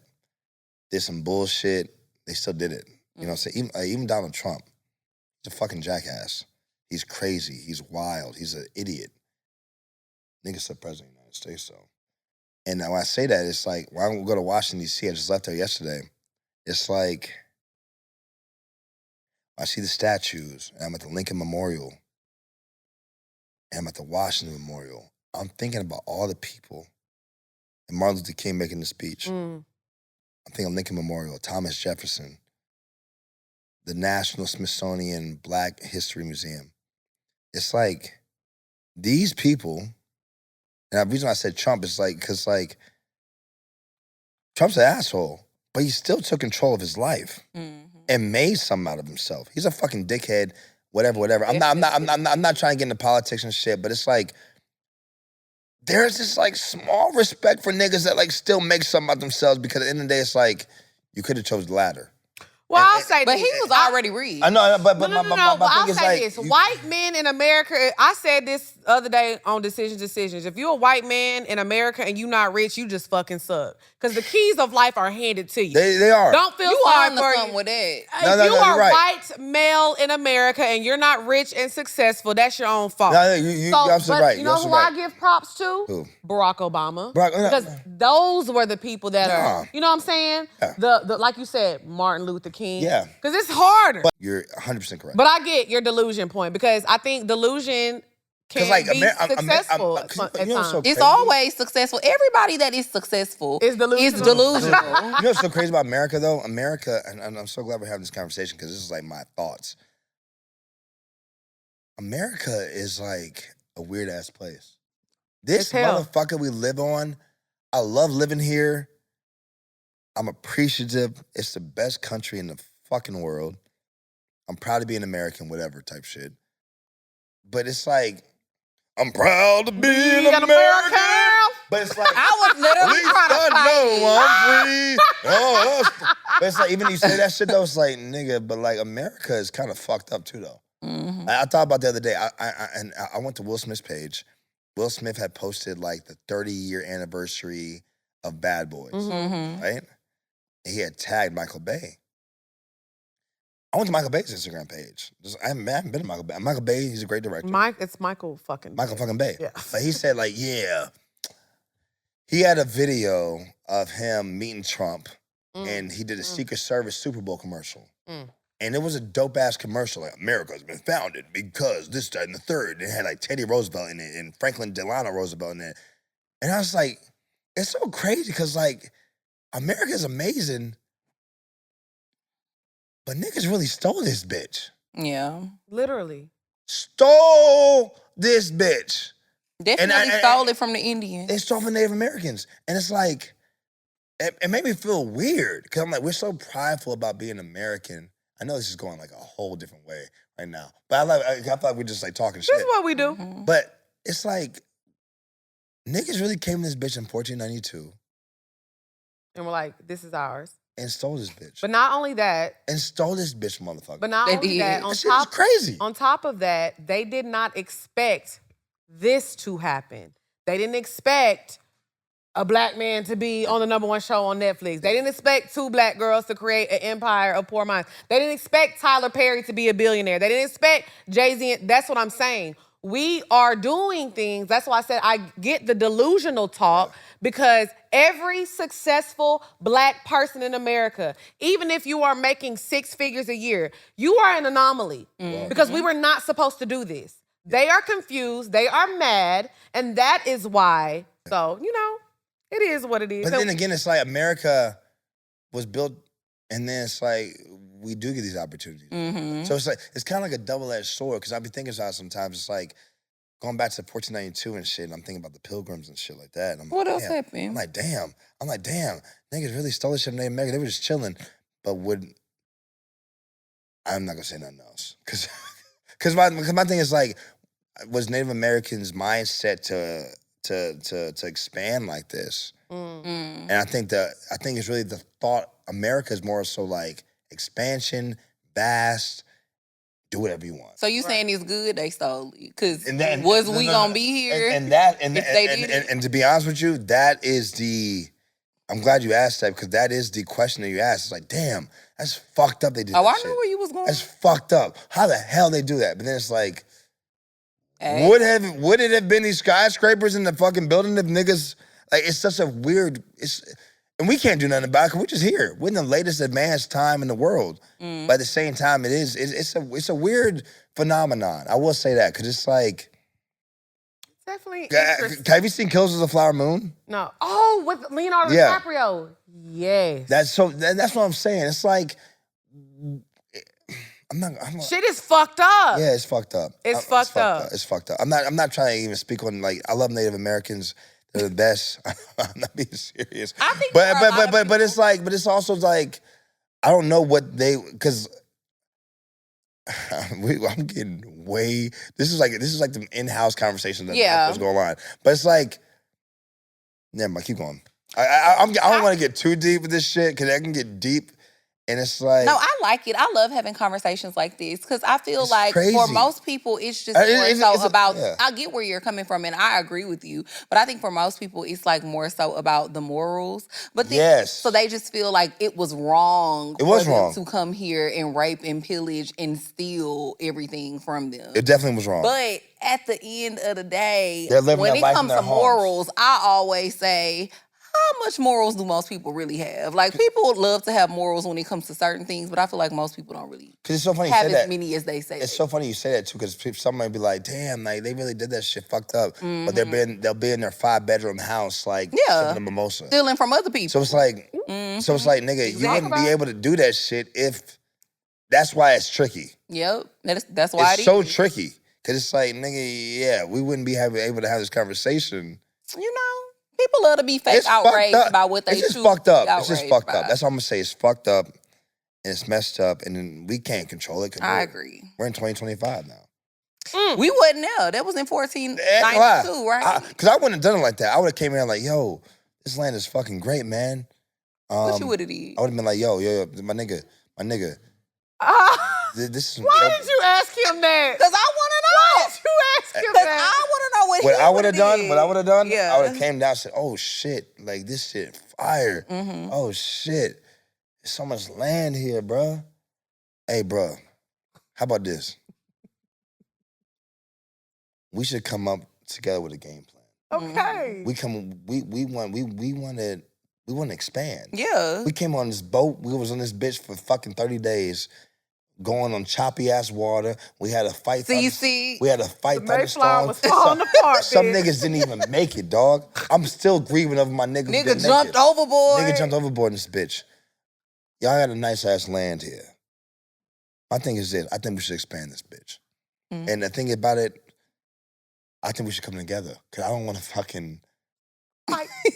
did some bullshit, they still did it. You know what I'm saying? Even Donald Trump, he's a fucking jackass. He's crazy. He's wild. He's an idiot. Nigga's still president of the United States, though. And when I say that, it's like, when I go to Washington, D.C., I just left there yesterday. It's like, I see the statues, and I'm at the Lincoln Memorial, and I'm at the Washington Memorial. I'm thinking about all the people, and Martin Luther King making the speech. I'm thinking Lincoln Memorial, Thomas Jefferson, the National Smithsonian Black History Museum. It's like, these people, and the reason I said Trump is like, because like, Trump's an asshole, but he still took control of his life and made something out of himself. He's a fucking dickhead, whatever. I'm not trying to get into politics and shit, but it's like, there's this like small respect for niggas that like still make something out themselves, because at the end of the day, it's like, you could have chose the ladder. Well, I'll say But this. he was already rich. I know, but No, my but thing I'll is say like, this. White men in America, I said this the other day on Decisions. If you're a white man in America and you're not rich, you just fucking suck. Because the keys of life are handed to you. They are. Don't feel You sorry on for to something you. with that. If you you're are right. white male in America and you're not rich and successful, that's your own fault. No, you're absolutely right. You know who I give props to? Who? Barack Obama. Barack- Because those were the people that are, Yeah. you know what I'm saying? Yeah. The like you said, Martin Luther King. King. Yeah. Because it's harder. You're 100% correct. But I get your delusion point because I think delusion can be successful at times. It's always successful. Everybody that is successful is delusional. You know what's so crazy about America, though? America, and I'm so glad we're having this conversation because this is like my thoughts. America is like a weird-ass place. This motherfucker we live on, I love living here. I'm appreciative. It's the best country in the fucking world. I'm proud to be an American, whatever type shit. But it's like, I'm proud to be an American. But it's like, I was literally trying to I know I'm free. But it's like, even you say that shit though, it's like, nigga, but like America is kind of fucked up too though. Mm-hmm. I thought about the other day, I went to Will Smith's page. Will Smith had posted like the 30-year anniversary of Bad Boys, right? And he had tagged Michael Bay. I went to Michael Bay's Instagram page. I haven't been to Michael Bay. Michael Bay, he's a great director. It's Michael fucking Bay. Yeah. But he said like, yeah. He had a video of him meeting Trump and he did a Secret Service Super Bowl commercial. And it was a dope-ass commercial. Like, America's been founded because this, that, and the third. And it had like Teddy Roosevelt in it and Franklin Delano Roosevelt in it. And I was like, it's so crazy because like, America's amazing, but niggas really stole this bitch. Yeah. Literally. Stole this bitch. Definitely stole it from the Indians. They stole from Native Americans. And it's like, it made me feel weird. Because I'm like, we're so prideful about being American. I know this is going like a whole different way right now. But I thought we're just like talking shit. This is what we do. But it's like, niggas really came to this bitch in 1492. And we're like, this is ours. And stole this bitch. But not only that. And stole this bitch, motherfucker. But not only that, crazy. On top of that, they did not expect this to happen. They didn't expect a black man to be on the #1 show on Netflix. They didn't expect 2 black girls to create an empire of poor minds. They didn't expect Tyler Perry to be a billionaire. They didn't expect Jay-Z. That's what I'm saying. We are doing things. That's why I said I get the delusional talk because every successful black person in America, even if you are making 6 figures a year, you are an anomaly because we were not supposed to do this. They are confused. They are mad. And that is why. So, you know, it is what it is. But then again, it's like America was built and then it's like we do get these opportunities. So it's like, it's kind of like a double-edged sword because I be thinking about it sometimes. It's like going back to 1492 and shit, and I'm thinking about the Pilgrims and shit like that. And I'm what like, else happened? I'm like, damn. Niggas really stole this shit in Native America. They were just chilling. But I'm not going to say nothing else. Because my thing is like, was Native Americans' mindset to expand like this? And I think it's really the thought. America is more so like expansion, vast, do whatever you want. So you saying it's good they stole it? Because was we gonna be here? And to be honest with you, that is I'm glad you asked that because that is the question that you asked. It's like, damn, that's fucked up. They did. Oh, that I shit. knew where you was going. That's fucked up. How the hell they do that? But then it's like, would it have been these skyscrapers in the fucking building if niggas like? It's such a weird. And we can't do nothing about it because we're just here. We're in the latest advanced time in the world. But at the same time, it's a weird phenomenon. I will say that because it's like. Definitely interesting. Have you seen Killers of the Flower Moon? No. Oh, with Leonardo DiCaprio. Yes. That's what I'm saying. It's like. Shit is fucked up. Yeah, it's fucked up. It's fucked up. It's fucked up. I'm not trying to even speak on like I love Native Americans. They're the best. I'm not being serious. I think but it's also like I don't know what because I'm getting way. This is like the in-house conversation that's going on. But it's like, never mind. Keep going. I don't want to get too deep with this shit because I can get deep. And it's like... No, I like it. I love having conversations like this because I feel like crazy. For most people, it's just more so about... Yeah. I get where you're coming from and I agree with you. But I think for most people, it's like more so about the morals. But so they just feel like it was wrong for them to come here and rape and pillage and steal everything from them. It definitely was wrong. But at the end of the day, when it comes to morals, I always say... How how much morals do most people really have? Like, people love to have morals when it comes to certain things, but I feel like most people don't really it's so funny have you say as that. many as they say. It's so funny you say that too, because somebody be like, "Damn, like they really did that shit fucked up," but they'll be in their 5-bedroom house, like sipping a mimosa, stealing from other people. So it's like, nigga, you wouldn't be able to do that shit if. That's why it's tricky. Yep, that's why it's so tricky. Cause it's like, nigga, yeah, we wouldn't be able to have this conversation. You know, people love to be fake outraged about what they choose. It's just fucked up. It's just fucked by. up. That's all I'm gonna say. It's fucked up and it's messed up, and then we can't control it. I agree. We're in 2025 now. We wasn't there. That was in 1492, right? Because I wouldn't have done it like that. I would have came in like, yo, this land is fucking great, man. What you would have did? I would have been like, yo, my nigga. This is Why did you ask him that? Because I want to know. Why did you ask him that? I want to know what I would have done. What I would have done. Yeah. I would have came down and said, "Oh shit, like this shit fire. Oh shit, there's so much land here, bruh. Hey, bruh, how about this? We should come up together with a game plan. Okay. We want to expand. Yeah. We came on this boat. We was on this bitch for fucking 30 days. Going on choppy ass water. We had a fight. We had a fight. The Mayflower was falling apart. Some niggas didn't even make it, dog. I'm still grieving over my niggas. Nigga jumped overboard. Nigga jumped overboard in this bitch. Y'all got a nice ass land here. My thing is this. I think we should expand this bitch. And the thing about it, I think we should come together. Cause I don't want to fucking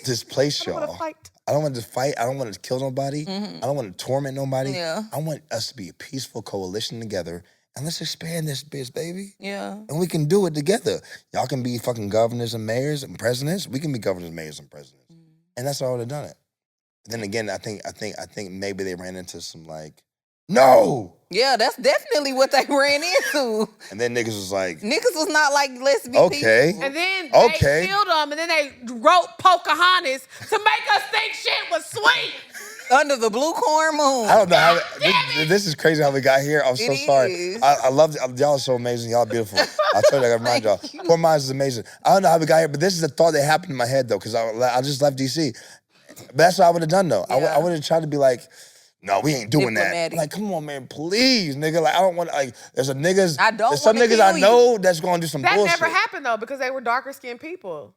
displace y'all. I don't want to fight. I don't want to kill nobody. I don't want to torment nobody. Yeah. I want us to be a peaceful coalition together. And let's expand this bitch, baby. Yeah. And we can do it together. Y'all can be fucking governors and mayors and presidents. We can be governors, mayors, and presidents. And that's how I would have done it. But then again, I think maybe they ran into some no. Yeah, that's definitely what they ran into. And then niggas was like, niggas was not like, let's be okay. peaceful. And then they killed them, and then they wrote Pocahontas to make us think shit was sweet. Under the blue corn moon. I don't know how this is crazy how we got here. I'm so sorry. Is. I love y'all are so amazing. Y'all are beautiful. I told you I gotta remind y'all. Poor Minds is amazing. I don't know how we got here, but this is a thought that happened in my head though, because I just left DC. But that's what I would have done though. Yeah. I would have tried to be like, no, we ain't doing that. Like, come on, man, please, nigga. Like, I don't want like. There's some niggas I know that's gonna do some bullshit. That never happened though, because they were darker skinned people,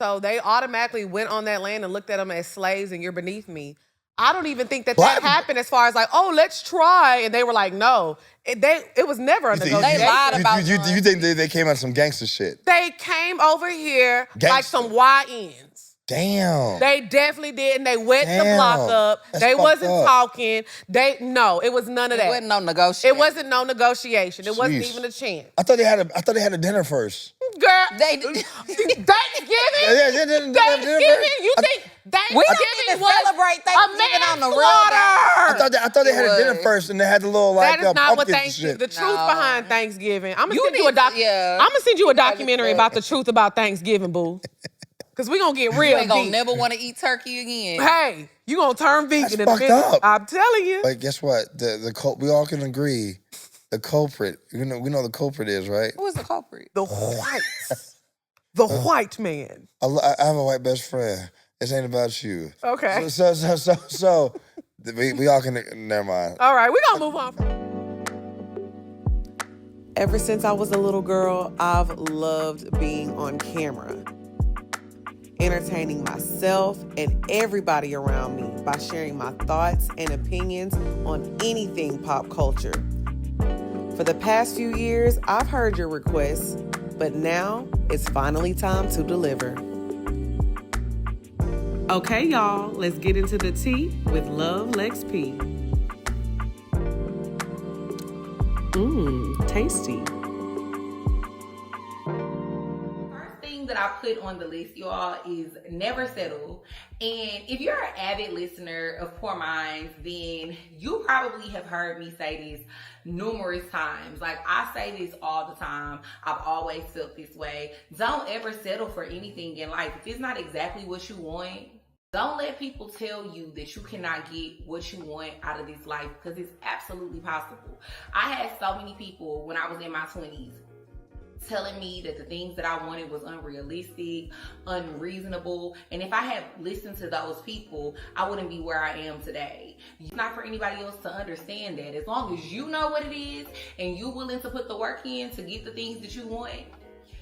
so they automatically went on that land and looked at them as slaves, and you're beneath me. I don't even think that happened as far as like, oh, let's try, and they were like, no. It was never a negotiation. They lied about you think they came on some gangster shit? They came over here like some YNs. Damn. They definitely did, and they wet the block up. They wasn't talking. It was none of that. It wasn't no negotiation. It wasn't no negotiation. It wasn't even a chance. I thought they had a dinner first. Girl, Thanksgiving? Thanksgiving? You think Thanksgiving was celebrate Thanksgiving on the real I thought they had a dinner first, and they had the little that is not what Thanksgiving. The truth behind Thanksgiving. I'm gonna send you a documentary about the truth about Thanksgiving, boo. Because we're going to get real You ain't going deep. to never want to eat turkey again. Hey, you going to turn vegan in a fucked minute. up. I'm telling you. But guess what? We all can agree, the culprit, we know the culprit is, right? Who is the culprit? The whites. The white man. I have a white best friend. This ain't about you. Okay. So we all can, never mind. All right, we're going to move on. Ever since I was a little girl, I've loved being on camera, entertaining myself and everybody around me by sharing my thoughts and opinions on anything pop culture. For the past few years, I've heard your requests, but now it's finally time to deliver. Okay, y'all, let's get into the tea with Love Lex P. Tasty. That I put on the list, y'all, is never settle. And if you're an avid listener of Poor Minds, then you probably have heard me say this numerous times. Like, I say this all the time. I've always felt this way. Don't ever settle for anything in life. If it's not exactly what you want, don't let people tell you that you cannot get what you want out of this life, because it's absolutely possible. I had so many people when I was in my 20s telling me that the things that I wanted was unrealistic, unreasonable. And if I had listened to those people, I wouldn't be where I am today. It's not for anybody else to understand that. As long as you know what it is and you're willing to put the work in to get the things that you want,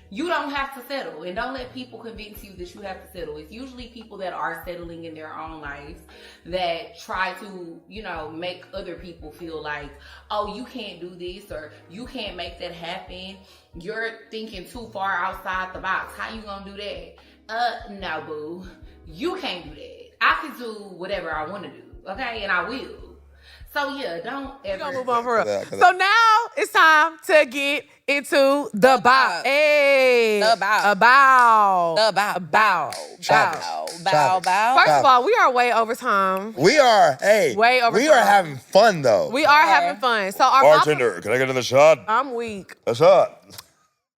you don't have to settle. And don't let people convince you that you have to settle. It's usually people that are settling in their own lives that try to, you know, make other people feel like, oh, you can't do this or you can't make that happen. You're thinking too far outside the box. How you gonna do that? No, boo. You can't do that. I can do whatever I want to do, okay? And I will. So yeah, don't ever. We're gonna move on for real. So now it's time to get into the bop. Hey, The bop. Bow. Bow. First of all, we are way over time. We are, Way over we are time. having fun though. We are having fun. So our Bartender, can I get another shot? I'm weak. What's up?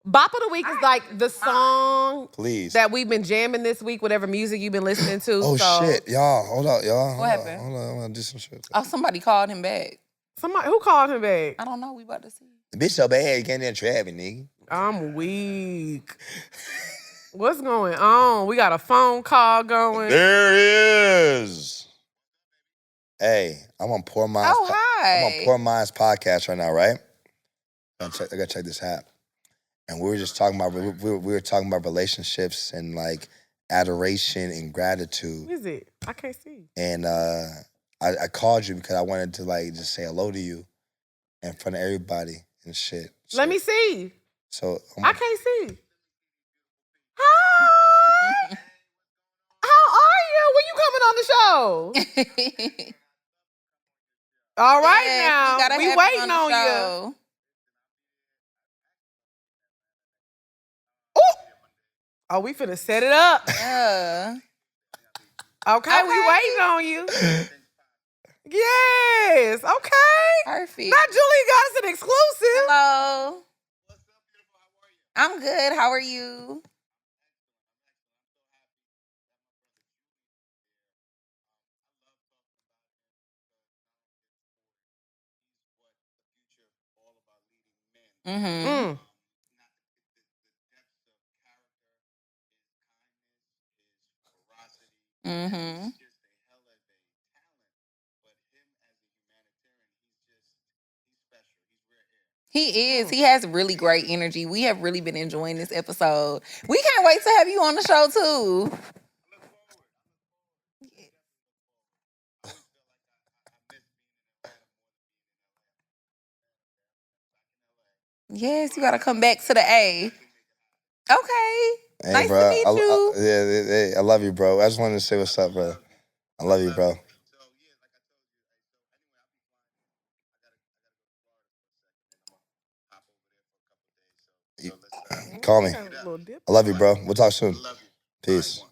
Bop of the week is like the song Please. that we've been jamming this week, whatever music you've been listening to. Oh so shit, y'all, hold up, y'all. What happened? Hold on, I wanna do some shit. Oh, somebody called him back. Somebody who called him back? I don't know. We about to see. The bitch so bad, you can't even trap it, nigga. I'm weak. What's going on? We got a phone call going. There is. Hey, I'm on Poor Minds. Oh, hi. I'm on Poor Minds podcast right now, right? I gotta check this app. And we were just talking about we were talking about relationships and like adoration and gratitude. Who is it? I can't see. And I called you because I wanted to like just say hello to you in front of everybody and shit. So, Let me see. So I can't see. Hi. How are you? When you coming on the show? All right now. We waiting on you. Oh, we finna set it up. Yeah. Okay, we waiting on you. Yes, okay. Perfect. Now Julie got us an exclusive. Hello. I'm good. How are you? Mm-hmm. Mm-hmm. He is. He has really great energy. We have really been enjoying this episode. We can't wait to have you on the show too. Yes, you gotta come back to the A. Okay. Hey, Nice bro. to meet you. I love you, bro. I just wanted to say what's up, bro. I love you, bro. Call me. I love you, bro. We'll talk soon. Peace.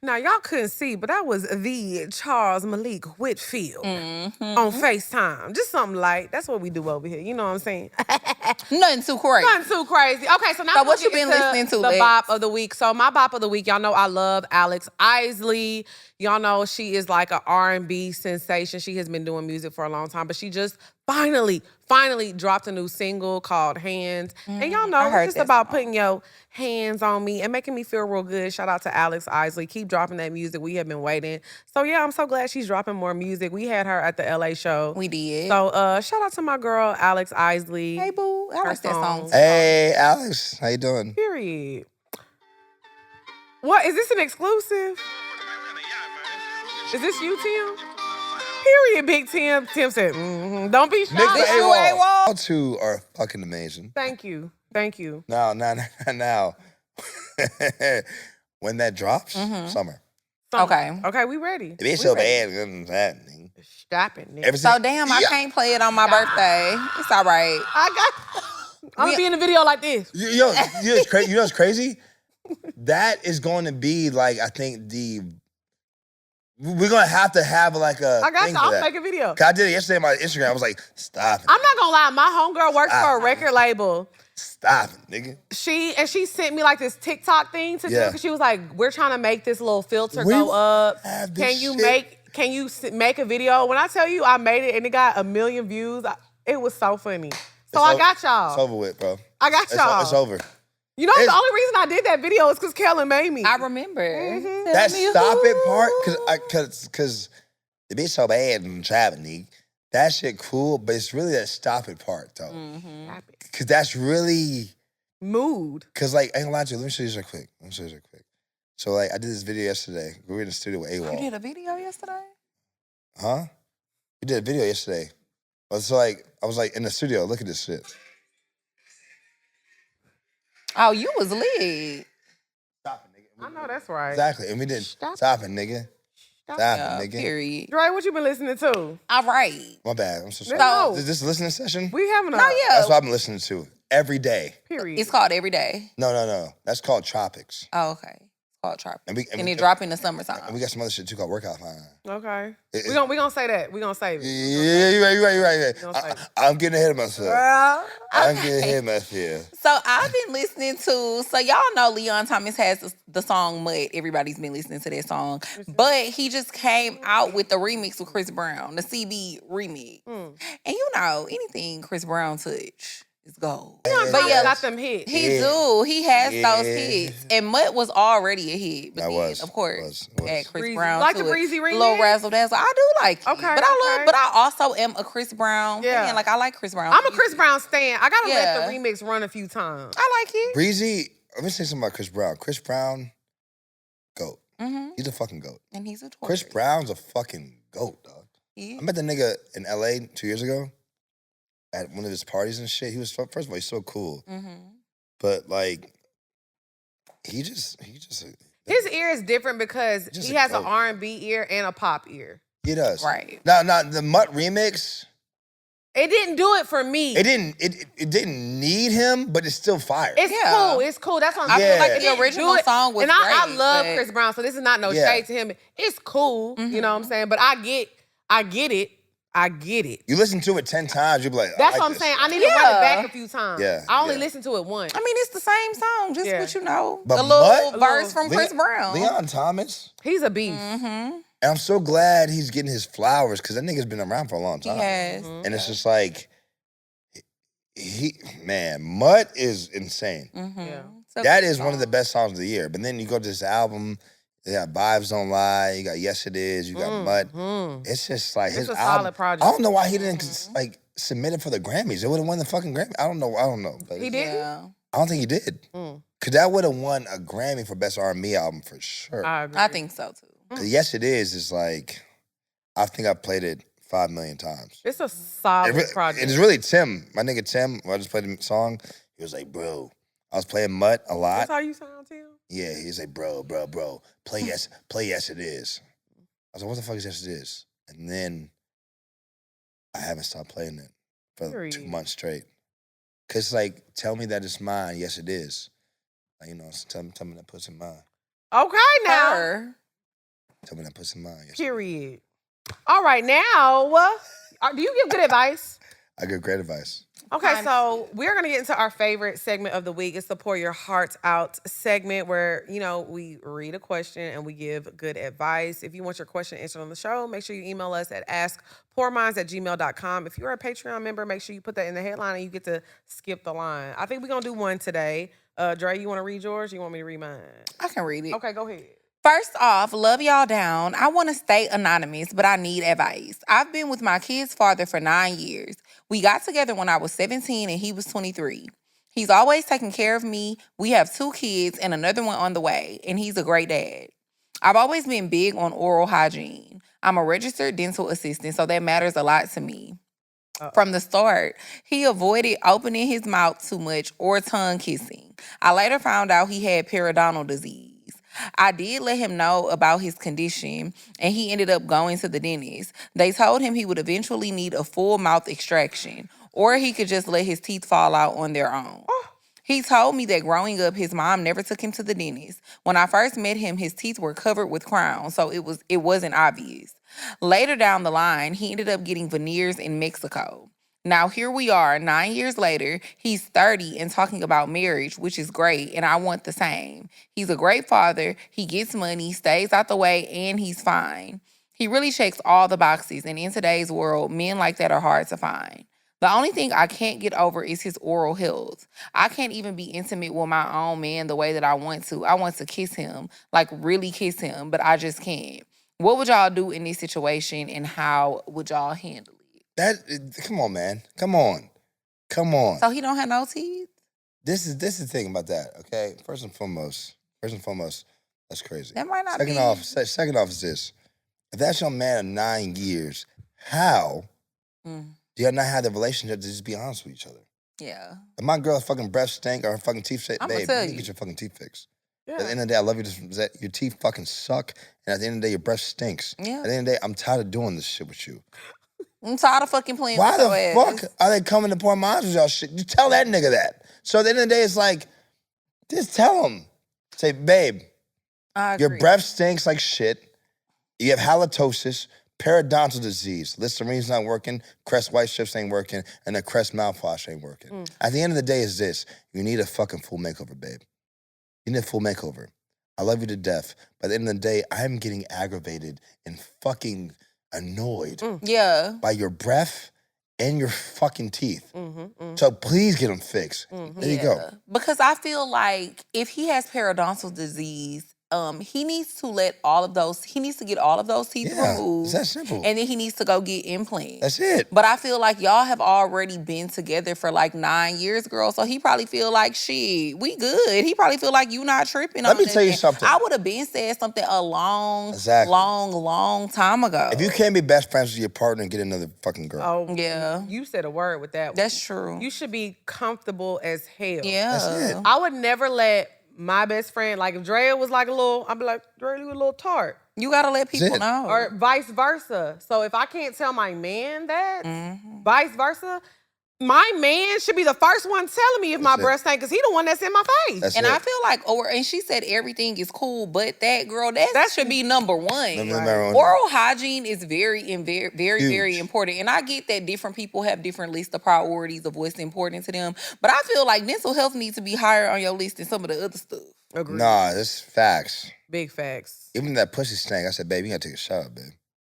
Now, y'all couldn't see, but that was the Charles Malik Whitfield Mm-hmm. on FaceTime. Just something light. That's what we do over here. You know what I'm saying? Nothing too crazy. Nothing too crazy. Okay, so now So we're what you getting been listening to, the Lex? bop of the week. So my bop of the week, y'all know I love Alex Isley. Y'all know she is like an R&B sensation. She has been doing music for a long time, but she just finally dropped a new single called Hands. And y'all know heard it's just that about song. putting your hands on me and making me feel real good. Shout out to Alex Isley. Keep dropping that music. We have been waiting. So yeah, I'm so glad she's dropping more music. We had her at the LA show. We did. So shout out to my girl, Alex Isley. Hey, boo. I like that song. too. Hey, Alex. How you doing? Period. What, is this an exclusive? Is this you, Tim? Period, Big Tim. Tim said, don't be shy. Nick you AWOL. AWOL? Y'all two are fucking amazing. Thank you. Thank you. Now. When that drops, summer. Okay. Okay, we ready. It ain't so bad. Nigga. Stop it, Nick. Ever So since- damn, I can't play it on my birthday. It's all right. I'm gonna be in the video like this. You know what's crazy? That is going to be like, I think we're gonna have like a. I got thing you. for I'll that. make a video. 'Cause I did it yesterday on my Instagram. I was like, stop it. I'm not gonna lie, my homegirl works for a record label. Stop it, nigga. She sent me like this TikTok thing to do Yeah. because she was like, we're trying to make this little filter We go up. have this Can you shit. make a video? When I tell you I made it and it got 1 million views, it was so funny. So I got y'all. It's over with, bro. I got y'all. It's over. You know, the only reason I did that video is because Kellen made me. I remember. That stop it part, because the bitch so bad and traveling, that shit cool, but it's really that stop it part, though. Because that's really... Mood. Because, like, I ain't gonna lie to you. Let me show you this real quick. So, like, I did this video yesterday. We were in the studio with AWOL. You did a video yesterday? Huh? We did a video yesterday. So, like, I was, like, in the studio. Look at this shit. Oh, you was lit. Stop it, nigga. I know that's right. Exactly. And we did Stop it, nigga. Stop it, nigga. Period. Dre, what you been listening to? All right. My bad. I'm so sorry. No. Is this a listening session? We having a... No, yeah. That's what I've been listening to every day. Period. It's called Every Day. No. That's called Tropics. Oh, okay. It's called Tropic. And it drop in the summertime. And we got some other shit too called Workout Fine. Okay. We gonna say that. We gonna save it. Yeah, you're right. I'm getting ahead of myself. I'm getting ahead of myself. So I've been listening to, so y'all know Leon Thomas has the song Mud. Everybody's been listening to that song. But he just came out with the remix with Chris Brown, the CB remix. And you know, anything Chris Brown touch is gold. But yeah, got them hits. He do. He has those hits. And Mud was already a hit. But then, of course, add Chris Breezy. Brown Like to the Breezy remix? Little Razzle Dazzle. I do like it. Okay, But I also am a Chris Brown fan. Like, I like Chris Brown. I'm a Chris Brown stan. I gotta let the remix run a few times. I like it. Breezy, let me say something about Chris Brown. Chris Brown, GOAT. He's a fucking GOAT. And he's a Taurus. Chris Brown's a fucking GOAT, dog. Yeah. I met the nigga in LA 2 years ago at one of his parties and shit. He was, first of all, he's so cool. But, like, he just his ear is different because he has an R&B ear and a pop ear. He does. Right. Now, the Mutt remix, it didn't do it for me. It didn't need him, but it's still fire. It's cool. It's cool. That's what I'm saying. I feel like the original song was and great. I love Chris Brown, so this is not no shade to him. It's cool. You know what I'm saying? But I get it. You listen to it 10 times, you'll be like, that's what I'm saying. I need to run it back a few times. Yeah. I only listened to it once. I mean, it's the same song, just what you know. But a little verse from Chris Brown. Leon Thomas. He's a beast. And I'm so glad he's getting his flowers because that nigga's been around for a long time. He has. And it's just like, Mutt is insane. That is one of the best songs of the year. But then you go to this album, you got Vibes Don't Lie, you got Yes It Is, you got Mutt. It's just like his a album. solid project. I don't know why he didn't like submit it for the Grammys. It would have won the fucking Grammy. I don't know. But He didn't? I don't think he did. Cause that would have won a Grammy for Best R&B album for sure. I agree. I think so too. Cause Yes It Is like, I think I played it 5 million times. It's a solid project. It's really Tim, my nigga Tim. When I just played the song, he was like, "Bro, I was playing Mutt a lot." That's how you sound, Tim? Yeah, he's like, "Bro, play Yes It Is." I was like, "What the fuck is Yes It Is?" And then I haven't stopped playing it for 2 months straight. Cause like, tell me that it's mine. Yes, it is. Like, you know, tell me that pussy mine. Okay, now. Tell me that pussy mine. Yes, period. All right, now, do you give good advice? I give great advice. Okay, so we're going to get into our favorite segment of the week. It's the Pour Your Heart Out segment where, you know, we read a question and we give good advice. If you want your question answered on the show, make sure you email us at askpourminds@gmail.com. If you're a Patreon member, make sure you put that in the headline and you get to skip the line. I think we're going to do one today. Dre, you want to read yours or you want me to read mine? I can read it. Okay, go ahead. First off, love y'all down. I want to stay anonymous, but I need advice. I've been with my kid's father for 9 years. We got together when I was 17 and he was 23. He's always taken care of me. We have 2 kids and another one on the way, and he's a great dad. I've always been big on oral hygiene. I'm a registered dental assistant, so that matters a lot to me. From the start, he avoided opening his mouth too much or tongue kissing. I later found out he had periodontal disease. I did let him know about his condition, and he ended up going to the dentist. They told him he would eventually need a full mouth extraction, or he could just let his teeth fall out on their own. He told me that growing up, his mom never took him to the dentist. When I first met him, his teeth were covered with crowns, so it wasn't obvious. Later down the line, he ended up getting veneers in Mexico. Now, here we are, 9 years later. He's 30 and talking about marriage, which is great, and I want the same. He's a great father. He gets money, stays out the way, and he's fine. He really checks all the boxes, and in today's world, men like that are hard to find. The only thing I can't get over is his oral health. I can't even be intimate with my own man the way that I want to. I want to kiss him, like really kiss him, but I just can't. What would y'all do in this situation, and how would y'all handle it? Come on, man. Come on. So he don't have no teeth? This is the thing about that, okay? First and foremost, that's crazy. That might not Second be. Second off is this. If that's your man of 9 years, how do y'all not have the relationship to just be honest with each other? Yeah. If my girl's fucking breath stink or her fucking teeth shake, I'ma babe, tell you you. get your fucking teeth fixed. Yeah. At the end of the day, I love you. Your teeth fucking suck, and at the end of the day, your breath stinks. Yeah. At the end of the day, I'm tired of doing this shit with you. I'm tired of fucking playing Why with the your ass. fuck are they coming to pour minds with y'all shit? You tell that nigga that. So at the end of the day, it's like, just tell him. Say, babe, I your agree. breath stinks like shit. You have halitosis, periodontal disease. Listerine's not working, Crest white strips ain't working, and the Crest mouthwash ain't working. At the end of the day, is this. You need a fucking full makeover, babe. You need a full makeover. I love you to death. But at the end of the day, I'm getting aggravated and fucking annoyed Yeah. by your breath and your fucking teeth. So please get them fixed. There you go. Because I feel like if he has periodontal disease, he needs to get all of those teeth Yeah, removed. it's that simple. And then he needs to go get implants. That's it. But I feel like y'all have already been together for like 9 years, girl. So he probably feel like, shit, we good. He probably feel like you not tripping on Let me tell you nothing. something. I would have been said something a long, Exactly. long time ago. If you can't be best friends with your partner, get another fucking girl. Oh, Yeah. You said a word with that one. That's true. You should be comfortable as hell. Yeah. That's it. I would never let my best friend, like if Drea was like a little, I'd be like, Drea, you a little tart. You gotta let people it. know. Or vice versa. So if I can't tell my man that, vice versa, my man should be the first one telling me if my breath stink, because he the one that's in my face. That's And it. I feel like, and she said everything is cool, but that girl, that should be number one. Number one. Oral hygiene is very, very, Huge. very important. And I get that different people have different lists of priorities of what's important to them. But I feel like mental health needs to be higher on your list than some of the other stuff. Agreed. Nah, this is facts. Big facts. Even that pussy stank, I said, babe, you gotta take a shower, babe.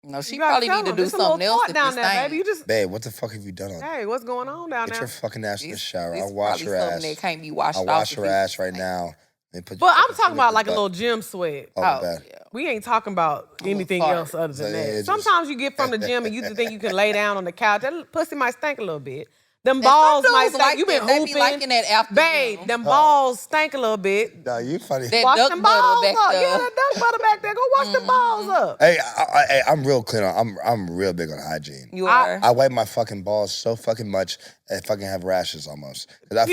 No, she You gotta probably tell need to him, do "There's a little something else thought if down it's there, baby. You just, Babe, what the fuck have you done on hey, what's going on down Get there? your fucking ass in the shower. It's I'll wash probably her something ass. that can't be washed I'll off. wash if her it's ass right stank. now. Then put But your I'm fucking talking about finger like a in little the gym sweat. butt. Oh, bad. Yeah. We ain't talking about anything fart. else other than So, yeah, that. just- Sometimes you get from the gym and you just think you can lay down on the couch. That pussy might stink a little bit. Them And balls some might dudes stink. like You been that. They be hooping. liking that after Babe, gym. them balls stink a little bit. Nah, you funny. That Wash duck them butter balls back up. there. Yeah, that duck butter back there. Go wash them balls up. Hey, I'm real clean on. I'm real big on hygiene. You are. I wipe my fucking balls so fucking much I fucking have rashes almost. 'Cause I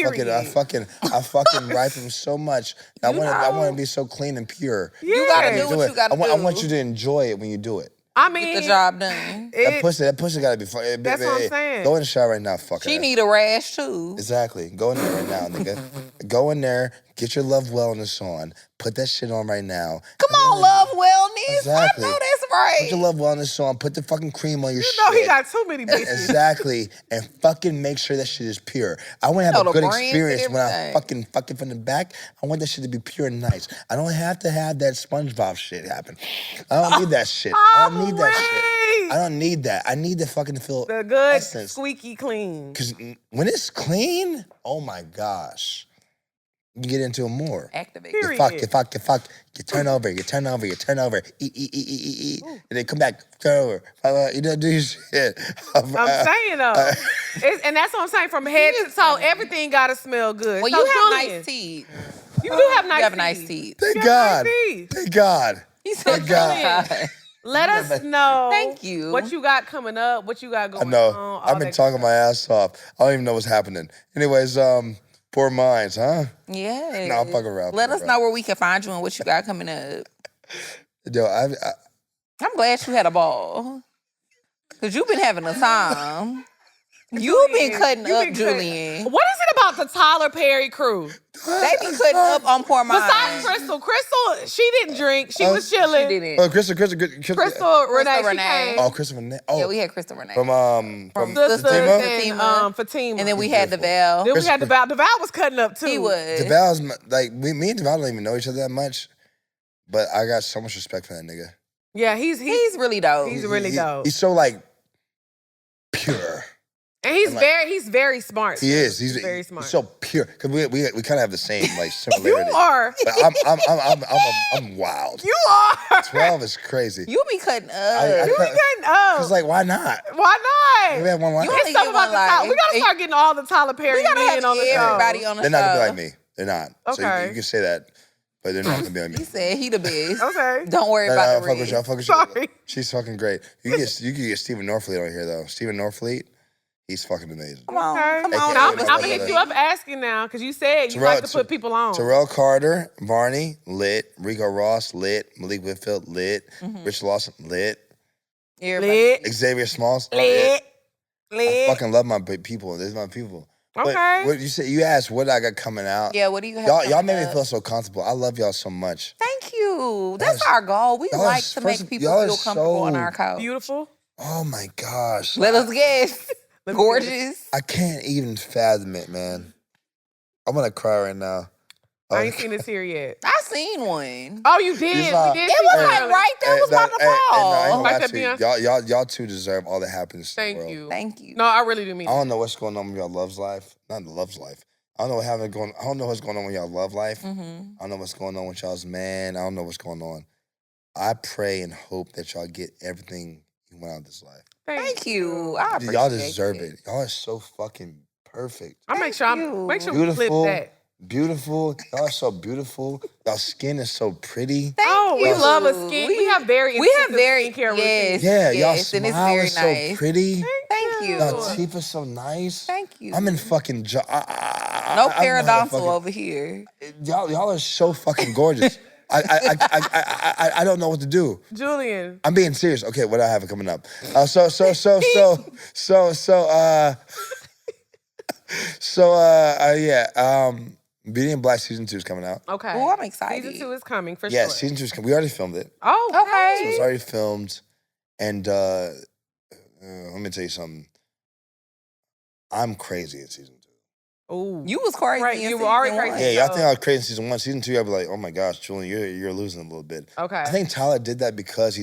fucking wipe them so much. I want to be so clean and pure. You gotta Yeah. do what you gotta do. I want you to enjoy it when you do it. I mean, Get the job done. That pussy gotta be fun. That's what I'm saying. Go in the shower right now, fucker. She need a rash too. Exactly. Go in there right now, nigga. Go in there, get your Love Wellness on, put that shit on right now. Come on, love wellness. Exactly. I know that's right. Put your Love Wellness on, put the fucking cream on your shit. you know he got too many bitches. Exactly. And fucking make sure that shit is pure. I want to have know a the good brands and experience when I everything. fucking from the back. I want that shit to be pure and nice. I don't have to have that SpongeBob shit happen. I don't need that shit. I don't need that shit. I don't need that. I need to fucking feel The good, essence. squeaky clean. Because when it's clean, oh my gosh. You get into it more. Activate. Period. You fuck. You turn over. Eat. And then come back, turn over. You don't do your shit. I'm saying though, and that's what I'm saying. From head to toe, everything gotta smell good. Well, So, you have Julian, nice teeth. You do have nice You have teeth. nice teeth. Thank You God. have nice teeth. Thank God. He said, Thank God. God. Let us know. Thank you. What you got coming up? What you got I going know. on? I've been talking my ass off. I don't even know what's happening. Anyways, poor minds, huh? Yeah. No, I'm fucking around. Let us know where we can find you and what you got coming up. Yo, I'm glad you had a ball. Because you've been having a time. You've been cutting up, Julian. What is it about the Tyler Perry crew? They be cutting up on poor minds. Besides Crystal, she didn't drink. She was She chilling. didn't. Crystal. Crystal Renee, she Renee. came. Oh, Crystal Renee. Oh, Yeah, we had Crystal Renee. from Sisters Fatima? and Fatima. And then we had the Val. Then we had DeVal. DeVal was cutting up too. He was. DeVal's like me and DeVal don't even know each other that much, but I got so much respect for that nigga. Yeah, he's He's really dope. really dope. He's so like pure. And he's very smart. He is. He's very smart. He's so pure. Cause we kind of have the same like similarity. You are. But I'm wild. You are. 12 is crazy. You be cutting up. You be getting up. Cause like, why not? Why not? We have one life. You only It's something get one about the Tyler. life. We gotta start getting all the Tyler Perry We gotta men have on the show. everybody on the They're show. not gonna be like me. They're not. So Okay. you can say that, but they're not gonna be like me. He said he the best. Okay. Don't worry No, about the fuck with y'all. rest. Fuck with Sorry. y'all. She's fucking great. You can get Stephen Norfleet on here though. Stephen Norfleet, he's fucking amazing. Come on, Okay. come Hey, on. I'm Hey, gonna hey, hit you up asking now because you said you Terrell- like to put people on. Terrell Carter, Barney, lit. Rico Ross, lit. Malik Whitfield, lit. Mm-hmm. Rich Lawson, lit. Lit. Xavier Smalls, Lit. I Lit. fucking love my people. These are my people. But Okay. what you said, you asked what I got coming out. Yeah, what do you have? Y'all coming made me up? feel so comfortable. I love y'all so much. Thank you. That's Y'all our goal. We y'all like is- to first- make people y'all feel is comfortable on so our couch. Beautiful. Oh my gosh. Let us guess. Gorgeous. I can't even fathom it, man. I'm gonna cry right now. I ain't seen this here yet. I seen one. Oh, you did. saw- We did. It see was that like earlier. right there was about to no, I ain't fall. gonna Like lie that to you. Beyonce. Y'all two deserve all the happiness in the Thank world. you. Thank you. No, I really do mean I that. don't know what's going on with y'all love's life. Not the love's life. I don't know what I don't know what's going on with y'all love life. Mm-hmm. I don't know what's going on with y'all's man. I don't know what's going on. I pray and hope that y'all get everything you want out of this life. Thank you. I appreciate Y'all deserve it. Y'all are so fucking perfect. I'll make sure you. we clip Beautiful. that. Beautiful. Y'all are so beautiful. Y'all skin is so pretty. Oh, we you. love a skin. We have very We have intensive very skincare yes, routines. Yeah, y'all yes, smile and it's very is so nice. pretty. Thank you. Y'all teeth are so nice. Thank you. I'm in fucking No I'm not periodontal fucking- over here. Y'all are so fucking gorgeous. I don't know what to do. Julian. I'm being serious. Okay, what I have coming up? Beauty and Black season 2 is coming out. Okay. Oh, I'm excited. Season 2 is coming for Yeah, sure. season 2 is coming. We already filmed it. Oh, Okay. So it's already filmed. And let me tell you something. I'm crazy in season 2. Ooh. You was crazy. Right, in you were already season crazy. one. Yeah, y'all think I was crazy in season 1. Season 2, I'll be like, oh my gosh, Julian, you're losing a little bit. Okay. I think Tyler did that because he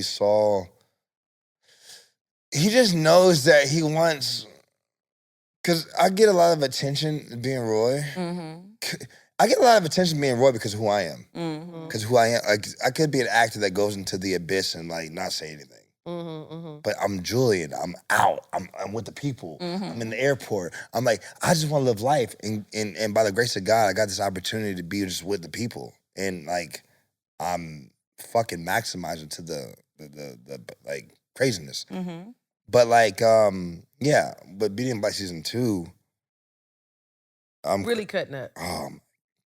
just knows that he wants, because I get a lot of attention being Roy. Mm-hmm. I get a lot of attention being Roy because of who I am. Mm-hmm. Because who I am, I could be an actor that goes into the abyss and like not say anything. Mm-hmm, mm-hmm. But I'm Julian. I'm out. I'm with the people. Mm-hmm. I'm in the airport. I'm like, I just want to live life. And by the grace of God, I got this opportunity to be just with the people. And like, I'm fucking maximizing to the like craziness. Mm-hmm. But like, yeah. But Beauty and Black season 2, I'm Really cutting up. Oh my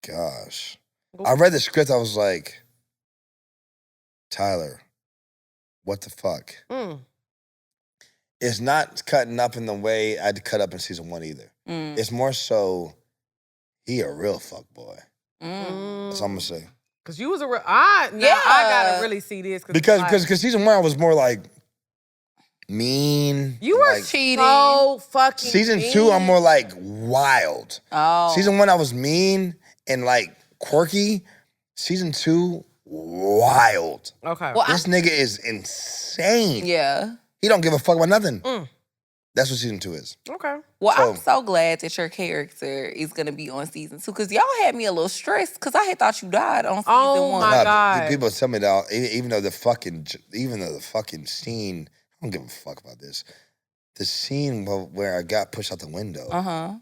gosh. I read the script. I was like, Tyler, what the fuck? Mm. It's not cutting up in the way I'd cut up in season 1 either. Mm. It's more he a real fuck boy. Mm. That's all I'm gonna say. Cause you was a real. Yeah. I gotta really see this. Because season 1 I was more like mean. you were like, cheating. so fucking. season mean. 2 I'm more like wild. Oh. Season 1 I was mean and like quirky. Season 2 wild. Okay. Well, This nigga is insane. yeah. He don't give a fuck about nothing. Mm. That's what season 2 is. Okay. Well, So- I'm so glad that your character is gonna be on season 2 because y'all had me a little stressed because I had thought you died on season Oh 1. my Nah, God. People tell me that even though the fucking scene, I don't give a fuck about this. The scene where I got pushed out the window, Uh-huh.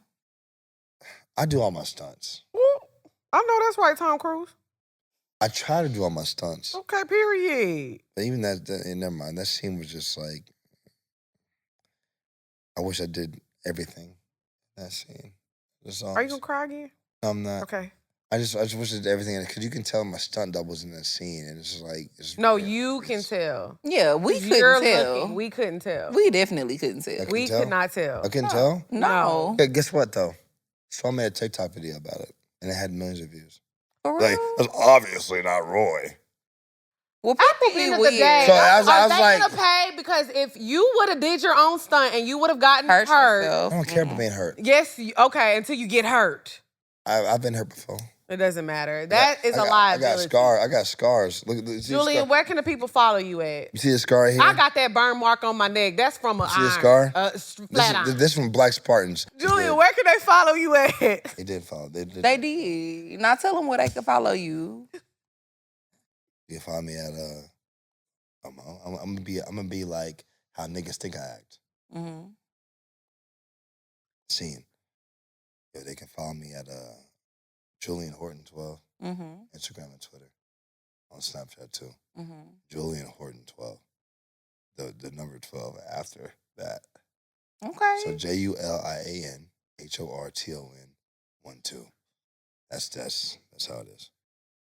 I do all my stunts. Well, I know that's right, Tom Cruise. I try to do all my stunts. Okay. Period. But even that never mind. That scene was just like, I wish I did everything. That scene. Are you gonna cry again? No, I'm not. Okay. I just wish I did everything because you can tell my stunt double was in that scene, and it's just like No, you can tell. Yeah, we You're couldn't tell. looking. We couldn't tell. We definitely couldn't tell. Okay. We tell? could not tell. I couldn't tell. No. Okay, guess what though? So I made a TikTok video about it, and it had millions of views. For real? Like, that's obviously not Roy. Well, At people the be end of weird. the day, So I was are they like- gonna pay? Because if you would have did your own stunt and you would have gotten Hurt hurt, yourself. I don't care about being hurt. yes, okay, until you get hurt. I've been hurt before. It doesn't matter. That is a liability. I got scars. Look, Julian, where can the people follow you at? You see the scar here? I got that burn mark on my neck. That's from a see the scar? Flat iron. This from Black Spartans. Julian, where can they follow you at? They did follow. They did. Now tell them where they can follow you. You can follow me at I'm gonna be like how niggas think I act. Mm-hmm. Scene. Yeah, they can follow me at Julian Horton 12, Instagram and Twitter, on Snapchat too. Julian Horton 12. The number 12 after that. Okay. So JulianHorton 12. That's how it is.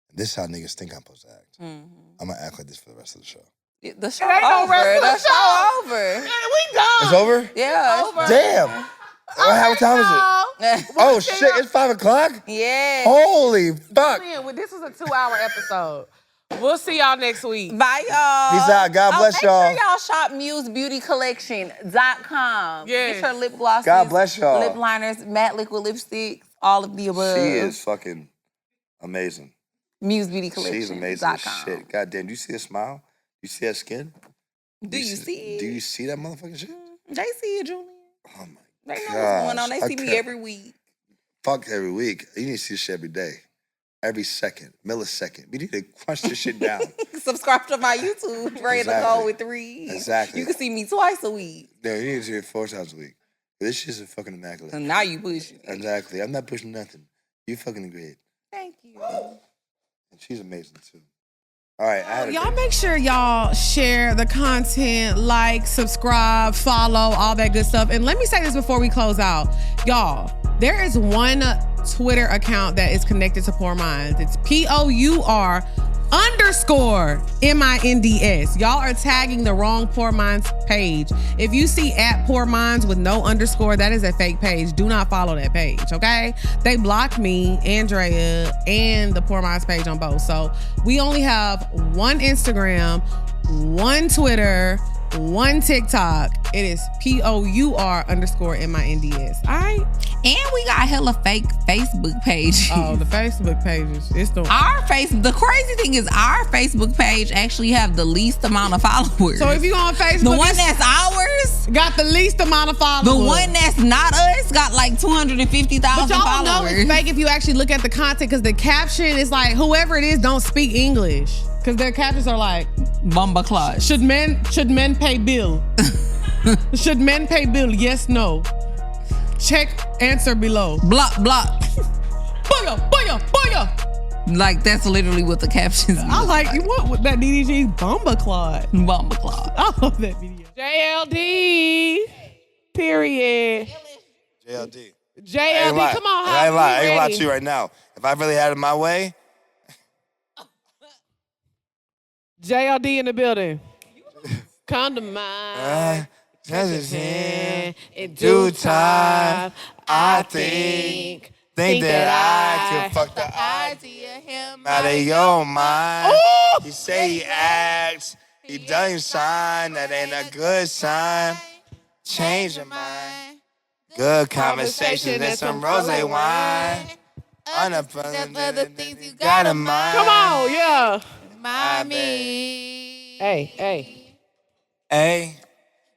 And this is how niggas think I'm supposed to act. I'm gonna act like this for the rest of the show. The show over. The show over. We done. It's over? Yeah. It's over. Damn. What time is it? Oh shit! It's 5 o'clock. Yeah. Holy fuck! This was a 2-hour episode. We'll see y'all next week. Bye, y'all. Peace out. God bless y'all. Make sure y'all shop musebeautycollection.com. Yes. Get your lip glosses. God bless y'all. Lip liners, matte liquid lipsticks, all of the above. She is fucking amazing. Musebeautycollection.com. She's amazing as shit. God damn, do you see her smile? You see her skin? Do you see it? Do you see that motherfucking shit? They see it, Julian. Oh my They know gosh. what's going on. They see me every week. Fuck every week. You need to see this shit every day. Every second, millisecond. We need to crunch this shit down. Subscribe to my YouTube, Dre the Code with 3. Exactly. You can see me twice a week. No, you need to see it 4 times a week. This shit's a fucking immaculate. And now you pushing it. Exactly. I'm not pushing nothing. You fucking great. Thank you. And she's amazing too. All right, y'all make sure y'all share the content, like, subscribe, follow, all that good stuff. And let me say this before we close out. Y'all, there is one Twitter account that is connected to Poor Minds. It's POUR_MINDS. Y'all are tagging the wrong Poor Minds page. If you see at Poor Minds with no underscore, that is a fake page. Do not follow that page, okay? They blocked me, Andrea, and the Poor Minds page on both. So we only have one Instagram, one Twitter, one TikTok. It is POUR_MINDS. All right? And we got hella fake Facebook pages. Oh, the Facebook pages. It's the The crazy thing is our Facebook page actually have the least amount of followers. So if you go on Facebook, the one that's ours got the least amount of followers. The one that's not us got like 250,000 followers. But y'all know it's fake if you actually look at the content, because the caption is like, whoever it is don't speak English. Because their captions are like, Bumba Claus. Should men pay bill? Should men pay bill? Yes, no. Check answer below. Block. Booyah. Like, that's literally what the captions I like, you want with that DDG's Bumba Claus. I love that video. JLD. Period. JLD. JLD, come on. I ain't gonna lie to you right now. If I really had it my way. JLD in the building. Come to mind. In due time, I think that I could fuck the idea him out of your mind. Ooh. He say he acts, he doesn't shine. That ain't a good sign. Change your mind. Good conversation and some rosé wine. Other things you got in mind. Come on, yeah. Mind me. Hey.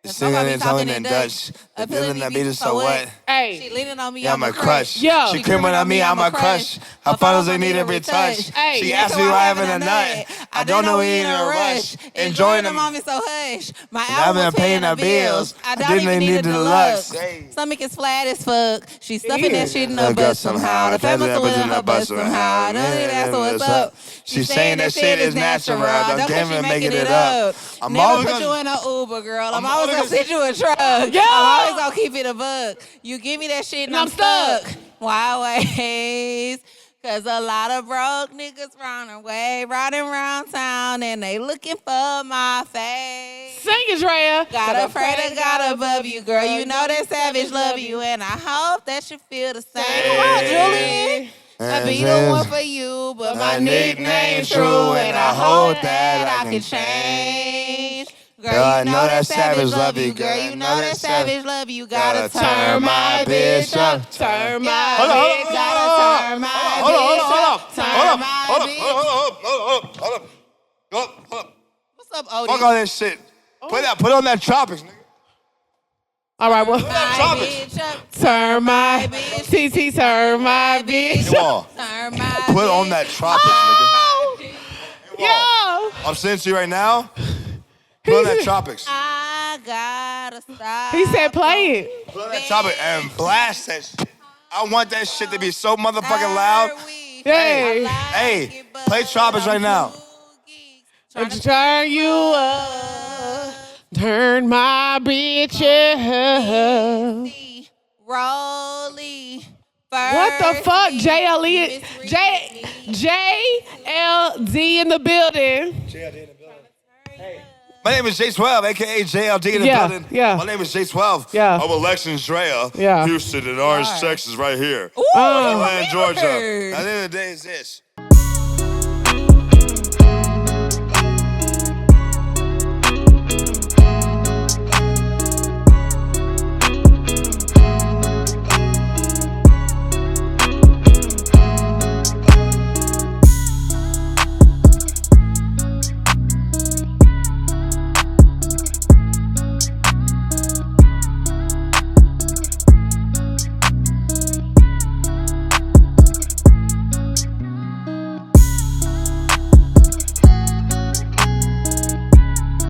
Singing and talking in Dutch. The feeling that beat is so what? Hey. She leaning on me, I'm a crush. Yeah. She criminal on me, I'm a crush. Her photos they need every touch. Hey. She asked me why I haven't a nut. I don't know we in a rush. Enjoying the moment so hush. My I've been paying the bills. I didn't need the deluxe. Stomach is flat as fuck. She's stuffing that shit in her butt somehow. The family still in her butt somehow. I don't even ask her what's up. She's saying that shit is natural. Don't give her making it up. I'm Never always put you gonna. in an Uber, girl. I'm always gonna send you a truck. Yeah. I'm always gonna keep it a buck. You give me that shit and I'm stuck. Why ways? Cause a lot of broke niggas riding around town, and they looking for my face. Sing it, Drea. Got afraid of God above you, girl. You know that savage love you, and I hope that you feel the same. Come on, Julian. I be the one for you, but my nickname's true, and I hope that I can change. Girl, you know that savage love you. Girl, you know that savage love you. Gotta turn my bitch up. Turn my bitch. Gotta turn my bitch up. Turn my bitch. Hold up. What's up, Odie? Fuck all that shit. Put on that tropics, nigga. All right, well. Turn my bitch. TT, turn my bitch. Come on. Turn my Put on that tropics, nigga. Yo. I'm saying to you right now. Put on that tropics. I gotta stop. He said play it. Put on that tropics and blast that shit. I want that shit to be so motherfucking loud. Hey, play tropics right now. Turn you up. Turn my bitch up. Rolly. What the fuck? JLD in the building. My name is J12, a.k.a. JLD in the building. Yeah. My name is J12. Yeah. I'm Alexandria, Yeah. Houston, and Orange, Texas, right here. Ooh, Atlanta, Georgia. At the end of the day is this.